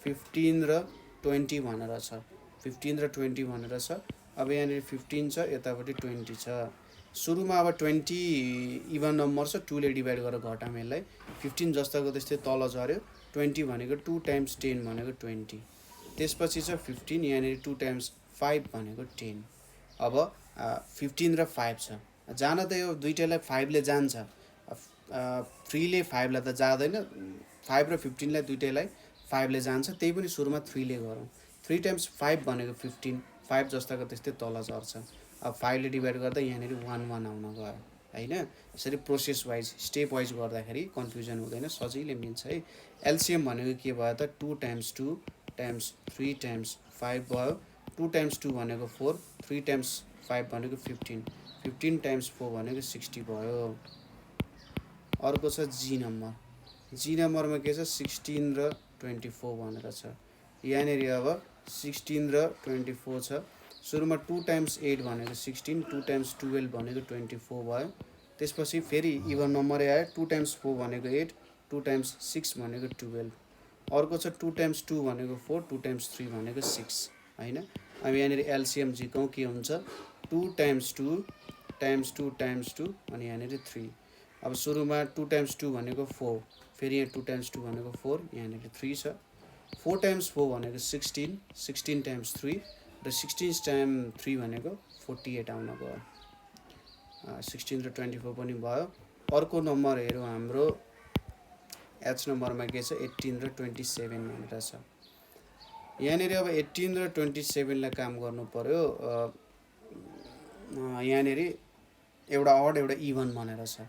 15 र 20 भनेर छ। 15 र 20 भनेर छ। अब यहाँनिर 15 छ, यतापट्टि 20 छ। सुरुमा अब 20 इभन नम्बर छ, 2 ले डिभाइड गरेर घटाउँ यसलाई। 15 जस्ताको त्यस्तै तल झऱ्यो। 20 भनेको 2 टाइम्स 10 भनेको 20। त्यसपछि छ 15, यहाँनिर 2 टाइम्स 5 भनेको 10। अब 15 र 5 छ, जान त यो दुइटैलाई 5 ले जान्छ, 3 ले 5 लाई त जाँदैन। 5 र 15 लाई दुइटैलाई 5 ले जान्छ, त्यही पनि सुरुमा 3 ले गरौँ। 3 टाइम्स 5 भनेको 15, 5 जस्ताको त्यस्तै तल झर्छ। अब 5 ले डिभाइड गर्दा यहाँनिर 1 1 आउन गयो होइन। यसरी प्रोसेस वाइज स्टेप वाइज गर्दाखेरि कन्फ्युजन हुँदैन, सजिलै मिल्छ है। एलसिएम भनेको के भयो त, 2 टाइम्स 2 टाइम्स 3 टाइम्स 5 भयो। 2 टाइम्स 2 भनेको 4, 3 टाइम्स 5 भनेको 15, 15 टाइम्स 4 भनेको 60 भयो। अर्को छ जी नम्बर। जी नम्बरमा के छ, 16 र 24 भनेर छ। यहाँनिर अब 16 र 24 छ। सुरुमा 2 टाइम्स 8 भनेको 16, 2 टाइम्स 12 भनेको 24 भयो। त्यसपछि फेरि इभन नम्बरै आयो। 2 टाइम्स 4 भनेको 8, 2 टाइम्स 6 भनेको 12। अर्को छ 2 टाइम्स 2 भनेको 4, 2 टाइम्स 3 भनेको 6 होइन। अब यहाँनिर एलसिएम झिकौँ, के हुन्छ, 2 टाइम्स 2 टाइम्स 2 टाइम्स 2 अनि यहाँनिर 3। अब सुरुमा 2 टाइम्स 2 भनेको 4, फेरि यहाँ 2 टाइम्स 2 भनेको 4, यहाँनिर 3 छ। 4 टाइम्स 4 भनेको 16, 16 टाइम्स 3 र 16 टाइम्स 3 भनेको 48 आउन गयो। 16 र 24 पनि भयो। अर्को नम्बर हेरौँ हाम्रो एच नम्बरमा के छ, 18 र 27 भनेर छ। यहाँनिर अब 18 र 27 लाई काम गर्नु पर्यो। यहाँनिर एउटा अड एउटा इभन भनेर छ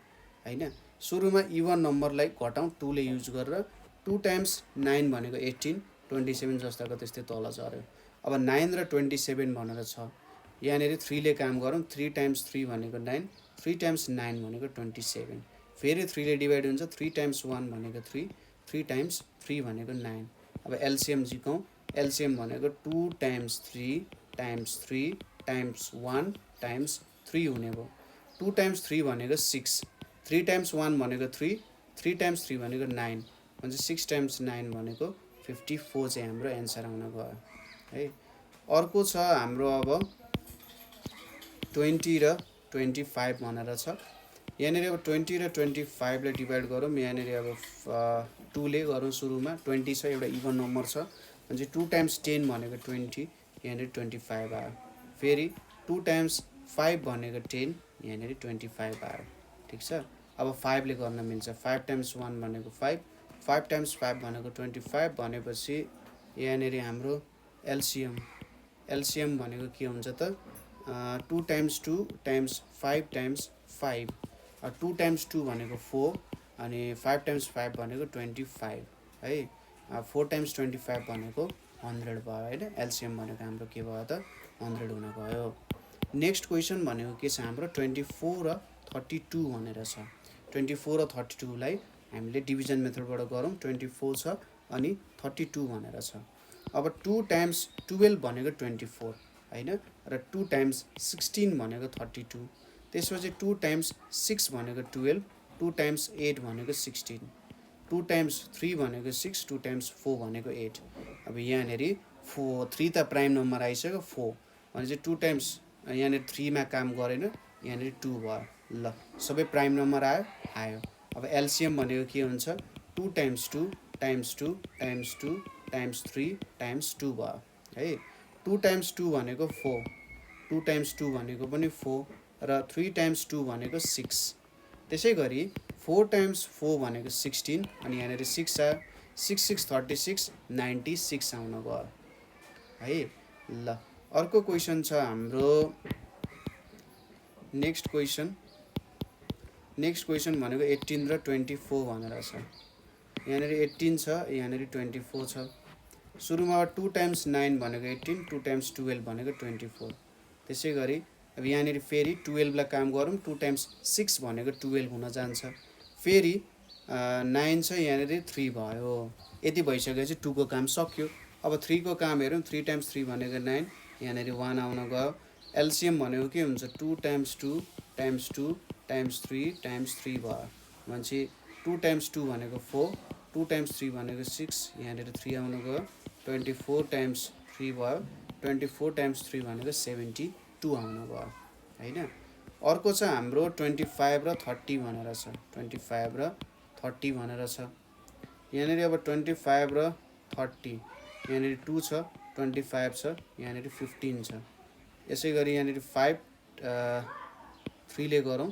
होइन। सुरुमा इभन नम्बरलाई घटाउँ 2 ले युज गरेर। 2 टाइम्स 9 भनेको 18, 27 जस्ताको त्यस्तै तल झऱ्यो। अब 9 र 27 भनेर छ। यहाँनिर 3 ले काम गरौँ। 3 टाइम्स 3 भनेको 9, 3 टाइम्स 9 भनेको 27। फेरि 3 ले डिभाइड हुन्छ। 3 टाइम्स 1 भनेको 3, 3 टाइम्स 3 भनेको 9। अब एलसिएम झिकौँ। एलसिएम भनेको 2 टाइम्स 3 टाइम्स 3 टाइम्स 1 टाइम्स 3 हुने भयो। 2 टाइम्स 3 भनेको 6, 3 टाइम्स 1 भनेको 3, 3 टाइम्स 3 भनेको 9, भने 6 टाइम्स 9 भनेको 54 चाहिँ हाम्रो एन्सर आउन गयो है। अर्को छ हाम्रो अब 20 र 25 भनेर छ। यहाँनिर अब 20 र 25 लाई डिभाइड गरौँ। यहाँनिर अब 2 ले गरौँ सुरुमा। 20 छ, एउटा इभन नम्बर छ भने 2 टाइम्स 10 भनेको 20, यहाँनिर 25 आयो। फेरि 2 टाइम्स 5 भनेको 10, यहाँनिर 25 आयो। ठिक छ। अब 5 ले गर्न मिल्छ। 5 टाइम्स 1 भनेको 5, 5 टाइम्स 5 भनेको 25 भनेपछि यहाँनिर हाम्रो एलसिएम भनेको के हुन्छ त 2 टाइम्स 2 टाइम्स 5 टाइम्स 5, 2 टाइम्स 2 भनेको 4 अनि 5 टाइम्स 5 भनेको 25 है। 4 टाइम्स 25 भनेको 100 भयो होइन। एलसिएम भनेको हाम्रो के भयो त 100 हुन गयो। नेक्स्ट क्वेसन भनेको के छ हाम्रो 24 र 32 भनेर छ। 24 र 32 लाई हामीले डिभिजन मेथडबाट गरौँ। 24 छ अनि 32 भनेर छ। अब 2 टाइम्स 12 भनेको 24 हैन, र 2 टाइम्स 16 भनेको 32, त्यसपछि 2 टाइम्स 6 भनेको 12, 2 टाइम्स 8 भनेको 16, 2 टाइम्स 3 भनेको 6, 2 टाइम्स 4 भनेको 8। अब यहाँनिर 3 त प्राइम नम्बर आइसक्यो, 4 भने चाहिँ 2 टाइम्स यहाँनिर 3 मा काम गरेन, यहाँनिर 2 भयो। ल सबै प्राइम नम्बर आयो। अब एलसिएम भनेको के हुन्छ 2 times 2 times 2 times 2 times 3 times 2 भयो है। 2 टाइम्स 2 भनेको 4, 2 टाइम्स 2 भनेको पनि 4, र 3 टाइम्स 2 भनेको 6। त्यसै गरी 4 टाइम्स 4 भनेको 16 अनि यहाँनिर 6 आयो। 6 6 36, 96 आउन गयो है। ल अर्को क्वेसन छ हाम्रो नेक्स्ट क्वेसन भनेको 18 र 24 भनेर छ। यहाँनिर 18 छ, यहाँनिर 24 छ। सुरुमा 2 टाइम्स 9 भनेको 18, 2 टाइम्स 12 भनेको 24। त्यसै गरी अब यहाँनिर फेरि 12 लाई काम गरौँ। 2 टाइम्स 6 भनेको 12 हुन जान्छ। फेरि 9 छ, यहाँनिर 3 भयो। यति भइसकेपछि 2 को काम सक्यो। अब 3 को काम हेरौँ। 3 टाइम्स 3 भनेको 9, यहाँनिर 1 आउन गयो। एलसिएम भनेको के हुन्छ 2 टाइम्स 2 टाइम्स 2 टाइम्स 3 टाइम्स 3 भयो भनेपछि 2 टाइम्स 2 भनेको 4, 2 टाइम्स 3 भनेको 6, यहाँनिर 3 आउन गयो। 24 टाइम्स 3 भयो। 24 टाइम्स 3 भनेको 72 आउन गयो हैन। अर्को छ हाम्रो 25 र 30 भनेर छ। 25 र 30 भनेर छ। यहाँनिर अब 25 र 30, यहाँनिर 2 छ, 25 छ, यहाँनिर 15 छ। यसै गरी यहाँनिर 5 3 ले गरौँ।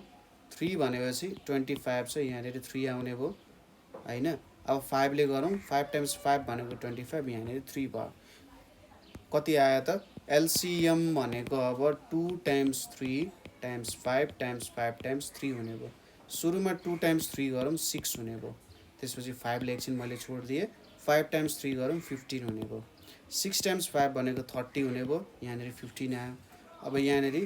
3 भनेपछि 25 छ, यहाँनिर 3 आउने भयो हैन। अब 5 ले गरौँ। 5 टाइम्स 5 भनेको 25, यहाँनिर 3 भयो। कति आयो त एलसिएम भनेको अब 2 टाइम्स 3 टाइम्स 5 टाइम्स 5 टाइम्स 3 हुने भयो। सुरुमा 2 टाइम्स 3 गरौँ 6 हुने भयो। त्यसपछि 5 ले एकछिन मैले छोडिदिएँ। 5 टाइम्स 3 गरौँ 15 हुने भयो। 6 टाइम्स 5 भनेको 30 हुने भयो, यहाँनिर 15 आयो। अब यहाँनिर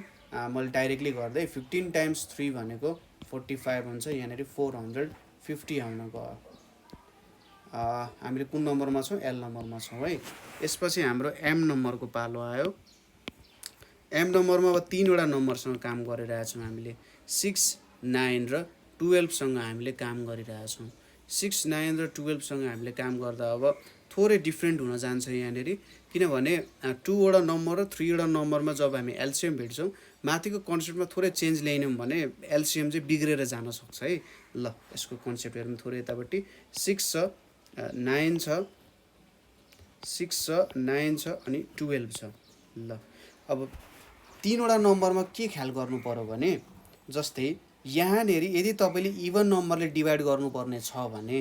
मैले डाइरेक्टली गर्दै 15 टाइम्स 3 भनेको 45 हुन्छ, यहाँनिर 450 आउन गयो। हामीले कुन नम्बरमा छौँ एल नम्बरमा छौँ है। यसपछि हाम्रो एम नम्बरको पालो आयो। एम नम्बरमा अब 3वटा नम्बरसँग काम गरिरहेछौँ हामीले। 6 9 र 12 सँग हामीले काम गरिरहेछौँ। 6 9 र 12 सँग हामीले काम गर्दा अब थोरै डिफ्रेन्ट हुन जान्छ यहाँनिर, किनभने 2वटा नम्बर र 3वटा नम्बरमा जब हामी एलसिएम भेट्छौँ माथिको कन्सेप्टमा थोरै चेन्ज ल्याइनौँ भने एलसिएम चाहिँ बिग्रेर जान सक्छ है। ल यसको कन्सेप्ट हेरौँ थोरै यतापट्टि। 6 छ, 9 छ, 6 छ, 9 छ अनि 12 छ। ल अब 3वटा नम्बरमा के ख्याल गर्नु पर्यो भने जस्तै यहाँनिर यदि तपाईँले इभन नम्बरले डिभाइड गर्नुपर्ने छ भने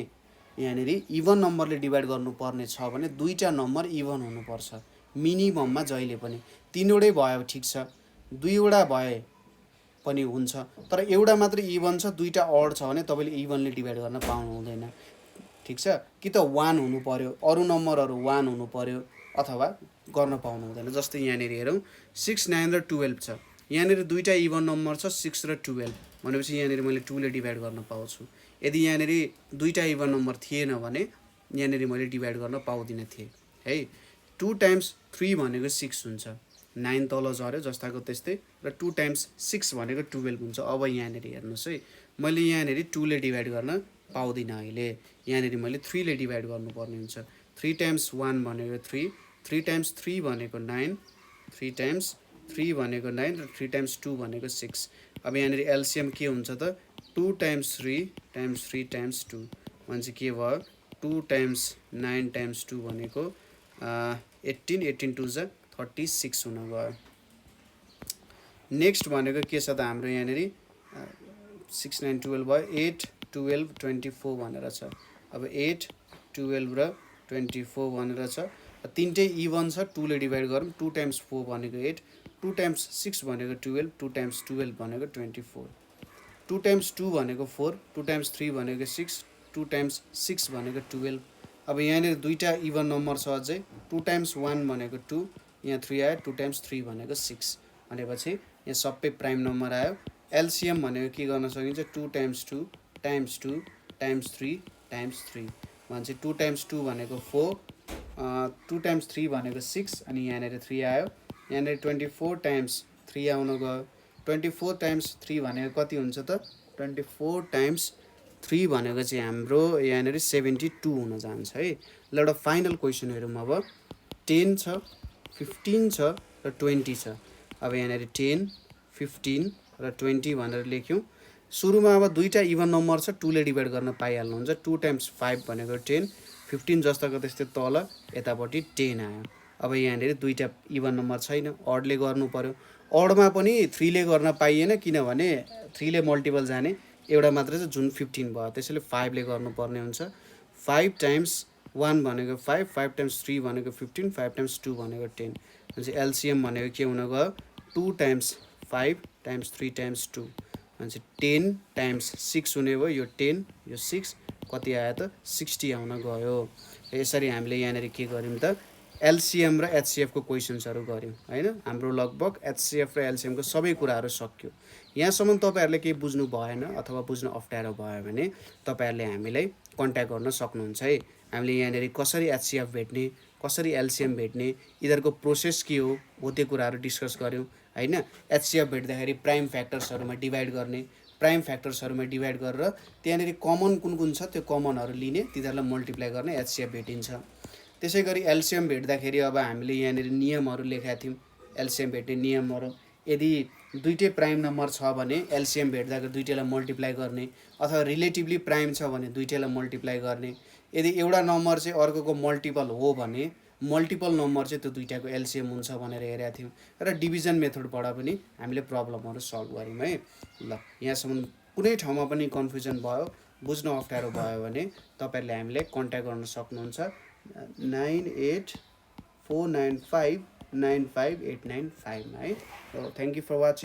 यहाँनिर इभन नम्बरले डिभाइड गर्नुपर्ने छ भने 2टा नम्बर इभन हुनुपर्छ मिनिमममा जहिले पनि। 3वटै भयो ठिक छ, 2वटा भए पनि हुन्छ, तर एउटा मात्र इभन छ 2टा अड छ भने तपाईँले इभनले डिभाइड गर्न पाउनु हुँदैन। ठिक छ, कि त 1 हुनु पर्यो, अरू नम्बरहरू 1 हुनु पर्यो अथवा गर्न पाउनु हुँदैन। जस्तै यहाँनिर हेरौँ 6 9 र 12 छ। यहाँनिर 2टा इभन नम्बर छ 6 र 12 भनेपछि यहाँनिर मैले 2 ले डिभाइड गर्न पाउँछु। यदि यहाँनिर 2टा इभन नम्बर थिएन भने यहाँनिर मैले डिभाइड गर्न पाउँदिनँ थिएँ है। 2 टाइम्स 3 भनेको 6 हुन्छ, 9 तल झऱ्यो जस्ताको त्यस्तै, र 2 टाइम्स 6 भनेको 12 हुन्छ। अब यहाँनिर हेर्नुहोस् है, मैले यहाँनिर 2 ले डिभाइड गर्न पाउँदिनँ अहिले। यहाँनिर मैले 3 ले डिभाइड गर्नुपर्ने हुन्छ। 3 टाइम्स 1 भनेको 3, 3 टाइम्स 3 भनेको 9, 3 टाइम्स 3 भनेको 9 र 3 टाइम्स 2 भनेको 6। अब यहाँनिर एलसिएम के हुन्छ त 2 टाइम्स 3 टाइम्स 3 टाइम्स 2 भनेपछि के भयो 2 टाइम्स 9 टाइम्स 2 भनेको 18, 18 2 जा 36 हुन गयो। नेक्स्ट भनेको के छ त हाम्रो यहाँनिर 6 9 12 भयो 8 12 24 भनेर छ। अब 8 12 र 24 भनेर छ। तिनटै इभन छ 2 ले डिभाइड गरौँ। 2 टाइम्स 4 भनेको 8, 2 टाइम्स 6 भनेको 12, 2 टाइम्स 12 भनेको 24, 2 टाइम्स 2 भनेको 4, 2 टाइम्स 3 भनेको 6, 2 टाइम्स 6 भनेको 12। अब यहाँनिर दुईवटा इभन नम्बर छ अझै। 2 टाइम्स 1 भनेको 2, यहाँ 3 आयो। 2 टाइम्स 3 भनेको 6 भनेपछि यहाँ सबै प्राइम नम्बर आयो। एलसिएम भनेको के गर्न सकिन्छ 2 टाइम्स 2 टाइम्स 2 टाइम्स 3 टाइम्स 3 भनेपछि 2 टाइम्स 2 भनेको 4, 2 टाइम्स 3 भनेको 6 अनि यहाँनिर 3 आयो। यहाँनिर 24 टाइम्स 3 आउन गयो। 24 टाइम्स 3 भनेको कति हुन्छ त 24 टाइम्स 3 भनेको चाहिँ हाम्रो यहाँनिर 72 हुन जान्छ है। ल एउटा फाइनल क्वेसन हेरौँ अब। 10 छ, 15 छ र 20 छ। अब यहाँनिर 10, 15 र 20 भनेर लेख्यौँ। सुरुमा अब दुईवटा इभन नम्बर छ 2 ले डिभाइड गर्न पाइहाल्नुहुन्छ। 2 टाइम्स 5 भनेको 10, 15 जस्ताको त्यस्तै तल यतापट्टि 10 आयो। अब यहाँनिर दुईवटा इभन नम्बर छैन, अडले गर्नु पर्यो। अडमा पनि 3 ले गर्न पाइएन किनभने 3 ले मल्टिपल जाने एउटा मात्रै छ जुन 15 भयो, त्यसैले 5 ले गर्नुपर्ने हुन्छ। 5 टाइम्स 1 भनेको 5, 5 टाइम्स 3 भनेको 15, 5 टाइम्स 2 भनेको 10 भनेपछि एलसिएम भनेको के हुन गयो 2 टाइम्स 5 टाइम्स 3 टाइम्स 2 भनेपछि 10 टाइम्स 6 हुने भयो। यो 10 यो 6 कति आयो त 60 आउन गयो। यसरी हामीले यहाँनिर के गर्यौँ त एलसिएम र एचसिएफको क्वेसन्सहरू गऱ्यौँ होइन। हाम्रो लगभग एचसिएफ र एलसिएमको सबै कुराहरू सक्यो। यहाँसम्म तपाईँहरूले केही बुझ्नु भएन अथवा बुझ्न अप्ठ्यारो भयो भने तपाईँहरूले हामीलाई कन्ट्याक्ट गर्न सक्नुहुन्छ है। हामीले यहाँनिर कसरी एचसिएफ भेट्ने, कसरी एलसिएम भेट्ने, यिनीहरूको प्रोसेस के हो त्यो कुराहरू डिस्कस गऱ्यौँ होइन। एचसिएफ भेट्दाखेरि प्राइम फ्याक्टर्सहरूमा डिभाइड गर्ने, प्राइम फ्याक्टर्सहरूमा डिभाइड गरेर त्यहाँनिर कमन कुन कुन छ त्यो कमनहरू लिने, तिनीहरूलाई मल्टिप्लाई गर्ने एचसिएफ भेटिन्छ। त्यसै गरी एलसिएम भेट्दाखेरि अब हामीले यहाँनिर नियमहरू लेखेका थियौँ। एलसिएम भेट्ने नियमहरू यदि दुईटै प्राइम नम्बर छ भने एलसिएम भेट्दाखेरि दुईटैलाई मल्टिप्लाई गर्ने, अथवा रिलेटिभली प्राइम छ भने दुईटैलाई मल्टिप्लाई गर्ने। यदि एउटा नम्बर चाहिँ अर्कोको मल्टिपल हो भने मल्टिपल नम्बर चाहिँ त्यो दुईटाको एलसिएम हुन्छ भनेर हेरेका थियौँ। र डिभिजन मेथडबाट पनि हामीले प्रब्लमहरू सल्भ गऱ्यौँ है। ल यहाँसम्म कुनै ठाउँमा पनि कन्फ्युजन भयो, बुझ्न अप्ठ्यारो भयो भने तपाईँहरूले हामीलाई कन्ट्याक्ट गर्न सक्नुहुन्छ 9849595895 है। Thank you for watching.